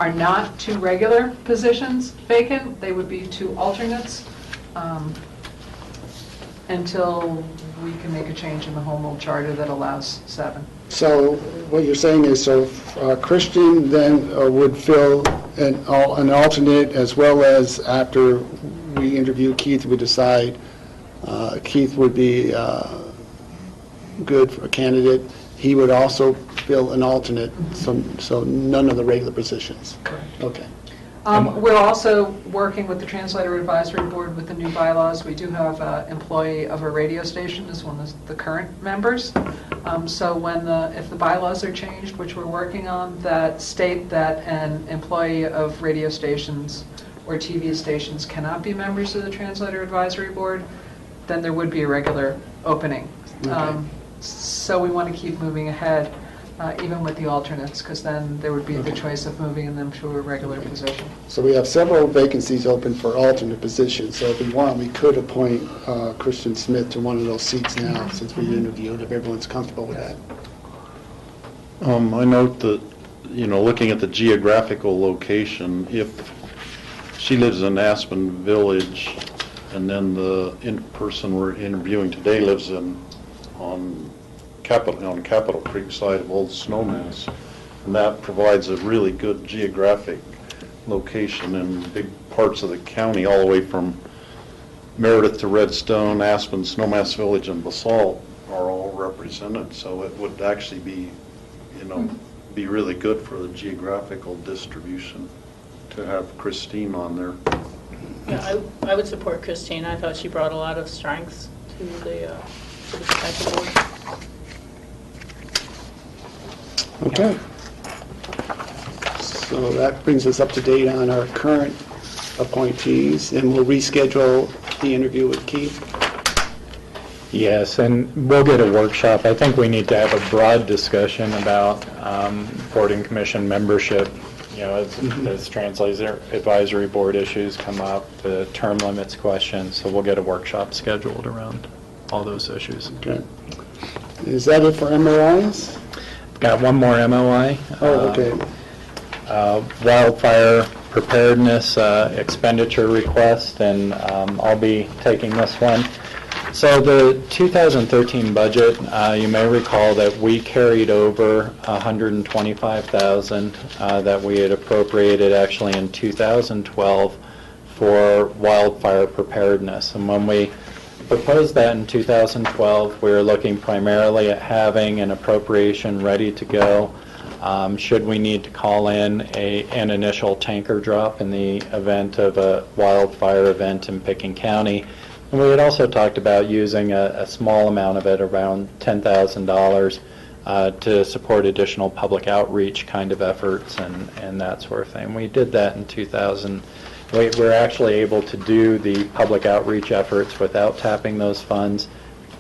are not 2 regular positions vacant. They would be 2 alternates until we can make a change in the home rule charter that allows 7. So what you're saying is, Christian then would fill an alternate, as well as after we interview Keith, we decide Keith would be good for a candidate. He would also fill an alternate, so none of the regular positions. Correct. Okay. We're also working with the Translator Advisory Board with the new bylaws. We do have an employee of a radio station as one of the current members. So if the bylaws are changed, which we're working on, that state that an employee of radio stations or TV stations cannot be members of the Translator Advisory Board, then there would be a regular opening. Okay. So we want to keep moving ahead. Even with the alternates, because then there would be the choice of moving them to a regular position. So we have several vacancies open for alternate positions. So if we want, we could appoint Christian Smith to one of those seats now, since we interviewed, if everyone's comfortable with that. I note that, looking at the geographical location, if she lives in Aspen Village, and then the person we're interviewing today lives on Capitol Creek side of Old Snowmass, and that provides a really good geographic location in big parts of the county, all the way from Meredith to Redstone, Aspen, Snowmass Village, and Basalt are all represented. So it would actually be, be really good for the geographical distribution to have Christine on there. Yeah, I would support Christine. I thought she brought a lot of strengths to the potential board. Okay. So that brings us up to date on our current appointees, and we'll reschedule the interview with Keith. Yes, and we'll get a workshop. I think we need to have a broad discussion about board and commission membership, as translator advisory board issues come up, the term limits questions, so we'll get a workshop scheduled around all those issues. Okay. Is that it for MOIs? Got one more MOI. Oh, okay. Wildfire preparedness expenditure request, and I'll be taking this one. So the 2013 budget, you may recall that we carried over $125,000 that we had appropriated actually in 2012 for wildfire preparedness. And when we proposed that in 2012, we were looking primarily at having an appropriation ready to go should we need to call in an initial tanker drop in the event of a wildfire event in Pickens County. And we had also talked about using a small amount of it, around $10,000, to support additional public outreach kind of efforts and that sort of thing. We did that in 2000. We were actually able to do the public outreach efforts without tapping those funds,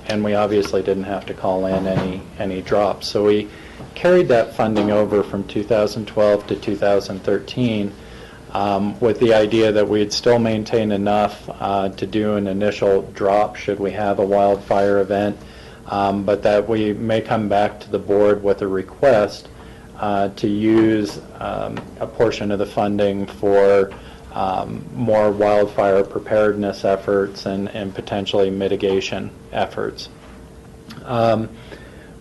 and we obviously didn't have to call in any drops. So we carried that funding over from 2012 to 2013. With the idea that we'd still maintain enough to do an initial drop should we have a wildfire event, but that we may come back to the board with a request to use a portion of the funding for more wildfire preparedness efforts and potentially mitigation efforts.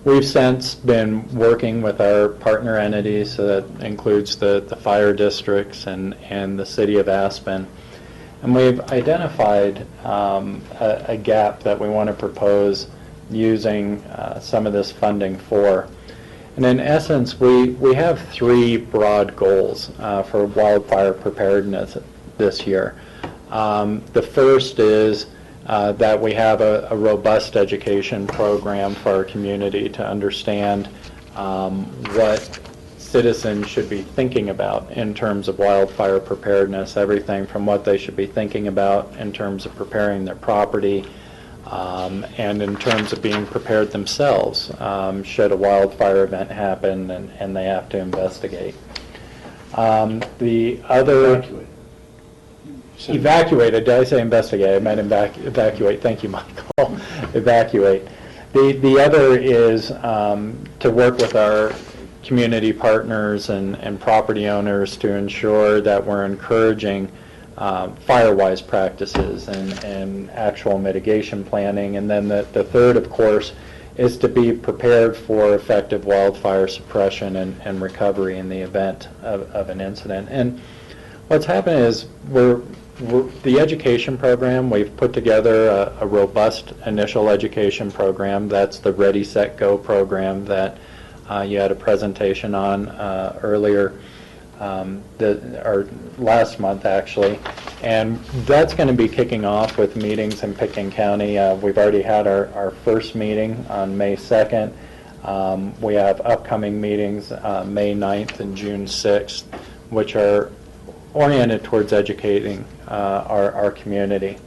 We've since been working with our partner entities, so that includes the fire districts and the city of Aspen, and we've identified a gap that we want to propose using some of this funding for. And in essence, we have three broad goals for wildfire preparedness this year. The first is that we have a robust education program for our community to understand what citizens should be thinking about in terms of wildfire preparedness, everything from what they should be thinking about in terms of preparing their property and in terms of being prepared themselves should a wildfire event happen and they have to investigate. The other... Evacuated. Did I say investigate? I meant evacuate. Thank you, Michael. Evacuate. The other is to work with our community partners and property owners to ensure that we're encouraging fire-wise practices and actual mitigation planning. And then the third, of course, is to be prepared for effective wildfire suppression and recovery in the event of an incident. And what's happened is the education program, we've put together a robust initial education program. That's the Ready, Set, Go program that you had a presentation on earlier, or last month actually. And that's going to be kicking off with meetings in Pickens County. We've already had our first meeting on May 2nd. We have upcoming meetings May 9th and June 6th, which are oriented towards educating our community.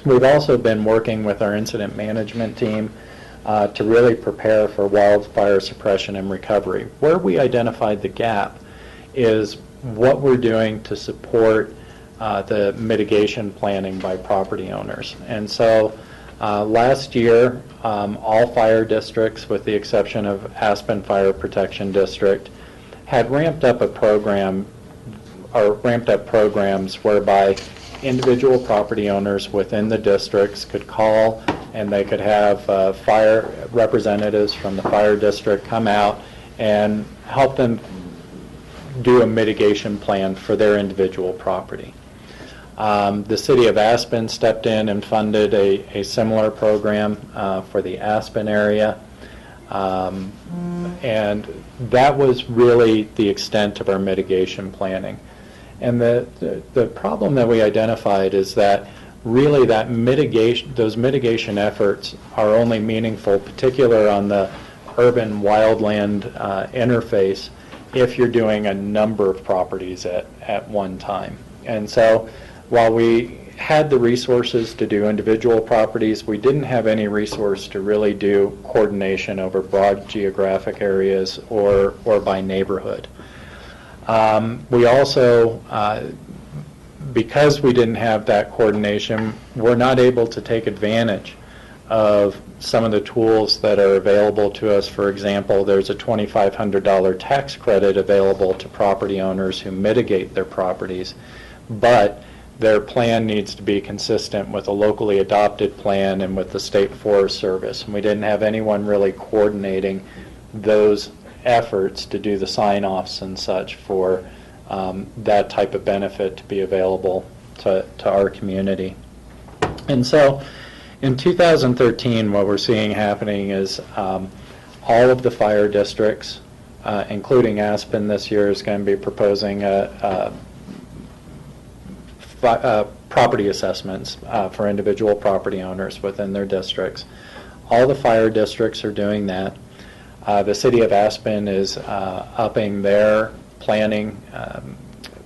We've also been working with our incident management team to really prepare for wildfire suppression and recovery. Where we identified the gap is what we're doing to support the mitigation planning by property owners. And so last year, all fire districts, with the exception of Aspen Fire Protection District, had ramped up a program or ramped up programs whereby individual property owners within the districts could call and they could have fire representatives from the fire district come out and help them do a mitigation plan for their individual property. The city of Aspen stepped in and funded a similar program for the Aspen area. And that was really the extent of our mitigation planning. And the problem that we identified is that really those mitigation efforts are only meaningful, particularly on the urban wildland interface if you're doing a number of properties at one time. And so while we had the resources to do individual properties, we didn't have any resource to really do coordination over broad geographic areas or by neighborhood. We also, because we didn't have that coordination, we're not able to take advantage of some of the tools that are available to us. For example, there's a $2,500 tax credit available to property owners who mitigate their properties, but their plan needs to be consistent with a locally adopted plan and with the State Forest Service. And we didn't have anyone really coordinating those efforts to do the sign-offs and such for that type of benefit to be available to our community. And so in 2013, what we're seeing happening is all of the fire districts, including Aspen this year, is going to be proposing property assessments for individual property owners within their districts. All the fire districts are doing that. The city of Aspen is upping their planning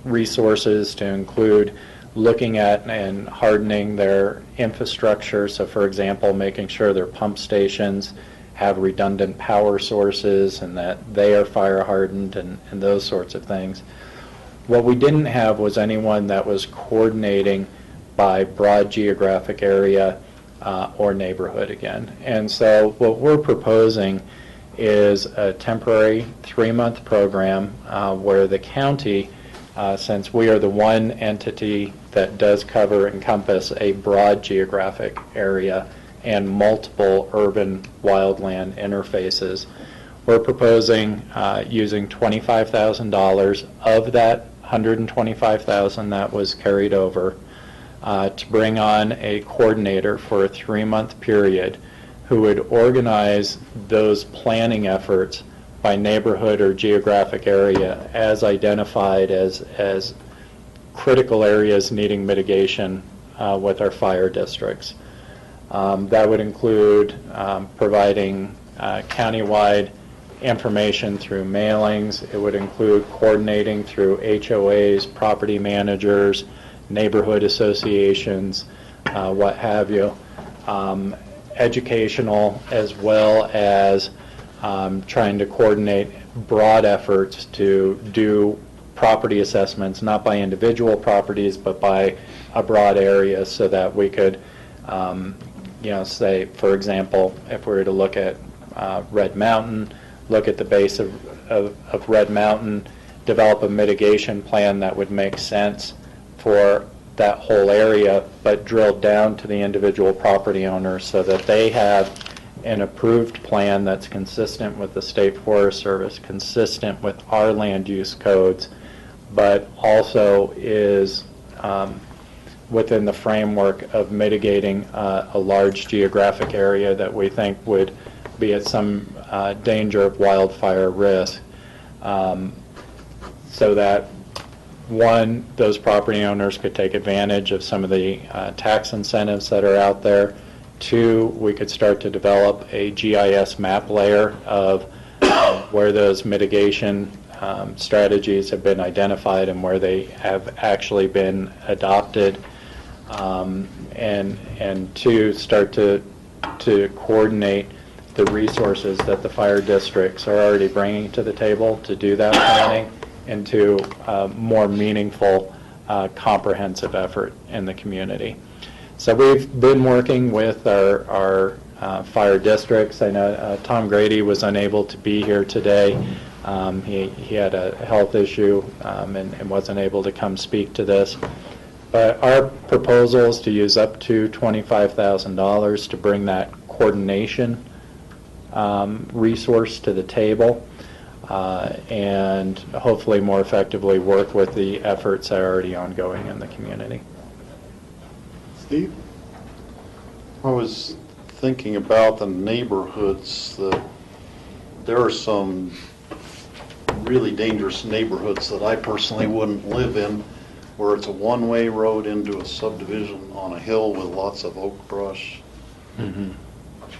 resources to include looking at and hardening their infrastructure. So, for example, making sure their pump stations have redundant power sources and that they are fire hardened and those sorts of things. What we didn't have was anyone that was coordinating by broad geographic area or neighborhood again. And so what we're proposing is a temporary 3-month program where the county, since we are the one entity that does encompass a broad geographic area and multiple urban wildland interfaces, we're proposing using $25,000 of that $125,000 that was carried over to bring on a coordinator for a 3-month period who would organize those planning efforts by neighborhood or geographic area as identified as critical areas needing mitigation with our fire districts. That would include providing countywide information through mailings. It would include coordinating through HOAs, property managers, neighborhood associations, what have you. Educational, as well as trying to coordinate broad efforts to do property assessments, not by individual properties, but by a broad area, so that we could, say, for example, if we were to look at Red Mountain, look at the base of Red Mountain, develop a mitigation plan that would make sense for that whole area, but drill down to the individual property owners so that they have an approved plan that's consistent with the State Forest Service, consistent with our land use codes, but also is within the framework of mitigating a large geographic area that we think would be at some danger of wildfire risk, so that one, those property owners could take advantage of some of the tax incentives that are out there. Two, we could start to develop a GIS map layer of where those mitigation strategies have been identified and where they have actually been adopted. And two, start to coordinate the resources that the fire districts are already bringing to the table to do that planning into a more meaningful, comprehensive effort in the community. So we've been working with our fire districts. I know Tom Grady was unable to be here today. He had a health issue and wasn't able to come speak to this. But our proposal is to use up to $25,000 to bring that coordination resource to the table. And hopefully more effectively work with the efforts that are already ongoing in the community. Steve? I was thinking about the neighborhoods. There are some really dangerous neighborhoods that I personally wouldn't live in, where it's a one-way road into a subdivision on a hill with lots of oak brush. Mm-hmm.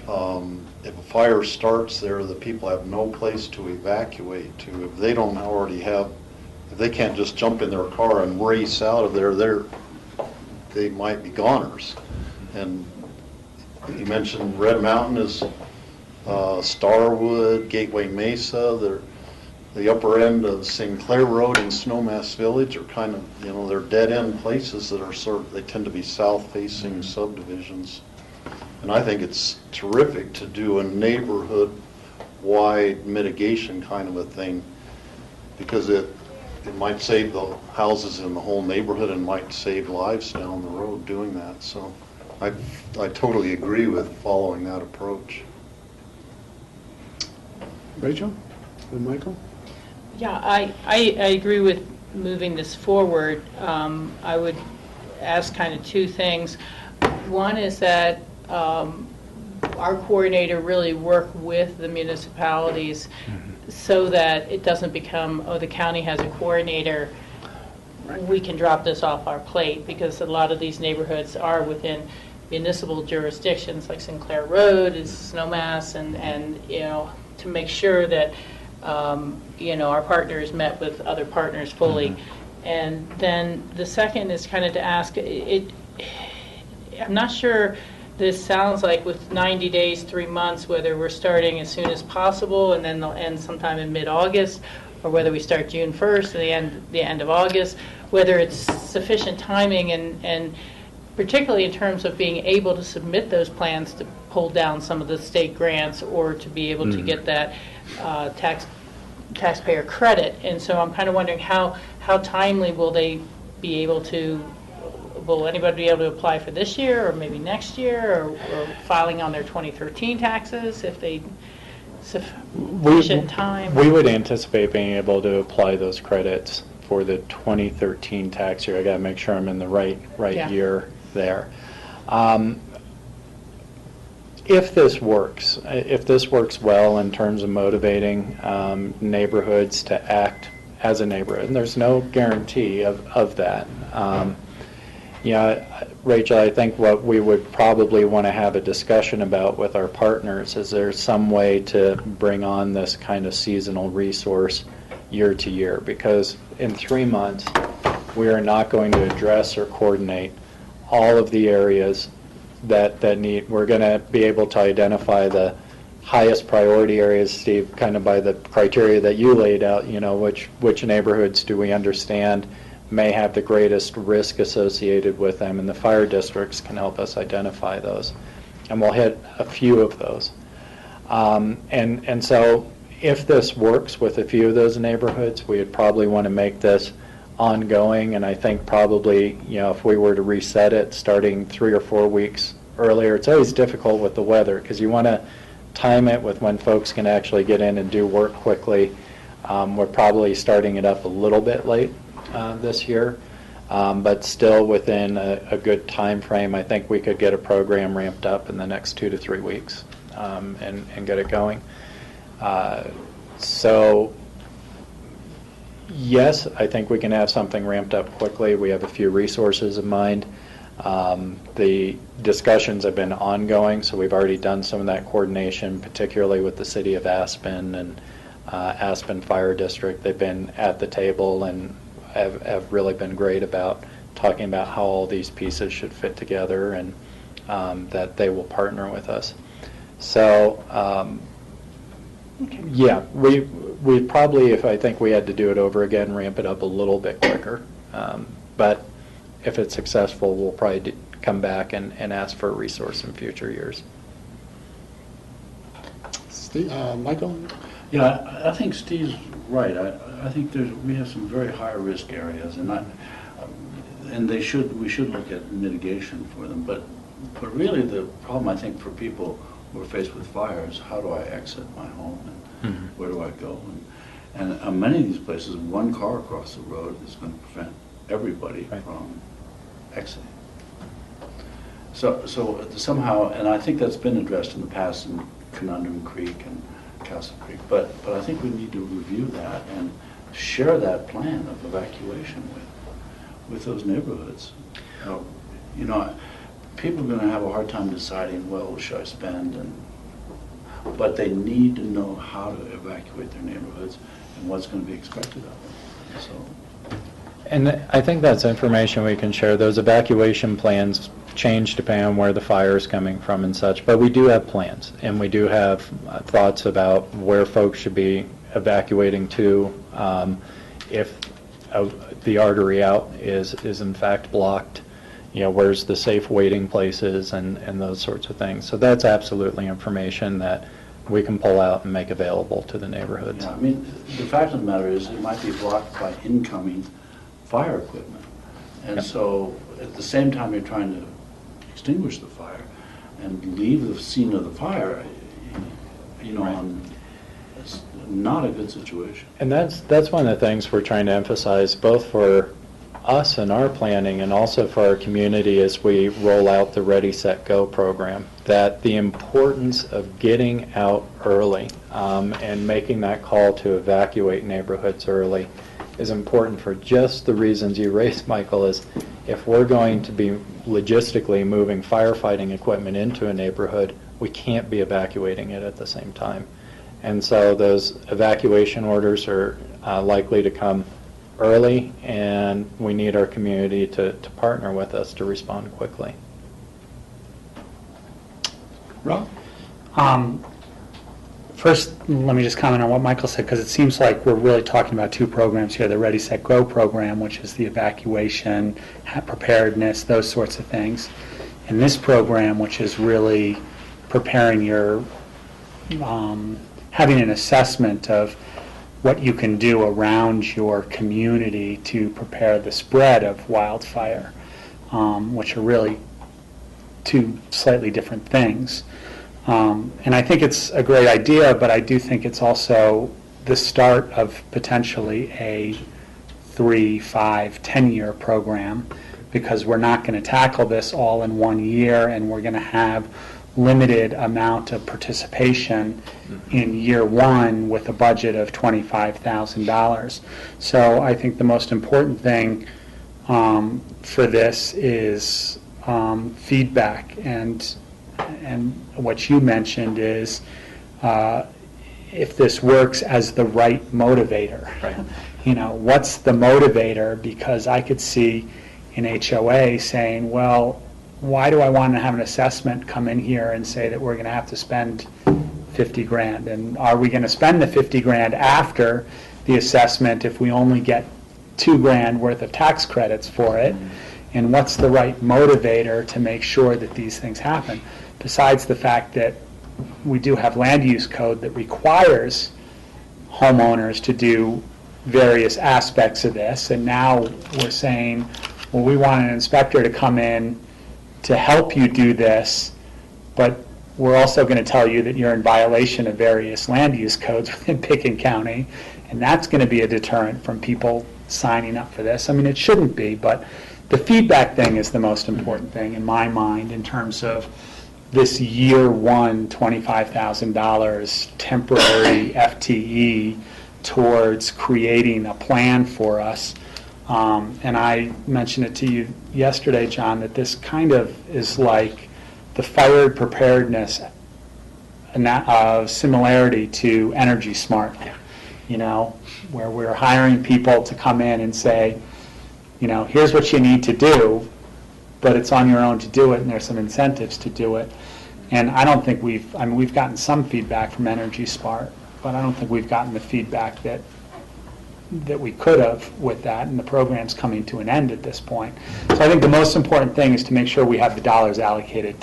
If a fire starts there, the people have no place to evacuate to. If they don't already have, if they can't just jump in their car and race out of there, they might be goners. And you mentioned Red Mountain is Starwood, Gateway Mesa, the upper end of Sinclair Road and Snowmass Village are kind of, they're dead-end places that are they tend to be south-facing subdivisions. And I think it's terrific to do a neighborhood-wide mitigation kind of a thing, because it might save the houses in the whole neighborhood and might save lives down the road doing that. So I totally agree with following that approach. Rachel and Michael? Yeah, I agree with moving this forward. I would ask kind of two things. One is that our coordinator really work with the municipalities so that it doesn't become, oh, the county has a coordinator, we can drop this off our plate, because a lot of these neighborhoods are within municipal jurisdictions, like Sinclair Road is Snowmass, and to make sure that our partners met with other partners fully. And then the second is kind of to ask, I'm not sure, this sounds like with 90 days, 3 months, whether we're starting as soon as possible and then they'll end sometime in mid-August, or whether we start June 1st and the end of August, whether it's sufficient timing, and particularly in terms of being able to submit those plans to pull down some of the state grants, or to be able to get that taxpayer credit. And so I'm kind of wondering how timely will they be able to, will anybody be able to apply for this year or maybe next year, or filing on their 2013 taxes if they sufficient time? We would anticipate being able to apply those credits for the 2013 tax year. I got to make sure I'm in the right Yeah. year there. If this works well in terms of motivating neighborhoods to act as a neighborhood, and there's no guarantee of that. Rachel, I think what we would probably want to have a discussion about with our partners is there some way to bring on this kind of seasonal resource year to year, because in 3 months we are not going to address or coordinate all of the areas that need. We're going to be able to identify the highest priority areas, Steve, kind of by the criteria that you laid out, which neighborhoods do we understand may have the greatest risk associated with them, and the fire districts can help us identify those. And we'll hit a few of those. And so if this works with a few of those neighborhoods, we would probably want to make this ongoing, and I think probably, if we were to reset it starting 3 or 4 weeks earlier, it's always difficult with the weather, because you want to time it with when folks can actually get in and do work quickly. We're probably starting it up a little bit late this year, but still within a good time frame. I think we could get a program ramped up in the next 2 to 3 weeks and get it going. So yes, I think we can have something ramped up quickly. We have a few resources in mind. The discussions have been ongoing, so we've already done some of that coordination, particularly with the city of Aspen and Aspen Fire District. They've been at the table and have really been great about talking about how all these pieces should fit together, and that they will partner with us. So yeah, we probably, if I think we had to do it over again, ramp it up a little bit quicker. But if it's successful, we'll probably come back and ask for a resource in future years. Steve, Michael? Yeah, I think Steve's right. I think we have some very high-risk areas, and we should look at mitigation for them. But really, the problem, I think, for people who are faced with fire is, how do I exit my home, and where do I go? And many of these places, one car across the road is going to prevent everybody from exiting. So somehow, and I think that's been addressed in the past in Conundrum Creek and Castle Creek, but I think we need to review that and share that plan of evacuation with those neighborhoods. People are going to have a hard time deciding, well, should I spend, and but they need to know how to evacuate their neighborhoods and what's going to be expected of them. So, And I think that's information we can share. Those evacuation plans change depending on where the fire is coming from and such, but we do have plans, and we do have thoughts about where folks should be evacuating to if the artery out is in fact blocked. Where's the safe waiting places and those sorts of things. So that's absolutely information that we can pull out and make available to the neighborhoods. yeah, I mean, the fact of the matter is it might be blocked by incoming fire equipment. And Yep. so at the same time you're trying to extinguish the fire and leave the scene of the fire, it's not a good situation. And that's one of the things we're trying to emphasize, both for us and our planning and also for our community as we roll out the Ready, Set, Go program, that the importance of getting out early and making that call to evacuate neighborhoods early is important for just the reasons you raised, Michael, is if we're going to be logistically moving firefighting equipment into a neighborhood, we can't be evacuating it at the same time. And so those evacuation orders are likely to come early, and we need our community to partner with us to respond quickly. Rob? First, let me just comment on what Michael said, because it seems like we're really talking about two programs here, the Ready, Set, Go program, which is the evacuation, preparedness, those sorts of things, and this program, which is really preparing your, having an assessment of what you can do around your community to prepare the spread of wildfire, which are really two slightly different things. And I think it's a great idea, but I do think it's also the start of potentially a 3, 5, 10-year program, because we're not going to tackle this all in 1 year, and we're going to have limited amount of participation in year one with a budget of $25,000. So I think the most important thing for this is feedback, and what you mentioned is if this works as the right motivator. Right. What's the motivator? Because I could see an HOA saying, well, why do I want to have an assessment come in here and say that we're going to have to spend 50 grand? And are we going to spend the 50 grand after the assessment if we only get 2 grand worth of tax credits for it? And what's the right motivator to make sure that these things happen? Besides the fact that we do have land use code that requires homeowners to do various aspects of this, and now we're saying, well, we want an inspector to come in to help you do this, but we're also going to tell you that you're in violation of various land use codes within Pickens County, and that's going to be a deterrent from people signing up for this. I mean, it shouldn't be, but the feedback thing is the most important thing in my mind in terms of this year one $25,000 temporary FTE towards creating a plan for us. And I mentioned it to you yesterday, John, that this kind of is like the fire preparedness similarity to Energy Smart, where we're hiring people to come in and say, here's what you need to do, but it's on your own to do it, and there's some incentives to do it. And I don't think we've gotten some feedback from Energy Smart, but I don't think we've gotten the feedback that we could have with that, and the program's coming to an end at this point. So I think the most important thing is to make sure we have the dollars allocated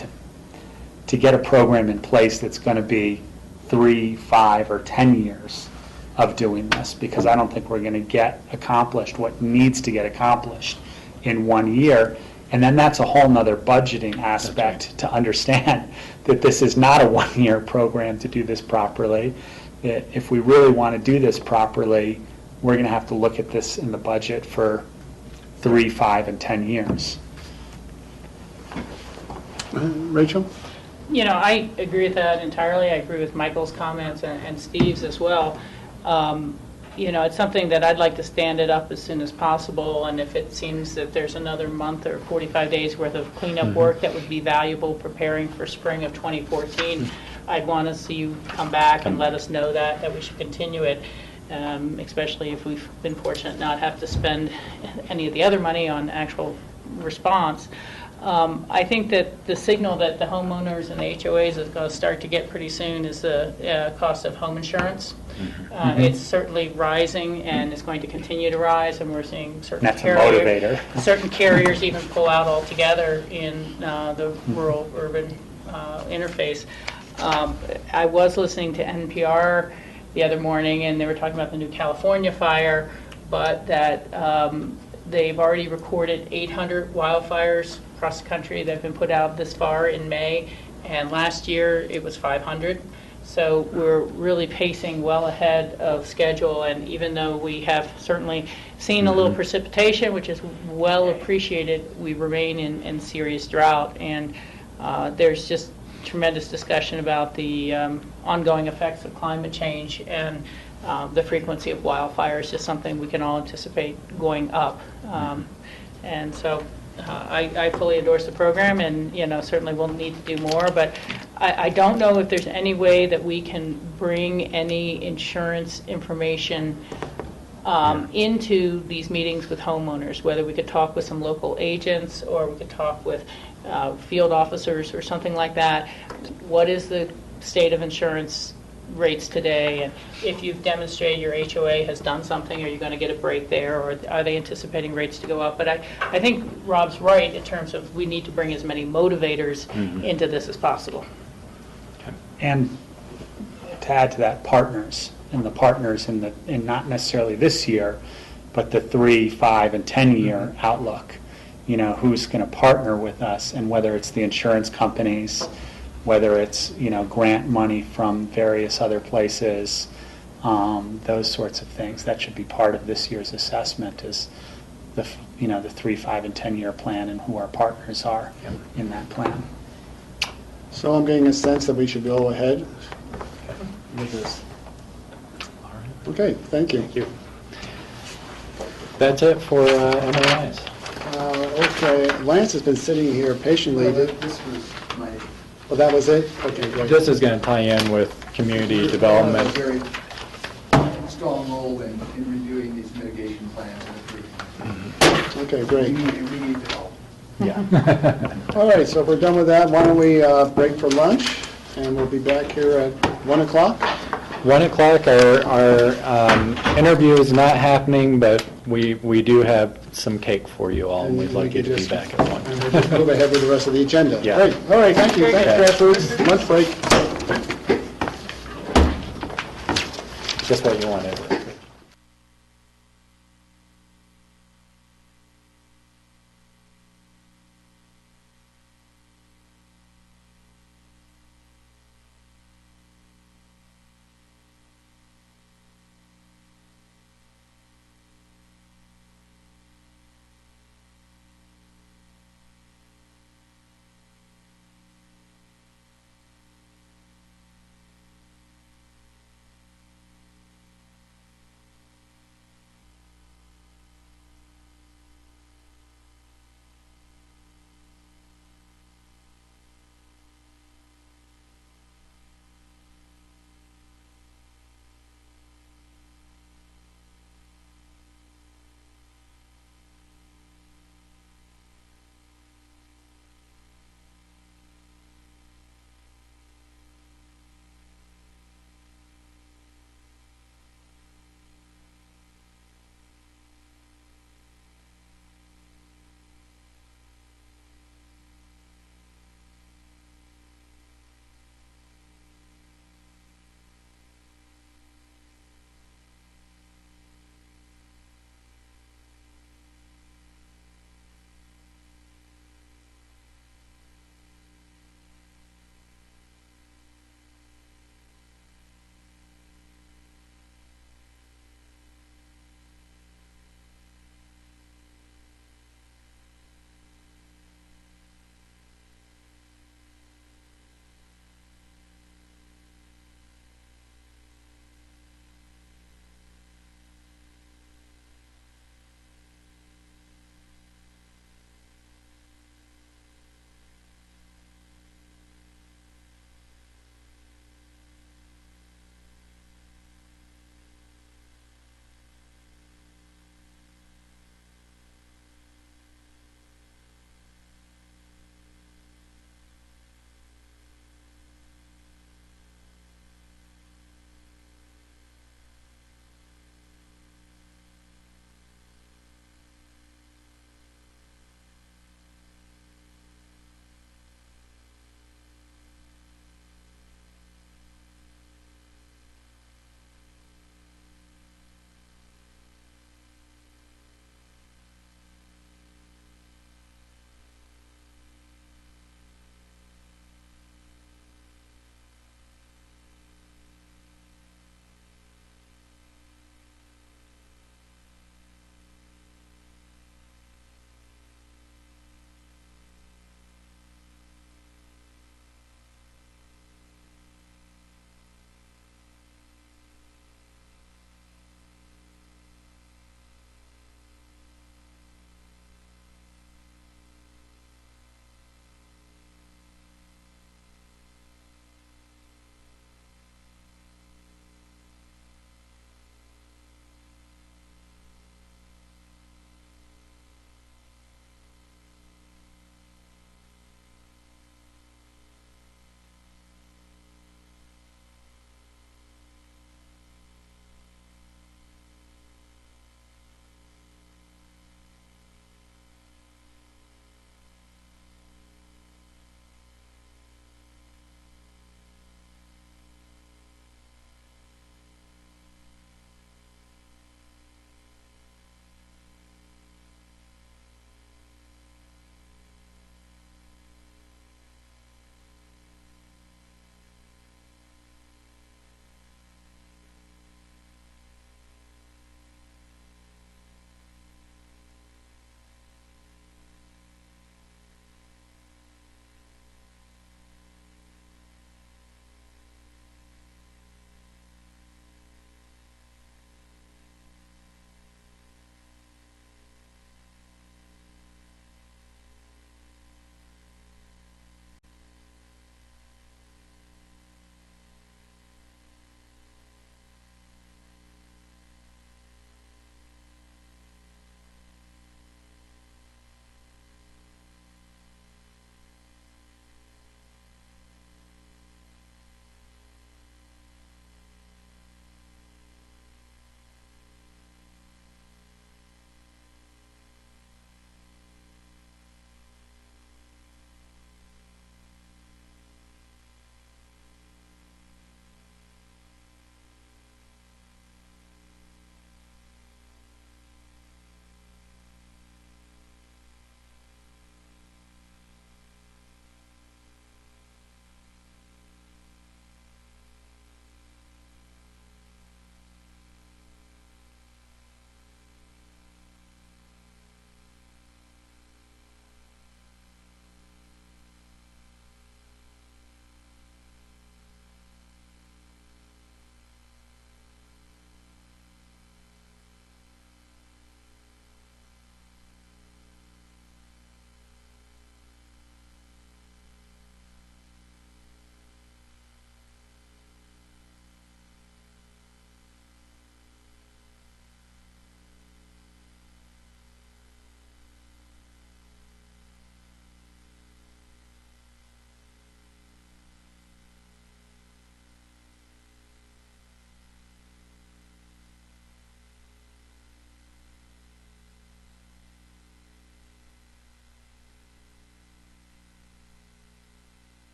to get a program in place that's going to be 3, 5, or 10 years of doing this, because I don't think we're going to get accomplished what needs to get accomplished in 1 year. And then that's a whole nother budgeting aspect to understand that this is not a 1-year program to do this properly. That if we really want to do this properly, we're going to have to look at this in the budget for 3, 5, and 10 years. Rachel? I agree with that entirely. I agree with Michael's comments and Steve's as well. It's something that I'd like to stand it up as soon as possible, and if it seems that there's another month or 45 days worth of cleanup work that would be valuable preparing for spring of 2014, I'd want to see you come back and let us know that we should continue it, especially if we've been fortunate not have to spend any of the other money on actual response. I think that the signal that the homeowners and the HOAs is going to start to get pretty soon is the cost of home insurance. It's certainly rising and is going to continue to rise, and we're seeing certain That's a motivator. certain carriers even pull out altogether in the rural-urban interface. I was listening to NPR the other morning, and they were talking about the new California fire, but that they've already recorded 800 wildfires across the country that have been put out this far in May, and last year it was 500. So we're really pacing well ahead of schedule, and even though we have certainly seen a little precipitation, which is well appreciated, we remain in serious drought, and there's just tremendous discussion about the ongoing effects of climate change, and the frequency of wildfires is just something we can all anticipate going up. And so I fully endorse the program, and certainly we'll need to do more, but I don't know if there's any way that we can bring any insurance information into these meetings with homeowners, whether we could talk with some local agents or we could talk with field officers or something like that. What is the state of insurance rates today, and if you've demonstrated your HOA has done something, are you going to get a break there, or are they anticipating rates to go up? But I think Rob's right in terms of we need to bring as many motivators into this as possible. And to add to that, partners, and the partners in not necessarily this year, but the 3, 5, and 10-year outlook. Who's going to partner with us, and whether it's the insurance companies, whether it's grant money from various other places, those sorts of things. That should be part of this year's assessment, is the 3, 5, and 10-year plan, and who our partners are in that plan. So I'm getting a sense that we should go ahead with this. Okay, thank you. Thank you. That's it for MOIs. Okay, Lance has been sitting here patiently. This was my, Well, that was it? Okay, great. This is going to tie in with community development. a very strong role in reviewing these mitigation plans and approving. Okay, We great. need to help. Yeah. All right, so if we're done with that, why don't we break for lunch, and we'll be back here at 1 o'clock? 1 o'clock, our interview is not happening, but we do have some cake for you all, and we'd like you to be back at 1. And we'll just move ahead with the rest of the agenda. Yeah. Great, all right, thank you. Thanks, grassroots. Lunch break. Just what you wanted.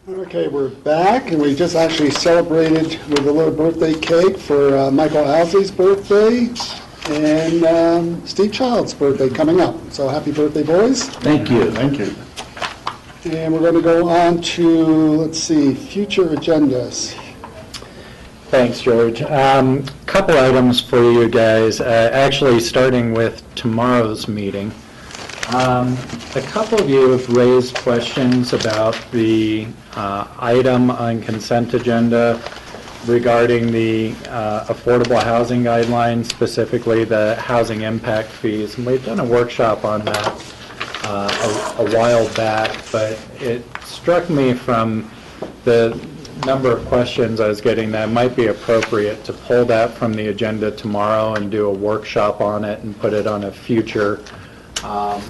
Okay, we're back, and we just actually celebrated with a little birthday cake for Michael Owsley's birthday and Steve Child's birthday coming up. So happy birthday, boys. Thank you. Thank you. And we're going to go on to, let's see, future agendas. Thanks, George. Couple items for you guys, actually starting with tomorrow's meeting. A couple of you have raised questions about the item on consent agenda regarding the affordable housing guidelines, specifically the housing impact fees. And we've done a workshop on that a while back, but it struck me from the number of questions I was getting that it might be appropriate to pull that from the agenda tomorrow and do a workshop on it and put it on a future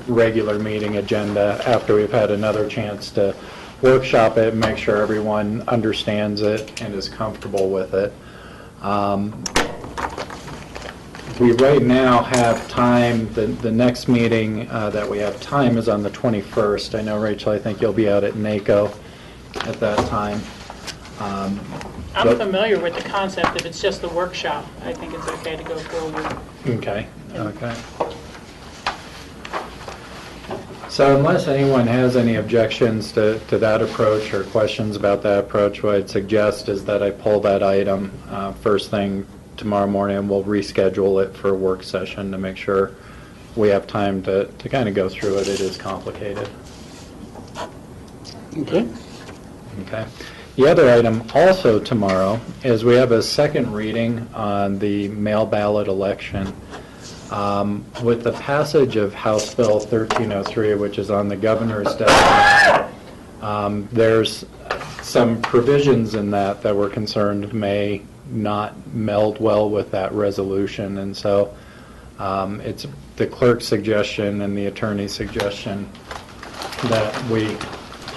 regular meeting agenda after we've had another chance to workshop it and make sure everyone understands it and is comfortable with it. We right now have time, the next meeting that we have time is on the 21st. I know, Rachel, I think you'll be out at NACO at that time. I'm but- familiar with the concept. If it's just the workshop, I think it's okay to go forward. Okay, okay. So unless anyone has any objections to that approach or questions about that approach, what I'd suggest is that I pull that item first thing tomorrow morning, and we'll reschedule it for a work session to make sure we have time to kind of go through it. It is complicated. Okay. Okay. The other item also tomorrow is we have a second reading on the mail ballot election. With the passage of House Bill 1303, which is on the governor's desk, there's some provisions in that we're concerned may not meld well with that resolution, and so it's the clerk's suggestion and the attorney's suggestion that we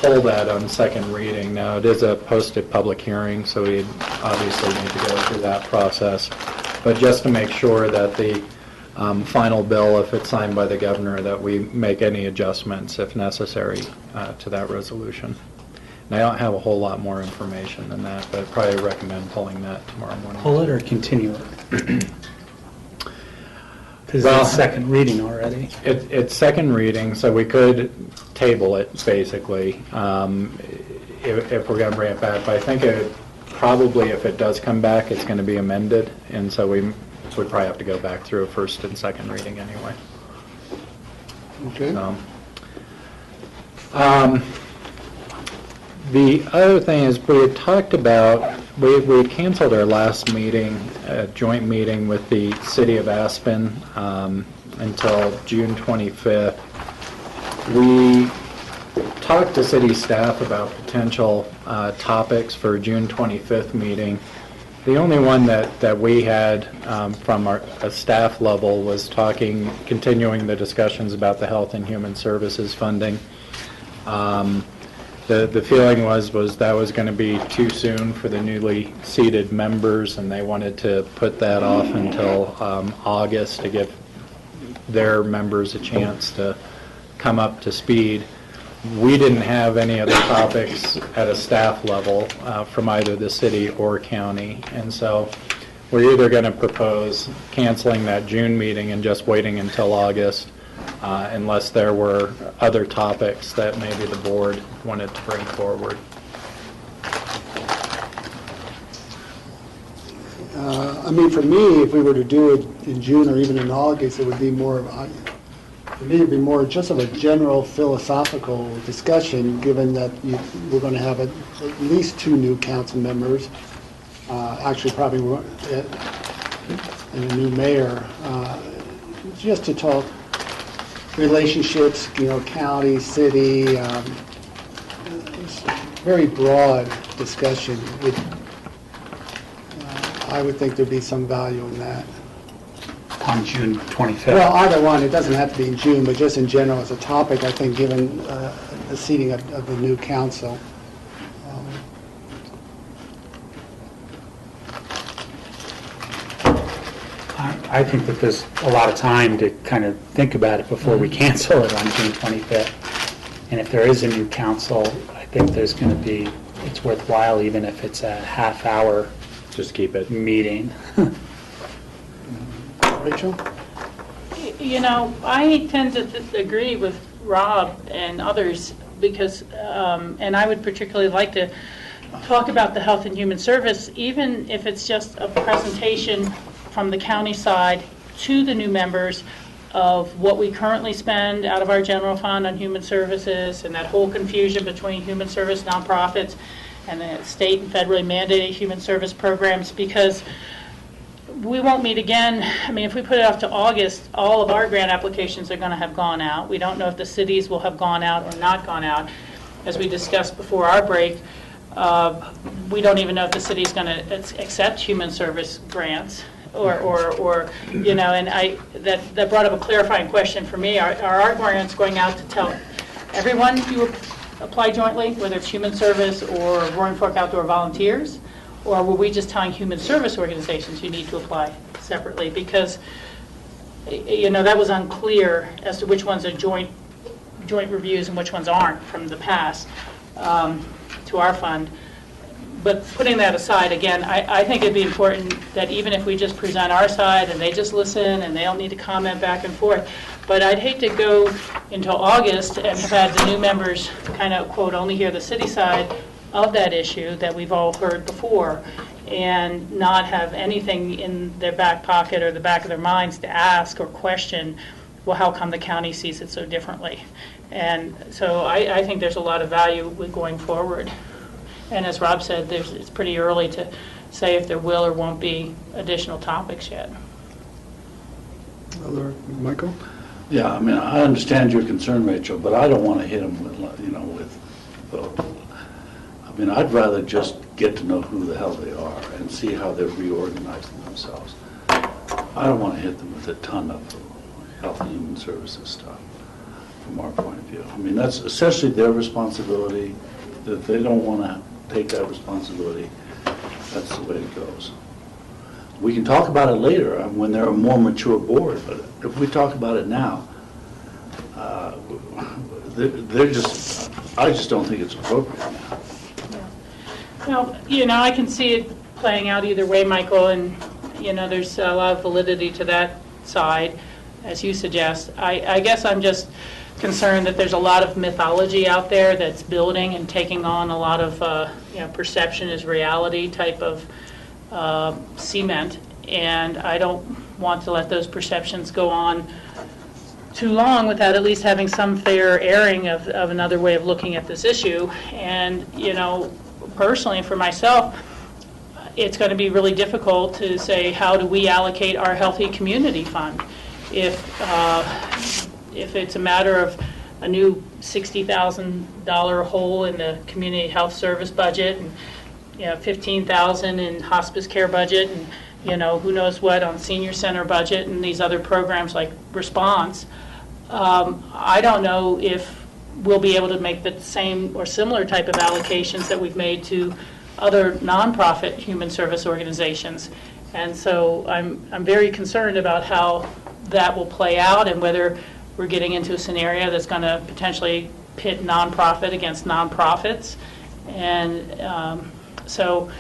pull that on second reading. Now, it is a posted public hearing, so we obviously need to go through that process, but just to make sure that the final bill, if it's signed by the governor, that we make any adjustments, if necessary, to that resolution. And I don't have a whole lot more information than that, but I'd probably recommend pulling that tomorrow morning. Pull it or continue it? Because Well, it's second reading already. It's second reading, so we could table it, basically, if we're going to bring it back. But I think probably, if it does come back, it's going to be amended, and so we would probably have to go back through a first and second reading anyway. Okay. The other thing is we had talked about, we canceled our last meeting, a joint meeting with the City of Aspen until June 25th. We talked to city staff about potential topics for June 25th meeting. The only one that we had from a staff level was continuing the discussions about the Health and Human Services funding. The feeling was that was going to be too soon for the newly seated members, and they wanted to put that off until August to give their members a chance to come up to speed. We didn't have any other topics at a staff level from either the city or county, and so we're either going to propose canceling that June meeting and just waiting until August, unless there were other topics that maybe the board wanted to bring forward. I mean, for me, if we were to do it in June or even in August, it would be more, for me, it'd be more just of a general philosophical discussion, given that we're going to have at least 2 new council members, actually probably and a new mayor, just to talk relationships, county, city, very broad discussion. I would think there'd be some value in that. On June 25th. Well, either one, it doesn't have to be in June, but just in general as a topic, I think, given the seating of the new council. I think that there's a lot of time to kind of think about it before we cancel it on June 25th. And if there is a new council, I think there's going to be it's worthwhile, even if it's a half-hour Just keep it. meeting. Rachel? You know, I tend to agree with Rob and others because, and I would particularly like to talk about the Health and Human Service, even if it's just a presentation from the county side to the new members of what we currently spend out of our general fund on human services and that whole confusion between human service nonprofits and the state and federally mandated human service programs, because we won't meet again. I mean, if we put it off to August, all of our grant applications are going to have gone out. We don't know if the cities will have gone out or not gone out. As we discussed before our break, we don't even know if the city's going to accept human service grants or you know, and that brought up a clarifying question for me. Are our grants going out to tell everyone you apply jointly, whether it's human service or Roaring Fork Outdoor Volunteers? Or were we just telling human service organizations you need to apply separately? Because, you know, that was unclear as to which ones are joint reviews and which ones aren't from the past to our fund. But putting that aside, again, I think it'd be important that even if we just present our side and they just listen and they don't need to comment back and forth, but I'd hate to go until August and have had the new members kind of, quote, only hear the city side of that issue that we've all heard before and not have anything in their back pocket or the back of their minds to ask or question, well, how come the county sees it so differently? And so I think there's a lot of value with going forward. And as Rob said, it's pretty early to say if there will or won't be additional topics yet. Michael? Yeah, I mean, I understand your concern, Rachel, but I don't want to hit them with, you know, I mean, I'd rather just get to know who the hell they are and see how they're reorganizing themselves. I don't want to hit them with a ton of health and human services stuff from our point of view. I mean, that's essentially their responsibility. If they don't want to take that responsibility, that's the way it goes. We can talk about it later when they're a more mature board, but if we talk about it now, I just don't think it's appropriate now. Well, you know, I can see it playing out either way, Michael, and, you know, there's a lot of validity to that side, as you suggest. I guess I'm just concerned that there's a lot of mythology out there that's building and taking on a lot of, you know, perception is reality type of cement, and I don't want to let those perceptions go on too long without at least having some fair airing of another way of looking at this issue. And, you know, personally, for myself, it's going to be really difficult to say, how do we allocate our healthy community fund? If it's a matter of a new $60,000 hole in the community health service budget, and, you know, $15,000 in hospice care budget, and, you know, who knows what on senior center budget and these other programs like Response, I don't know if we'll be able to make the same or similar type of allocations that we've made to other nonprofit human service organizations. And so I'm very concerned about how that will play out and whether we're getting into a scenario that's going to potentially pit nonprofit against nonprofits. And so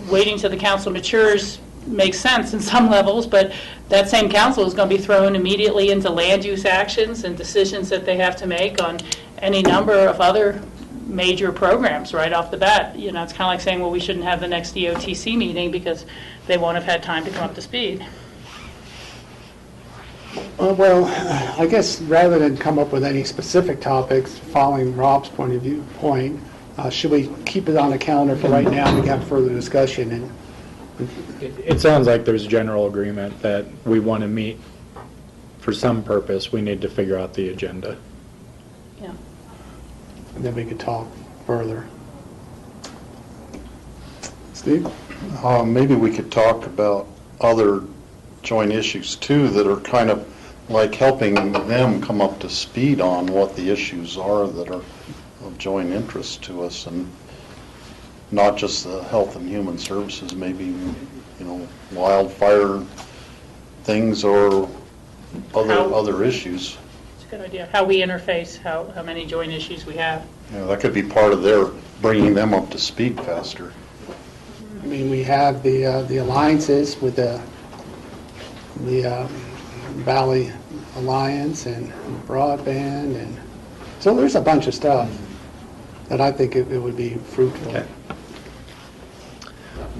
waiting till the council matures makes sense in some levels, but that same council is going to be thrown immediately into land use actions and decisions that they have to make on any number of other major programs right off the bat. You know, it's kind of like saying, well, we shouldn't have the next DOTC meeting because they won't have had time to come up to speed. Well, I guess rather than come up with any specific topics, following Rob's point, should we keep it on the calendar for right now? We can have further discussion. And It sounds like there's general agreement that we want to meet for some purpose. We need to figure out the agenda. Yeah. and then we could talk further. Steve? Maybe we could talk about other joint issues too that are kind of like helping them come up to speed on what the issues are that are of joint interest to us, and not just the health and human services, maybe, you know, wildfire things or other issues. a good idea. How we interface, how many joint issues we have. You know, that could be part of their bringing them up to speed faster. I mean, we have the alliances with the Valley Alliance and broadband, and so there's a bunch of stuff that I think it would be fruitful. Okay.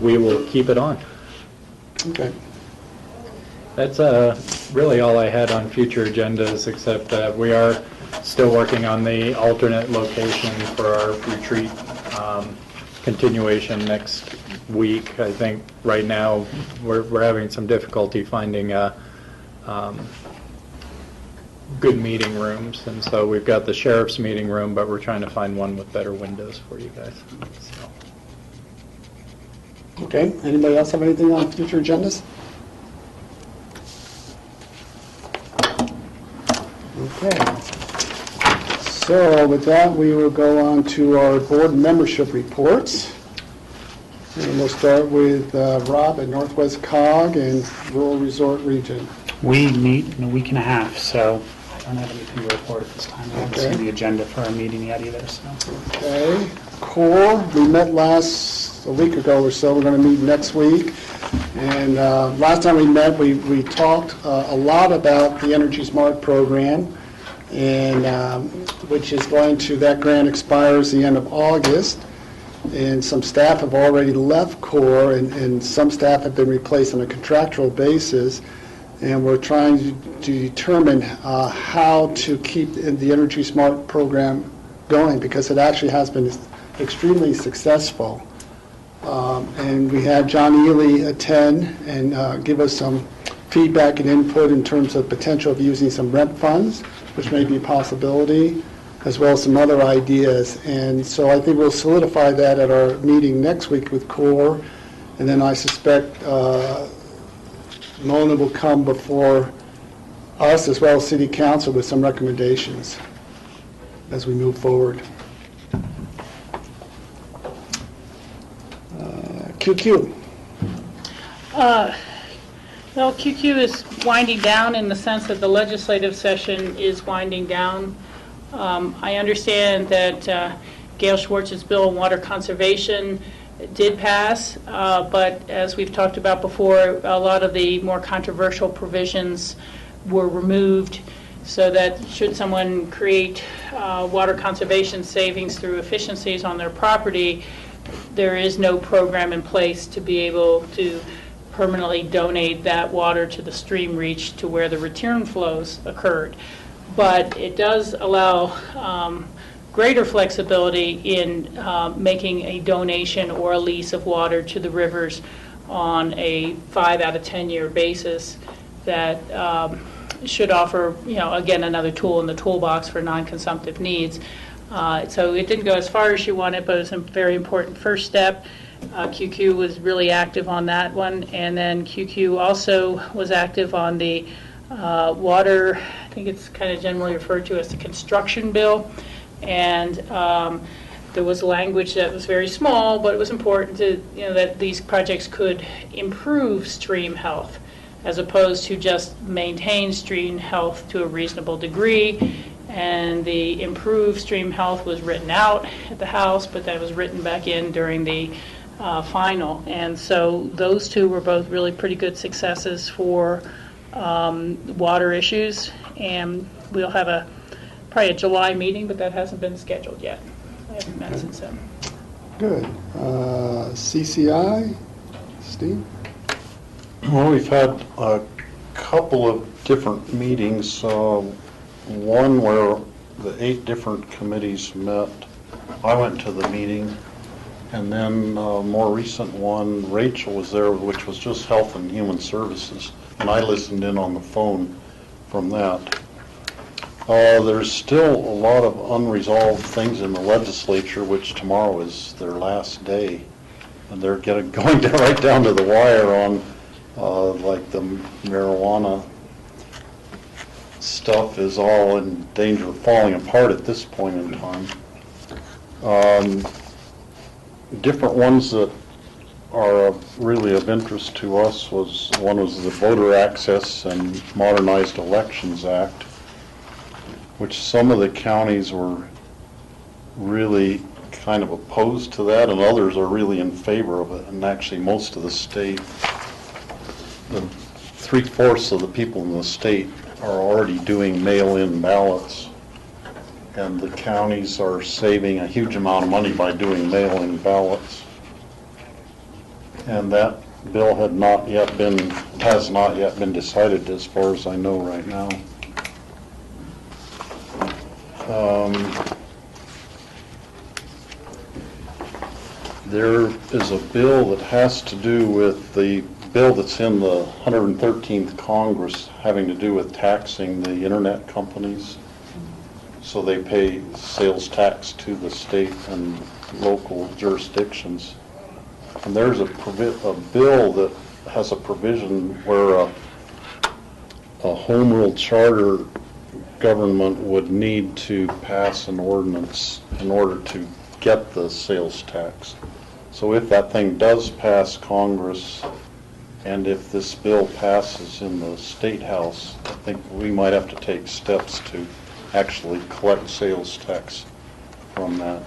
We will keep it on. Okay. That's really all I had on future agendas, except that we are still working on the alternate location for our retreat continuation next week. I think right now we're having some difficulty finding good meeting rooms, and so we've got the sheriff's meeting room, but we're trying to find one with better windows for you guys. So. Okay, anybody else have anything on future agendas? Okay. So with that, we will go on to our board membership reports. And we'll start with Rob at Northwest COG and Rural Resort Region. We meet in a week and a half, so I don't have anything to report at this time. I haven't Okay. seen the agenda for our meeting yet either, so. Okay, CORE, we met a week ago or so, we're going to meet next week. And last time we met, we talked a lot about the Energy Smart program, and which is that grant expires the end of August. And some staff have already left CORE, and some staff have been replaced on a contractual basis. And we're trying to determine how to keep the Energy Smart program going, because it actually has been extremely successful. And we had John Ely attend and give us some feedback and input in terms of potential of using some rent funds, which may be a possibility, as well as some other ideas. And so I think we'll solidify that at our meeting next week with CORE. And then I suspect Mona will come before us as well as City Council with some recommendations as we move forward. QQ. Well, QQ is winding down in the sense that the legislative session is winding down. I understand that Gail Schwartz's bill on water conservation did pass, but as we've talked about before, a lot of the more controversial provisions were removed, so that should someone create water conservation savings through efficiencies on their property, there is no program in place to be able to permanently donate that water to the stream reach to where the return flows occurred. But it does allow greater flexibility in making a donation or a lease of water to the rivers on a 5 out of 10 year basis that should offer, again, another tool in the toolbox for non-consumptive needs. So it didn't go as far as you wanted, but it was a very important first step. QQ was really active on that one, and then QQ also was active on the water, I think it's kind of generally referred to as the construction bill, and there was language that was very small, but it was important to, that these projects could improve stream health as opposed to just maintain stream health to a reasonable degree. And the improved stream health was written out at the House, but that was written back in during the final. And so those two were both really pretty good successes for water issues. And we'll have probably a July meeting, but that hasn't been scheduled yet. I haven't met since then. Good. CCI, Steve? Well, we've had a couple of different meetings. One where the 8 different committees met. I went to the meeting, and then a more recent one, Rachel was there, which was just Health and Human Services, and I listened in on the phone from that. There's still a lot of unresolved things in the legislature, which tomorrow is their last day, and they're going right down to the wire on like the marijuana stuff is all in danger of falling apart at this point in time. Different ones that are really of interest to us one was the Voter Access and Modernized Elections Act. which some of the counties were really kind of opposed to that, and others are really in favor of it. And actually, most of the state, the 3/4 of the people in the state are already doing mail-in ballots. And the counties are saving a huge amount of money by doing mail-in ballots. And that bill has not yet been decided as far as I know right now. There is a bill that has to do with the bill that's in the 113th Congress having to do with taxing the internet companies. So they pay sales tax to the state and local jurisdictions. And there's a bill that has a provision where a home rule charter government would need to pass an ordinance in order to get the sales tax. So if that thing does pass Congress, and if this bill passes in the State House, I think we might have to take steps to actually collect sales tax from that.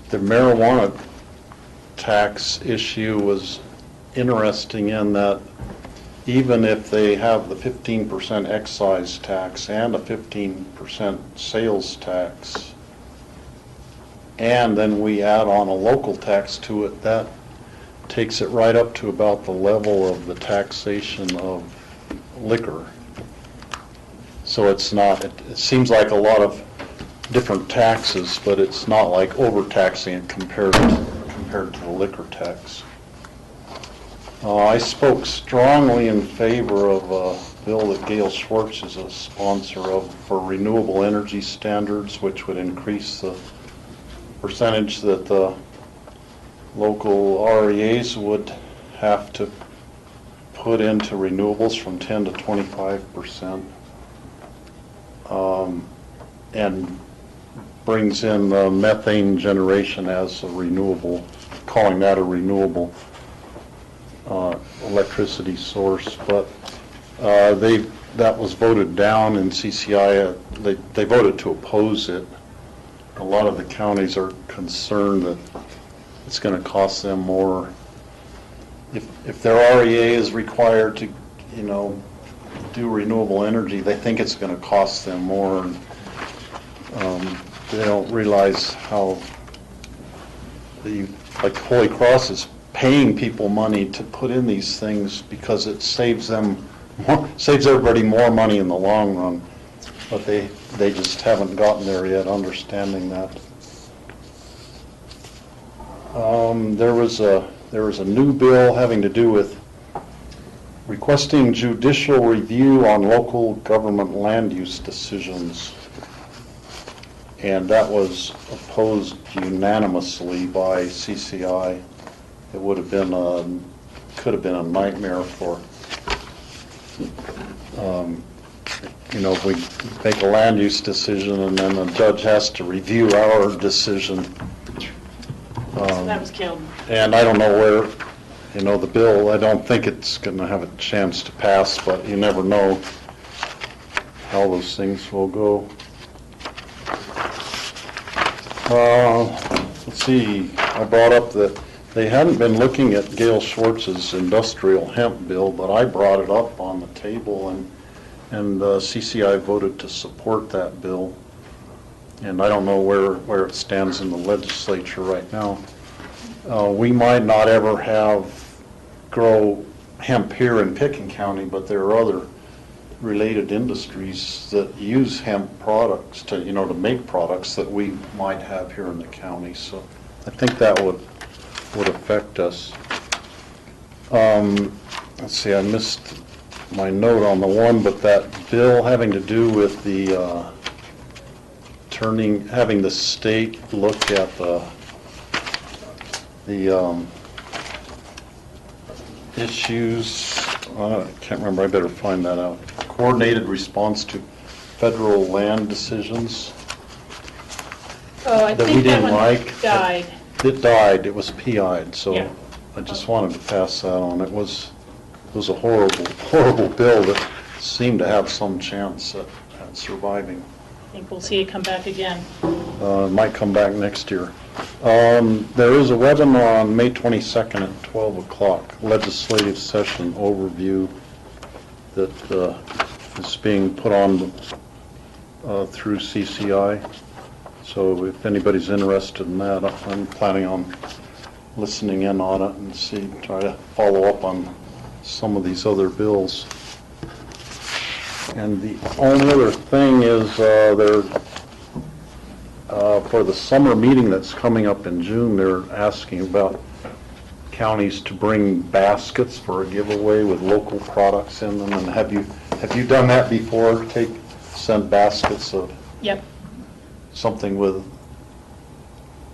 The marijuana tax issue was interesting in that even if they have the 15% excise tax and a 15% sales tax, and then we add on a local tax to it, that takes it right up to about the level of the taxation of liquor. So it's not, it seems like a lot of different taxes, but it's not like overtaxing it compared to the liquor tax. I spoke strongly in favor of a bill that Gail Schwartz is a sponsor of for renewable energy standards, which would increase the percentage that the local REAs would have to put into renewables from 10 to 25%, and brings in methane generation as a renewable, calling that a renewable electricity source. But that was voted down in CCI. They voted to oppose it. A lot of the counties are concerned that it's going to cost them more. If their REA is required to, do renewable energy, they think it's going to cost them more. And, they don't realize how like Holy Cross is paying people money to put in these things because it saves everybody more money in the long run. But they just haven't gotten there yet, understanding that. There was a new bill having to do with requesting judicial review on local government land use decisions. And that was opposed unanimously by CCI. It could have been a nightmare for, if we make a land use decision and then the judge has to review our decision. So that was killed. And I don't know where, the bill, I don't think it's going to have a chance to pass, but you never know how those things will go. Let's see, I brought up that they hadn't been looking at Gail Schwartz's industrial hemp bill, but I brought it up on the table, and CCI voted to support that bill. And I don't know where it stands in the legislature right now. We might not ever grow hemp here in Pickens County, but there are other related industries that use hemp products to make products that we might have here in the county. So I think that would affect us. Let's see, I missed my note on the one, but that bill having to do with the having the state look at the issues. I can't remember. I better find that out. Coordinated response to federal land decisions. Oh, I that we think that didn't one like. died. It died. It was PI'd. So Yeah. I just wanted to pass that on. It was a horrible bill that seemed to have some chance at surviving. I think we'll see it come back again. It might come back next year. There is a webinar on May 22nd at 12 o'clock, legislative session overview that is being put on through CCI. So if anybody's interested in that, I'm planning on listening in on it and try to follow up on some of these other bills. And the only other thing is for the summer meeting that's coming up in June, they're asking about counties to bring baskets for a giveaway with local products in them. And have you done that before? Send baskets of Yep. something with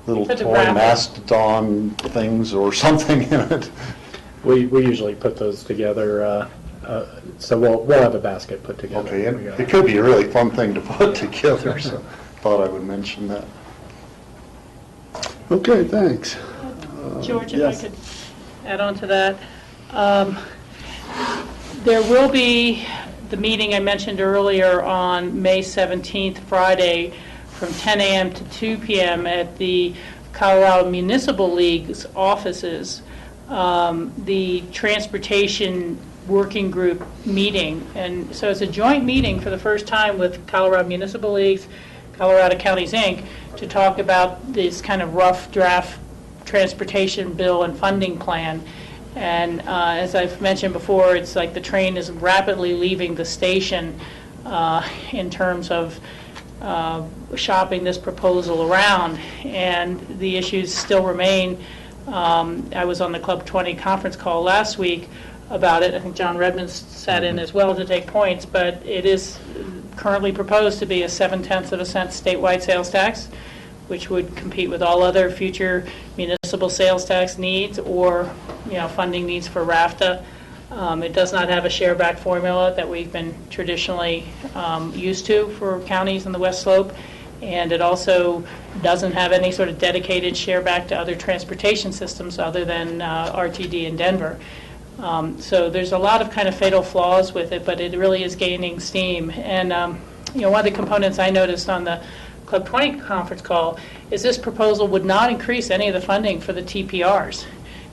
little For the toy raffle. mastodon things or something in it. We usually put those together, so we'll have a basket put together. Okay, and it could be a really fun thing to put together, so thought I would mention that. Okay, thanks. George, if yes. I could add on to that. There will be the meeting I mentioned earlier on May 17th, Friday, from 10 a.m. to 2 p.m. at the Colorado Municipal League's offices, the Transportation Working Group meeting. And so it's a joint meeting for the first time with Colorado Municipal Leagues, Colorado Counties, Inc., to talk about this kind of rough draft transportation bill and funding plan. And as I've mentioned before, it's like the train is rapidly leaving the station in terms of shopping this proposal around, and the issues still remain. I was on the Club 20 conference call last week about it. I think John Redmond sat in as well to take points, but it is currently proposed to be a 0.7 cent statewide sales tax, which would compete with all other future municipal sales tax needs or, funding needs for RAFTA. It does not have a share-back formula that we've been traditionally used to for counties in the West Slope, and it also doesn't have any sort of dedicated share-back to other transportation systems other than RTD in Denver. So there's a lot of kind of fatal flaws with it, but it really is gaining steam. And one of the components I noticed on the Club 20 conference call is this proposal would not increase any of the funding for the TPRs.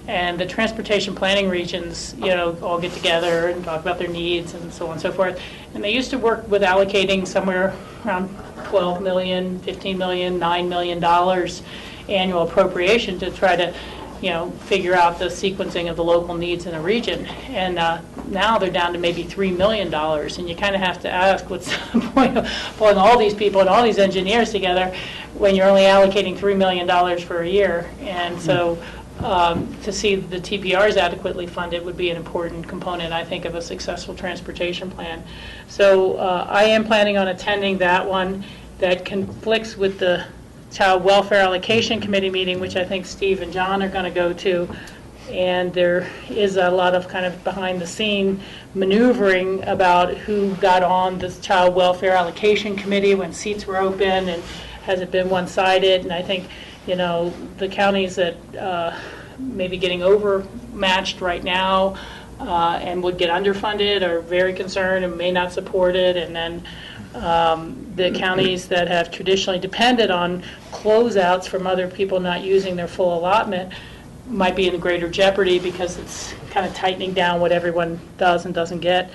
And the transportation planning regions, all get together and talk about their needs and so on and so forth. And they used to work with allocating somewhere around $12 million, $15 million, $9 million annual appropriation to try to, figure out the sequencing of the local needs in a region. And now they're down to maybe $3 million. And you kind of have to ask, what's the point of pulling all these people and all these engineers together when you're only allocating $3 million for a year? And so to see the TPRs adequately funded would be an important component, I think, of a successful transportation plan. So I am planning on attending that one. That conflicts with the Child Welfare Allocation Committee meeting, which I think Steve and John are going to go to. And there is a lot of kind of behind-the-scene maneuvering about who got on the Child Welfare Allocation Committee when seats were open, and has it been one-sided. And I think the counties that may be getting overmatched right now and would get underfunded are very concerned and may not support it. And then the counties that have traditionally depended on closeouts from other people not using their full allotment might be in greater jeopardy because it's kind of tightening down what everyone does and doesn't get.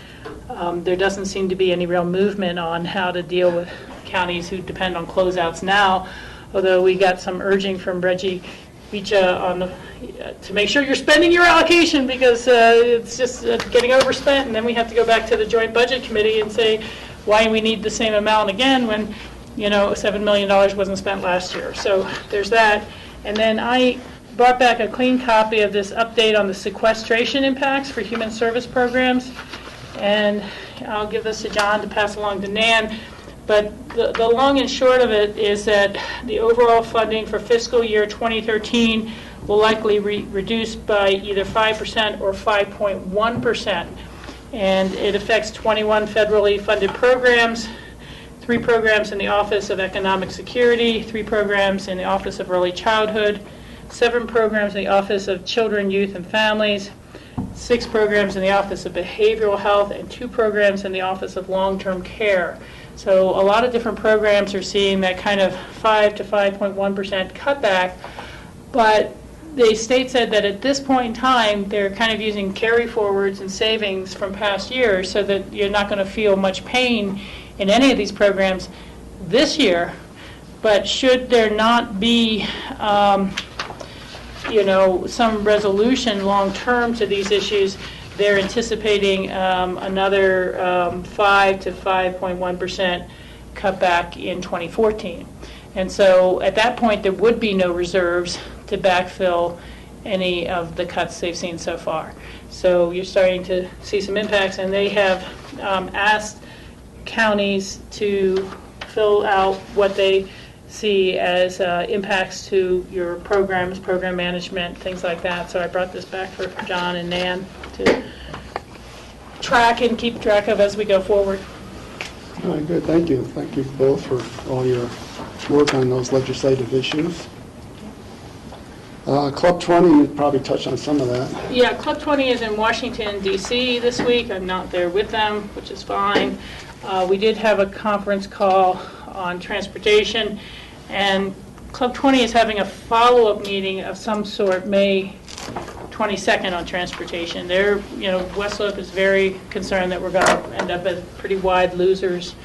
There doesn't seem to be any real movement on how to deal with counties who depend on closeouts now, although we got some urging from Reggie Beecha to make sure you're spending your allocation because it's just getting overspent, and then we have to go back to the Joint Budget Committee and say why we need the same amount again when $7 million wasn't spent last year. So there's that. And then I brought back a clean copy of this update on the sequestration impacts for human service programs, and I'll give this to John to pass along to Nan. But the long and short of it is that the overall funding for fiscal year 2013 will likely reduce by either 5% or 5.1%. And it affects 21 federally funded programs, 3 programs in the Office of Economic Security, 3 programs in the Office of Early Childhood, 7 programs in the Office of Children, Youth, and Families, 6 programs in the Office of Behavioral Health, and 2 programs in the Office of Long-Term Care. So a lot of different programs are seeing that kind of 5 to 5.1% cutback, but the state said that at this point in time, they're kind of using carry forwards and savings from past years so that you're not going to feel much pain in any of these programs this year. But should there not be some resolution long-term to these issues, they're anticipating another 5 to 5.1% cutback in 2014. And so at that point, there would be no reserves to backfill any of the cuts they've seen so far. So you're starting to see some impacts, and they have asked counties to fill out what they see as impacts to your programs, program management, things like that. So I brought this back for John and Nan to track and keep track of as we go forward. All right, good, thank you. Thank you both for all your work on those legislative issues. Club 20, you probably touched on some of that. Yeah, Club 20 is in Washington, D.C. this week. I'm not there with them, which is fine. We did have a conference call on transportation, and Club 20 is having a follow-up meeting of some sort May 22nd on transportation. West Slope is very concerned that we're going to end up as pretty wide losers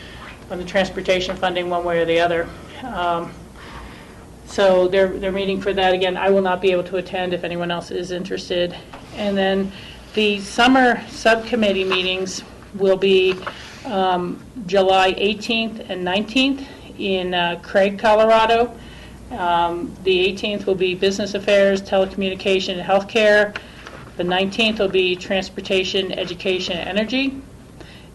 on the transportation funding one way or the other. So they're meeting for that. Again, I will not be able to attend if anyone else is interested. And then the summer subcommittee meetings will be July 18th and 19th in Craig, Colorado. The 18th will be Business Affairs, Telecommunication, and Healthcare. The 19th will be Transportation, Education, and Energy.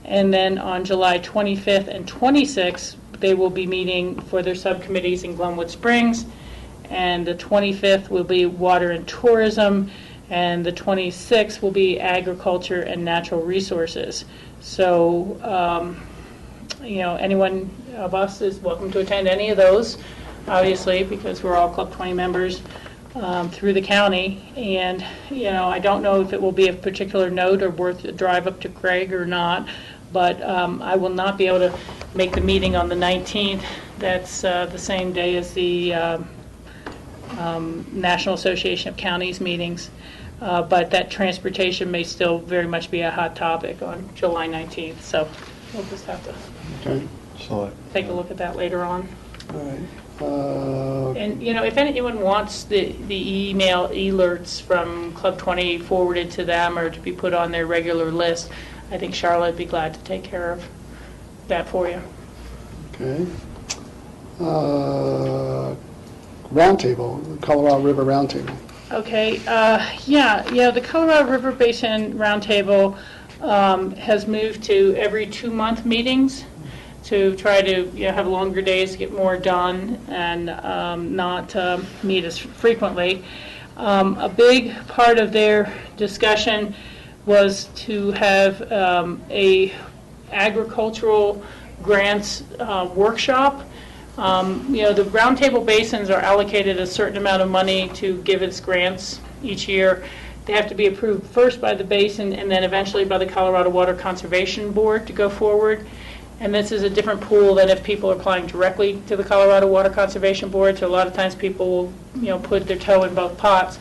And then on July 25th and 26th, they will be meeting for their subcommittees in Glenwood Springs. And the 25th will be Water and Tourism. And the 26th will be Agriculture and Natural Resources. So, anyone of us is welcome to attend any of those, obviously, because we're all Club 20 members through the county. And, I don't know if it will be of particular note or worth a drive up to Craig or not, but I will not be able to make the meeting on the 19th. That's the same day as the National Association of Counties meetings. But that transportation may still very much be a hot topic on July 19th. So we'll just have to take a look at that later on. All right. And, if anyone wants the email alerts from Club 20 forwarded to them or to be put on their regular list, I think Charlotte would be glad to take care of that for you. Okay. Roundtable, Colorado River Roundtable. Okay. The Colorado River Basin Roundtable has moved to every 2-month meetings to try to have longer days to get more done and not meet as frequently. A big part of their discussion was to have a agricultural grants workshop. The roundtable basins are allocated a certain amount of money to give its grants each year. They have to be approved first by the basin and then eventually by the Colorado Water Conservation Board to go forward. And this is a different pool than if people are applying directly to the Colorado Water Conservation Board. So a lot of times people will, put their toe in both pots.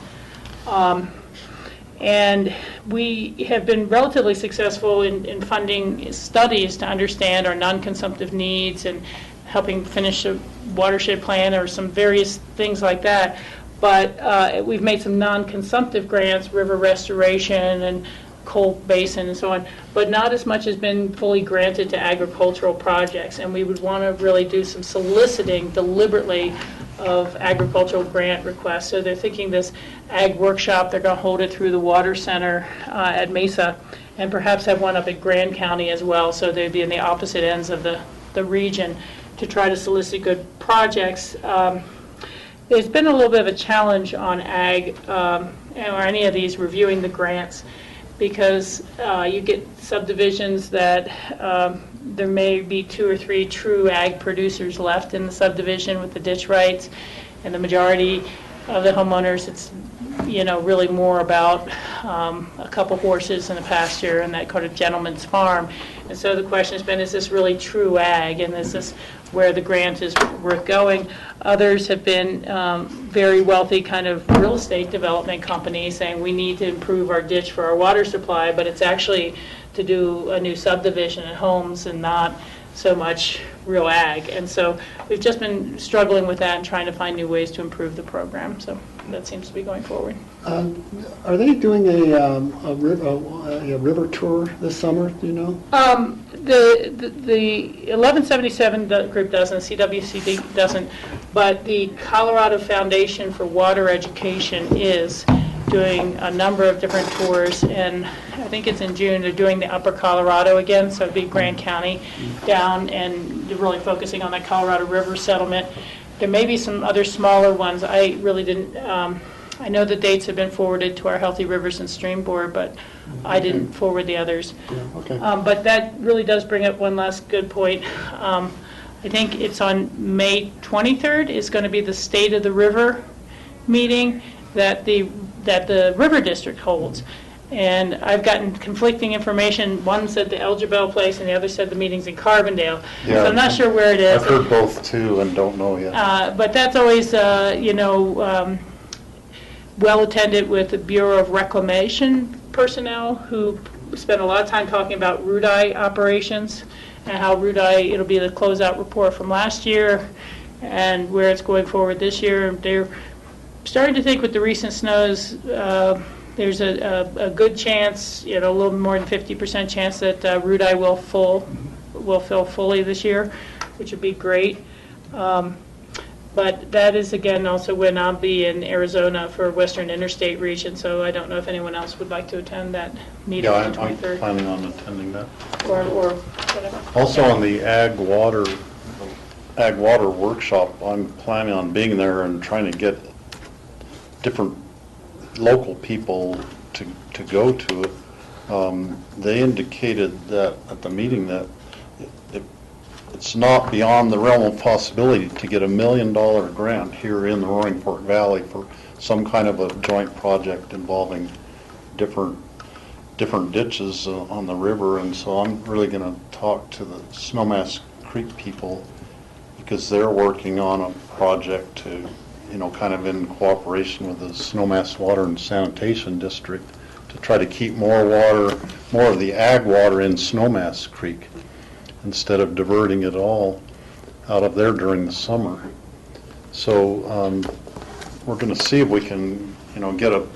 And we have been relatively successful in funding studies to understand our non-consumptive needs and helping finish a watershed plan or some various things like that. But we've made some non-consumptive grants, river restoration and coal basin and so on, but not as much has been fully granted to agricultural projects. And we would want to really do some soliciting deliberately of agricultural grant requests. So they're thinking this ag workshop, they're going to hold it through the Water Center at Mesa and perhaps have one up at Grand County as well. So they'd be in the opposite ends of the region to try to solicit good projects. There's been a little bit of a challenge on ag or any of these reviewing the grants because you get subdivisions that there may be 2 or 3 true ag producers left in the subdivision with the ditch rights, and the majority of the homeowners, it's, really more about a couple horses in the pasture and that kind of gentleman's farm. And so the question has been, is this really true ag, and is this where the grant is worth going? Others have been very wealthy kind of real estate development companies saying we need to improve our ditch for our water supply, but it's actually to do a new subdivision and homes and not so much real ag. And so we've just been struggling with that and trying to find new ways to improve the program. So that seems to be going forward. Are they doing a river tour this summer, do you know? The 1177 group doesn't, CWCD doesn't, but the Colorado Foundation for Water Education is doing a number of different tours, and I think it's in June. They're doing the Upper Colorado again, so it'd be Grand County down, and they're really focusing on that Colorado River settlement. There may be some other smaller ones. I really didn't, I know the dates have been forwarded to our Healthy Rivers and Stream Board, but I didn't forward the others. Yeah, okay. But that really does bring up one last good point. I think it's on May 23rd is going to be the State of the River meeting that the River District holds. And I've gotten conflicting information. One said the El Jabel place, and the other said the meeting's in Carbondale. Yeah. So I'm not sure where it is. I've heard both too and don't know yet. But that's always, well attended with the Bureau of Reclamation personnel who spend a lot of time talking about Rudai operations and how Rudai, it'll be the closeout report from last year and where it's going forward this year. They're starting to think with the recent snows, there's a good chance, a little more than 50% chance that Rudai will fill fully this year, which would be great. But that is, again, also when I'll be in Arizona for Western Interstate region, so I don't know if anyone else would like to attend that meeting Yeah, on the I'm 23rd. planning on attending that. Or whatever. Also on the ag water workshop, I'm planning on being there and trying to get different local people to go to it. They indicated that at the meeting that it's not beyond the realm of possibility to get $1 million grant here in the Roaring Fork Valley for some kind of a joint project involving different ditches on the river. And so I'm really going to talk to the Snowmass Creek people because they're working on a project to, kind of in cooperation with the Snowmass Water and Sanitation District to try to keep more of the ag water in Snowmass Creek, instead of diverting it all out of there during the summer. So we're going to see if we can, get a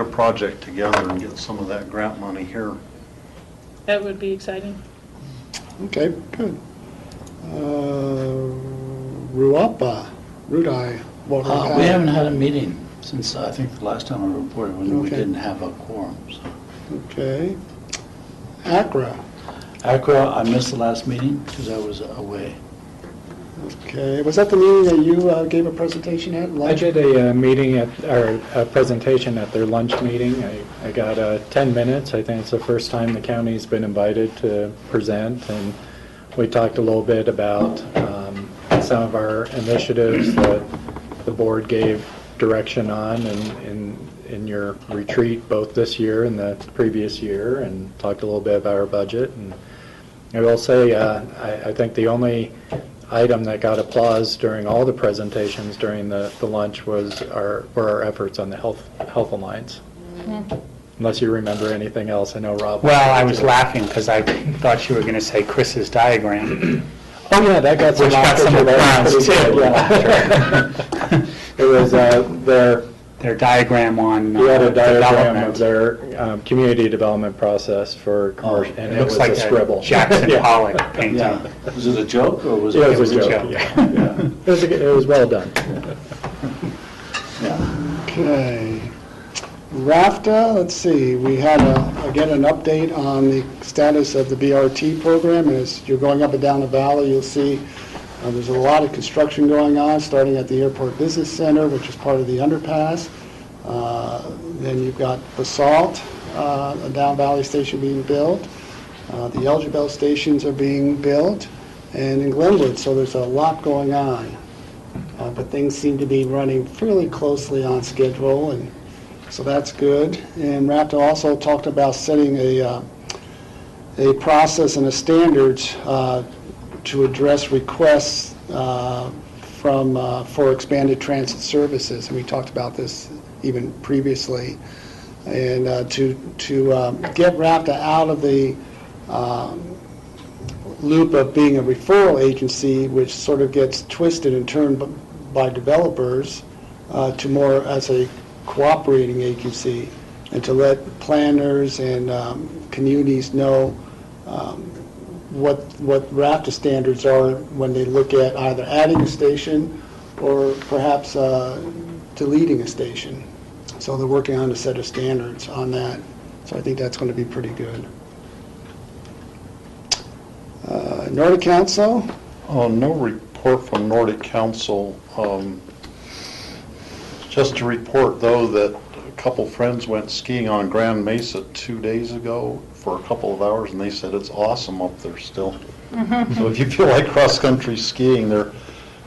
project together and get some of that grant money here. That would be exciting. Okay, good. Rudai. We haven't had a meeting since, I think, the last time I reported, when we Okay. didn't have a quorum. So. Okay. Accra. Accra, I missed the last meeting because I was away. Okay, was that the meeting that you gave a presentation at? I lunch? did a meeting or a presentation at their lunch meeting. I got 10 minutes. I think it's the first time the county's been invited to present, and we talked a little bit about some of our initiatives that the board gave direction on in your retreat both this year and the previous year, and talked a little bit about our budget. And I will say I think the only item that got applause during all the presentations during the lunch were our efforts on the health alliance. Unless you remember anything else, I know Rob. Well, I was laughing because I thought you were going to say Chris's diagram. Oh yeah, that got some Which got some applause, too. Yeah. It was Their diagram on we had a diagram development. of their community development process for commercial, and It it looks was like a scribble. Jackson Yeah. Pollock painting. Yeah. Was it a joke or was Yeah, it? it was a joke. Yeah. It was well done. Okay. RAFTA, let's see, we had, again, an update on the status of the BRT program. As you're going up and down the valley, you'll see there's a lot of construction going on, starting at the Airport Business Center, which is part of the underpass. Then you've got Basalt, a down valley station being built. The El Jabel stations are being built, and in Glenwood, so there's a lot going on. but things seem to be running fairly closely on schedule, and so that's good. And RAPTA also talked about setting a process and a standard to address requests for expanded transit services, and we talked about this even previously. And to get RAPTA out of the loop of being a referral agency, which sort of gets twisted and turned by developers, to more as a cooperating agency, and to let planners and communities know what RAPTA standards are when they look at either adding a station or perhaps deleting a station. So they're working on a set of standards on that. So I think that's going to be pretty good. Nordic Council? No report from Nordic Council. Just to report, though, that a couple friends went skiing on Grand Mesa 2 days ago for a couple of hours, and they said it's awesome up there still. So if you feel like cross-country skiing, there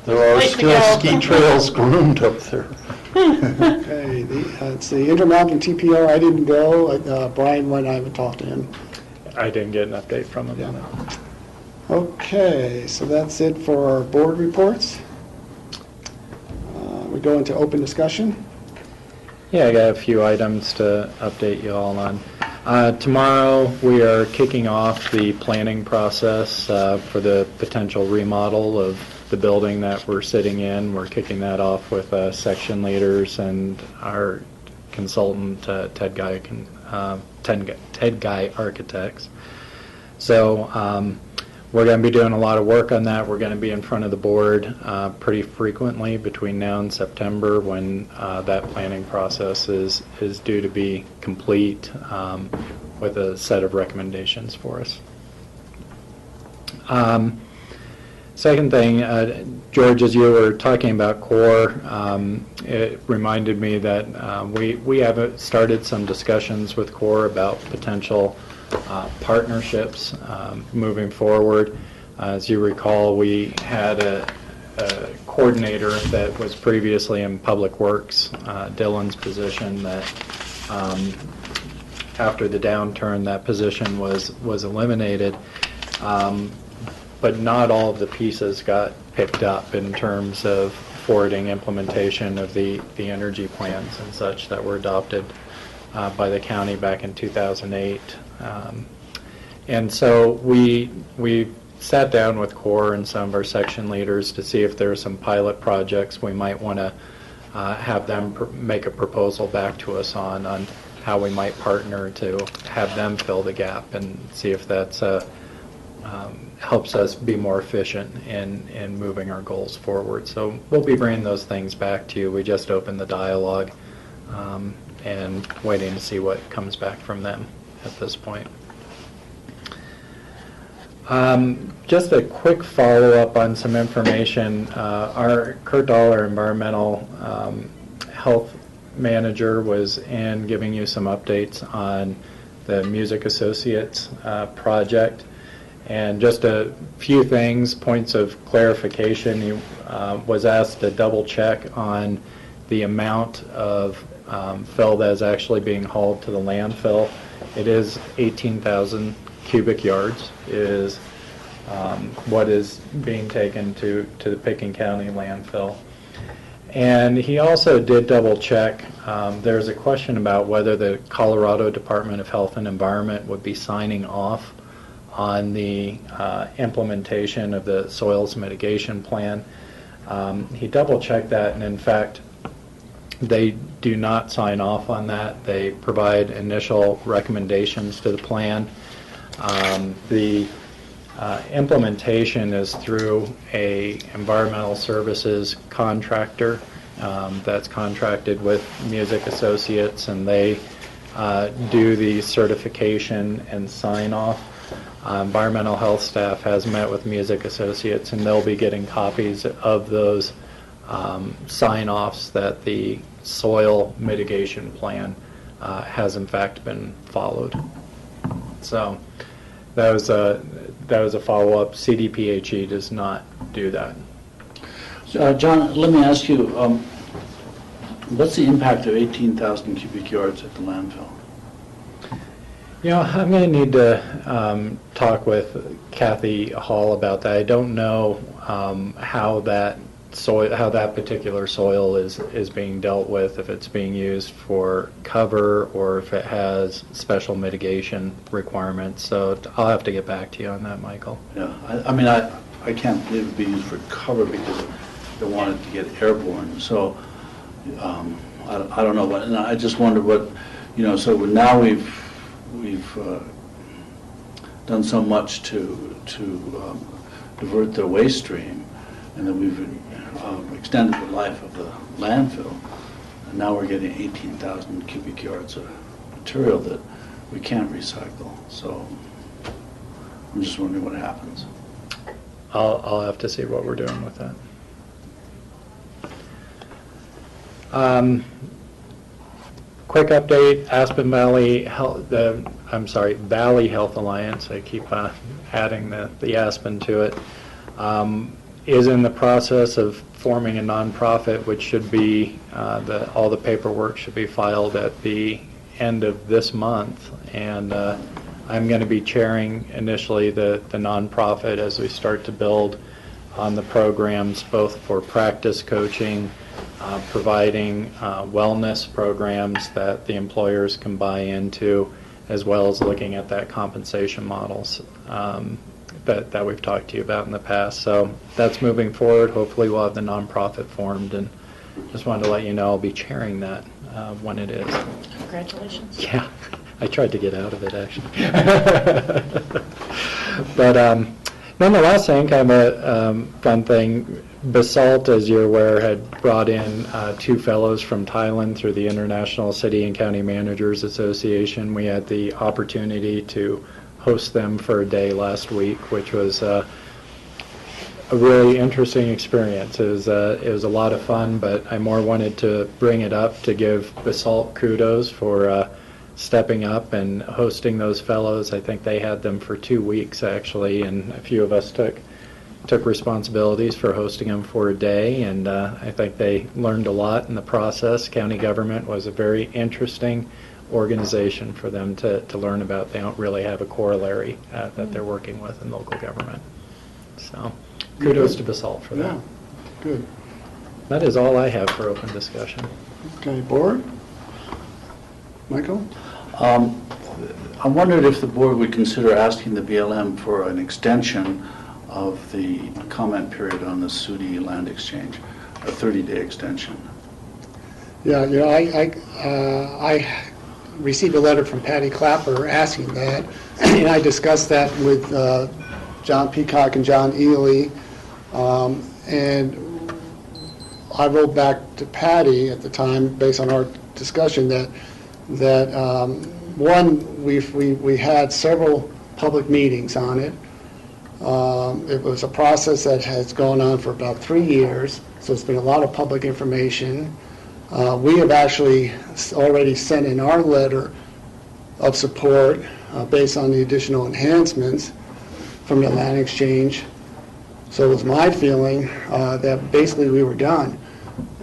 are still ski trails groomed up there. Okay, it's the Intermountain TPR. I didn't go. Brian went. I haven't talked to him. I didn't get an update from him on that. Okay, so that's it for our board reports. We go into open discussion. Yeah, I got a few items to update you all on. Tomorrow, we are kicking off the planning process for the potential remodel of the building that we're sitting in. We're kicking that off with section leaders and our consultant, Ted Guy Architects. So we're going to be doing a lot of work on that. We're going to be in front of the board pretty frequently between now and September, when that planning process is due to be complete with a set of recommendations for us. Second thing, George, as you were talking about CORE, it reminded me that we have started some discussions with CORE about potential partnerships moving forward. As you recall, we had a coordinator that was previously in Public Works, Dylan's position, that after the downturn, that position was eliminated. But not all of the pieces got picked up in terms of forwarding implementation of the energy plans and such that were adopted by the county back in 2008. And so we sat down with CORE and some of our section leaders to see if there are some pilot projects we might want to have them make a proposal back to us on how we might partner to have them fill the gap, and see if that's helps us be more efficient in moving our goals forward. So we'll be bringing those things back to you. We just opened the dialogue and waiting to see what comes back from them at this point. Just a quick follow-up on some information. Our Kurt Dahl, our environmental health manager, was in giving you some updates on the Music Associates project. And just a few things, points of clarification. He was asked to double check on the amount of fill that is actually being hauled to the landfill. It is 18,000 cubic yards is what is being taken to the Pickens County landfill. And he also did double check. There's a question about whether the Colorado Department of Health and Environment would be signing off on the implementation of the soils mitigation plan. He double checked that, and in fact, they do not sign off on that. They provide initial recommendations to the plan. The implementation is through a environmental services contractor that's contracted with Music Associates, and they do the certification and sign off. Environmental health staff has met with Music Associates, and they'll be getting copies of those sign-offs that the soil mitigation plan has in fact been followed. So that was a follow-up. CDPHE does not do that. John, let me ask you, what's the impact of 18,000 cubic yards at the landfill? I'm going to need to talk with Kathy Hall about that. I don't know how that particular soil is being dealt with, if it's being used for cover or if it has special mitigation requirements. So I'll have to get back to you on that, Michael. Yeah, I can't believe it'd be used for cover because they wanted to get airborne. So I don't know, but and I just wonder what, so now we've done so much to divert the waste stream, and then we've extended the life of the landfill, and now we're getting 18,000 cubic yards of material that we can't recycle. So I'm just wondering what happens. I'll have to see what we're doing with that. Quick update, Aspen Valley Health, Valley Health Alliance, I keep adding the Aspen to it, is in the process of forming a nonprofit, which should be, all the paperwork should be filed at the end of this month. And I'm going to be chairing initially the nonprofit as we start to build on the programs, both for practice coaching, providing wellness programs that the employers can buy into, as well as looking at that compensation models that we've talked to you about in the past. So that's moving forward. Hopefully we'll have the nonprofit formed, and just wanted to let you know I'll be chairing that when it is. Congratulations. Yeah, I tried to get out of it actually. But nonetheless, I think kind of a fun thing. BOCC, as you're aware, had brought in 2 fellows from Thailand through the International City and County Managers Association. We had the opportunity to host them for a day last week, which was a really interesting experience. It was a lot of fun, but I more wanted to bring it up to give BOCC kudos for stepping up and hosting those fellows. I think they had them for 2 weeks actually, and a few of us took responsibilities for hosting them for a day, and I think they learned a lot in the process. County government was a very interesting organization for them to learn about. They don't really have a corollary that they're working with in local government. So kudos to BOCC for that. Yeah, good. That is all I have for open discussion. Okay, board? Michael? I wondered if the board would consider asking the BLM for an extension of the comment period on the Sudi land exchange, a 30-day extension. Yeah, I received a letter from Patty Clapper asking that, and I discussed that with John Peacock and John Ely, and I wrote back to Patty at the time, based on our discussion, that one, we had several public meetings on it. It was a process that has gone on for about 3 years, so it's been a lot of public information. We have actually already sent in our letter of support based on the additional enhancements from the land exchange. So it was my feeling that basically we were done.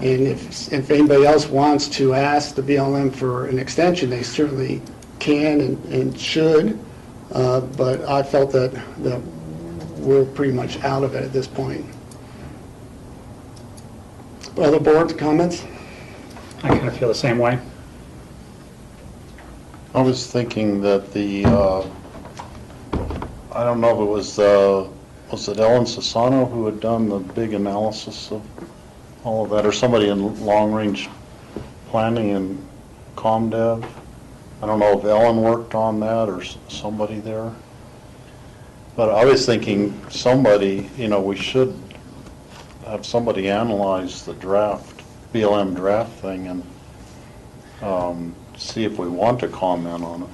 And if anybody else wants to ask the BLM for an extension, they certainly can and should. But I felt that we're pretty much out of it at this point. Other board comments? I kind of feel the same way. I was thinking that I don't know if it was it Ellen Sassano who had done the big analysis of all of that, or somebody in long-range planning and ComDev? I don't know if Ellen worked on that or somebody there. But I was thinking somebody, we should have somebody analyze the draft, BLM draft thing, and see if we want to comment on it.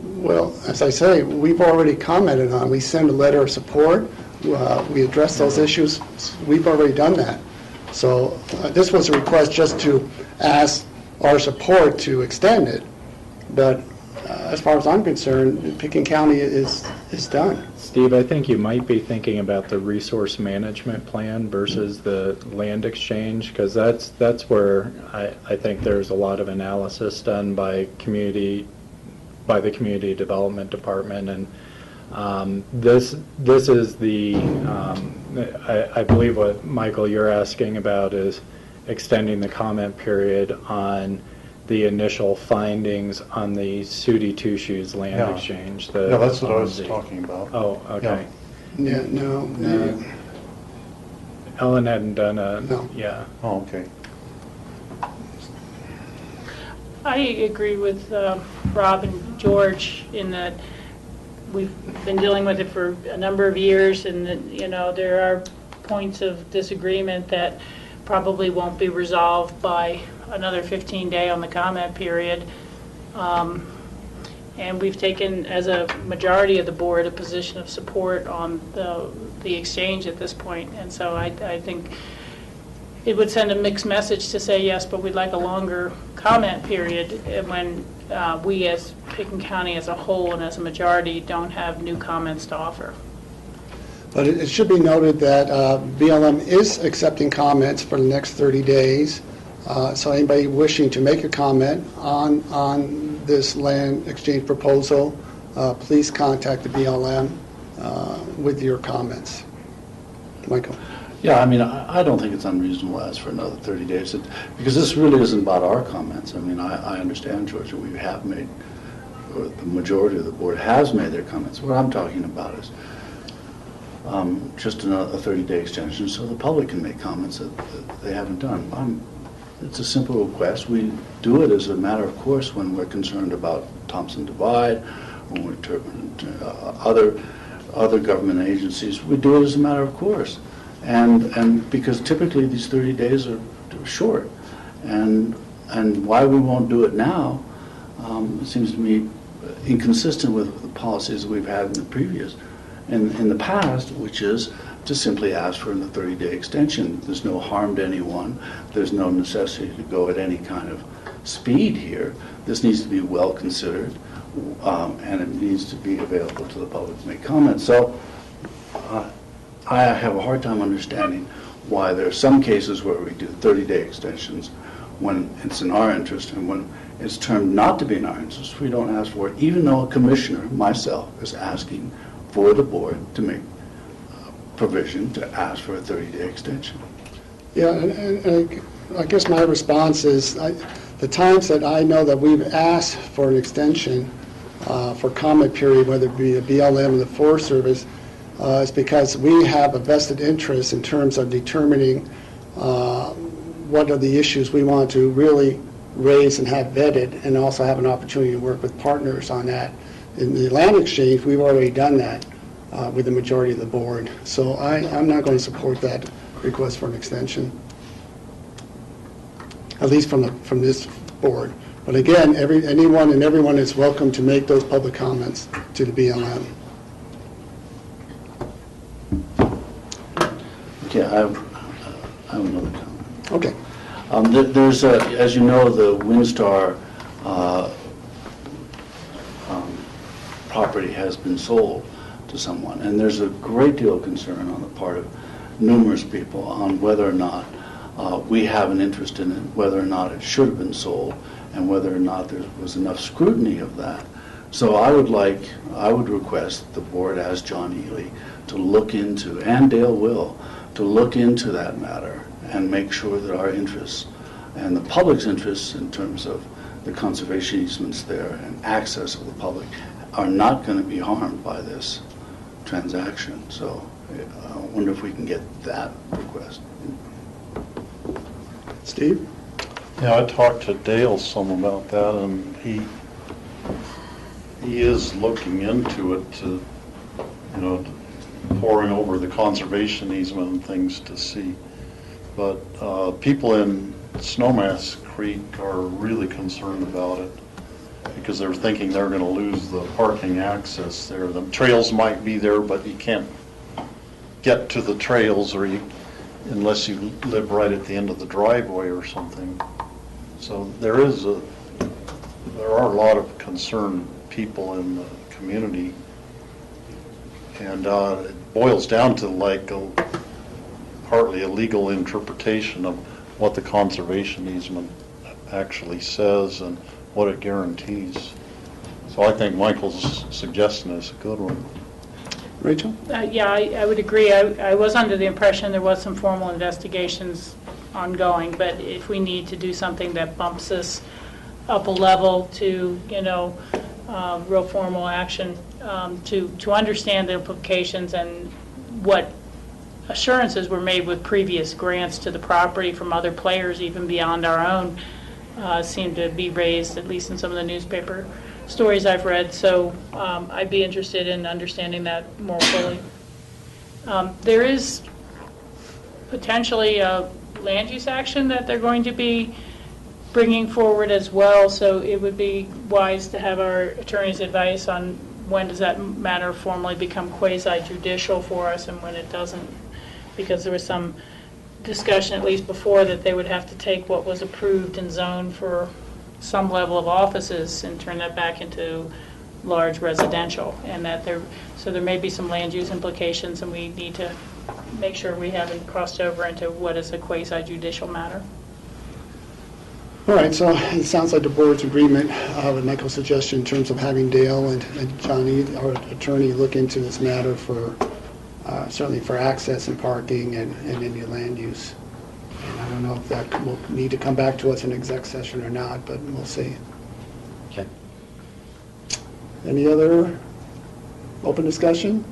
Well, as I say, we've already commented on it. We sent a letter of support. We addressed those issues. We've already done that. So this was a request just to ask our support to extend it. But as far as I'm concerned, Pickens County is is done. Steve, I think you might be thinking about the resource management plan versus the land exchange, because that's where I think there's a lot of analysis done by the community development department, and this is the I believe what Michael you're asking about is extending the comment period on the initial findings on the Sudi Two Shoes land Yeah. exchange. Yeah, that's what I was talking about. Oh, okay. Yeah, no, Ellen hadn't done No. yeah. Oh, okay. I agree with Rob and George in that we've been dealing with it for a number of years, and that, you know, there are points of disagreement that probably won't be resolved by another 15-day on the comment period. And we've taken, as a majority of the board, a position of support on the exchange at this point. And so I think it would send a mixed message to say, yes, but we'd like a longer comment period when we as Picken County as a whole and as a majority don't have new comments to offer. but it should be noted that BLM is accepting comments for the next 30 days. So anybody wishing to make a comment on this land exchange proposal, please contact the BLM with your comments. Michael? Yeah, I mean, I don't think it's unreasonable to ask for another 30 days, because this really isn't about our comments. I mean, I understand, George, that we have made, or the majority of the board has made their comments. What I'm talking about is just a 30-day extension so the public can make comments that they haven't done. It's a simple request. We do it as a matter of course when we're concerned about Thompson Divide, when we're other government agencies. We do it as a matter of course. And because typically these 30 days are short. And why we won't do it now, it seems to me inconsistent with the policies we've had in the past, which is to simply ask for a 30-day extension. There's no harm to anyone. There's no necessity to go at any kind of speed here. This needs to be well considered, and it needs to be available to the public to make comments. So I have a hard time understanding why there are some cases where we do 30-day extensions when it's in our interest, and when it's termed not to be in our interest, we don't ask for it, even though a commissioner, myself, is asking for the board to make provision to ask for a 30-day extension. Yeah, and I guess my response is, the times that I know that we've asked for an extension for comment period, whether it be the BLM or the Forest Service, is because we have a vested interest in terms of determining what are the issues we want to really raise and have vetted, and also have an opportunity to work with partners on that. In the land exchange, we've already done that with the majority of the board. So I'm not going to support that request for an extension, at least from this board. But again, anyone and everyone is welcome to make those public comments to the BLM. Okay, I have another comment. Okay. There's, as you know, the Windstar property has been sold to someone, and there's a great deal of concern on the part of numerous people on whether or not we have an interest in it, whether or not it should have been sold, and whether or not there was enough scrutiny of that. So I would request the board ask John Ely to look into, and Dale will, to look into that matter and make sure that our interests and the public's interests in terms of the conservation easements there and access of the public are not going to be harmed by this transaction. So I wonder if we can get that request. Steve? Yeah, I talked to Dale some about that, and he is looking into it to, poring over the conservation easement and things to see. But people in Snowmass Creek are really concerned about it because they're thinking they're going to lose the parking access there. The trails might be there, but you can't get to the trails unless you live right at the end of the driveway or something. So there are a lot of concerned people in the community And it boils down to like partly a legal interpretation of what the conservation easement actually says and what it guarantees. So I think Michael's suggestion is a good one. Rachel? Yeah, I would agree. I was under the impression there was some formal investigations ongoing, but if we need to do something that bumps us up a level to, real formal action, to understand the implications and what assurances were made with previous grants to the property from other players, even beyond our own, seem to be raised, at least in some of the newspaper stories I've read. So I'd be interested in understanding that more fully. There is potentially a land use action that they're going to be bringing forward as well, so it would be wise to have our attorney's advice on when does that matter formally become quasi-judicial for us and when it doesn't, because there was some discussion, at least before, that they would have to take what was approved and zoned for some level of offices and turn that back into large residential, and that so there may be some land use implications, and we need to make sure we haven't crossed over into what is a quasi-judicial matter. All right, so it sounds like the board's agreement with Michael's suggestion in terms of having Dale and Johnny, our attorney, look into this matter for, certainly for access and parking and any land use. And I don't know if that will need to come back to us in exec session or not, but we'll see. Okay. Any other open discussion?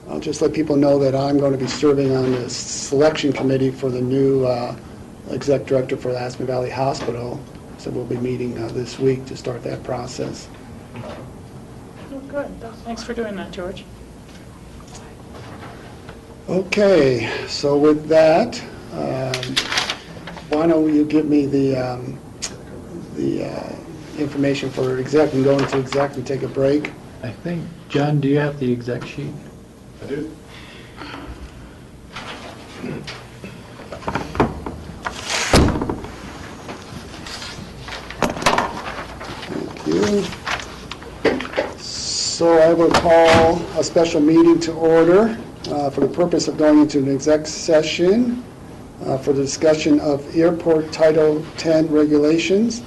I'll just let people know that I'm going to be serving on the selection committee for the new exec director for the Aspen Valley Hospital. So we'll be meeting this week to start that process. Oh, good. Thanks for doing that, George. Okay, so with that, why don't you give me the information for exec and go into exec and take a break? I think, John, do you have the exec sheet? I do. Thank you. So I will call a special meeting to order for the purpose of going into an exec session for the discussion of Airport Title 10 regulations,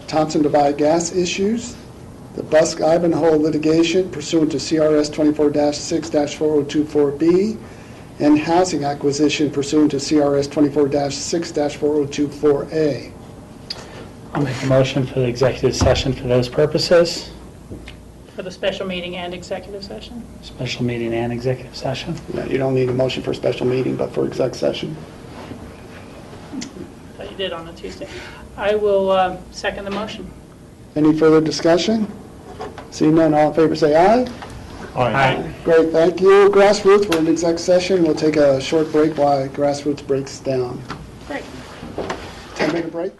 Thompson Divide gas issues, the BOCC Ivanhoe litigation pursuant to CRS 24-6-4024B, and housing acquisition pursuant to CRS 24-6-4024A. I'll make a motion for the executive session for those purposes. For the special meeting and executive session? Special meeting and executive session. Yeah, you don't need a motion for a special meeting, but for exec session. That you did on a Tuesday. I will second the motion. Any further discussion? Seeing none, all in favor say aye. Aye. Great, thank you. Grassroots, we're in exec session. We'll take a short break while Grassroots breaks down. Great. 10-minute break?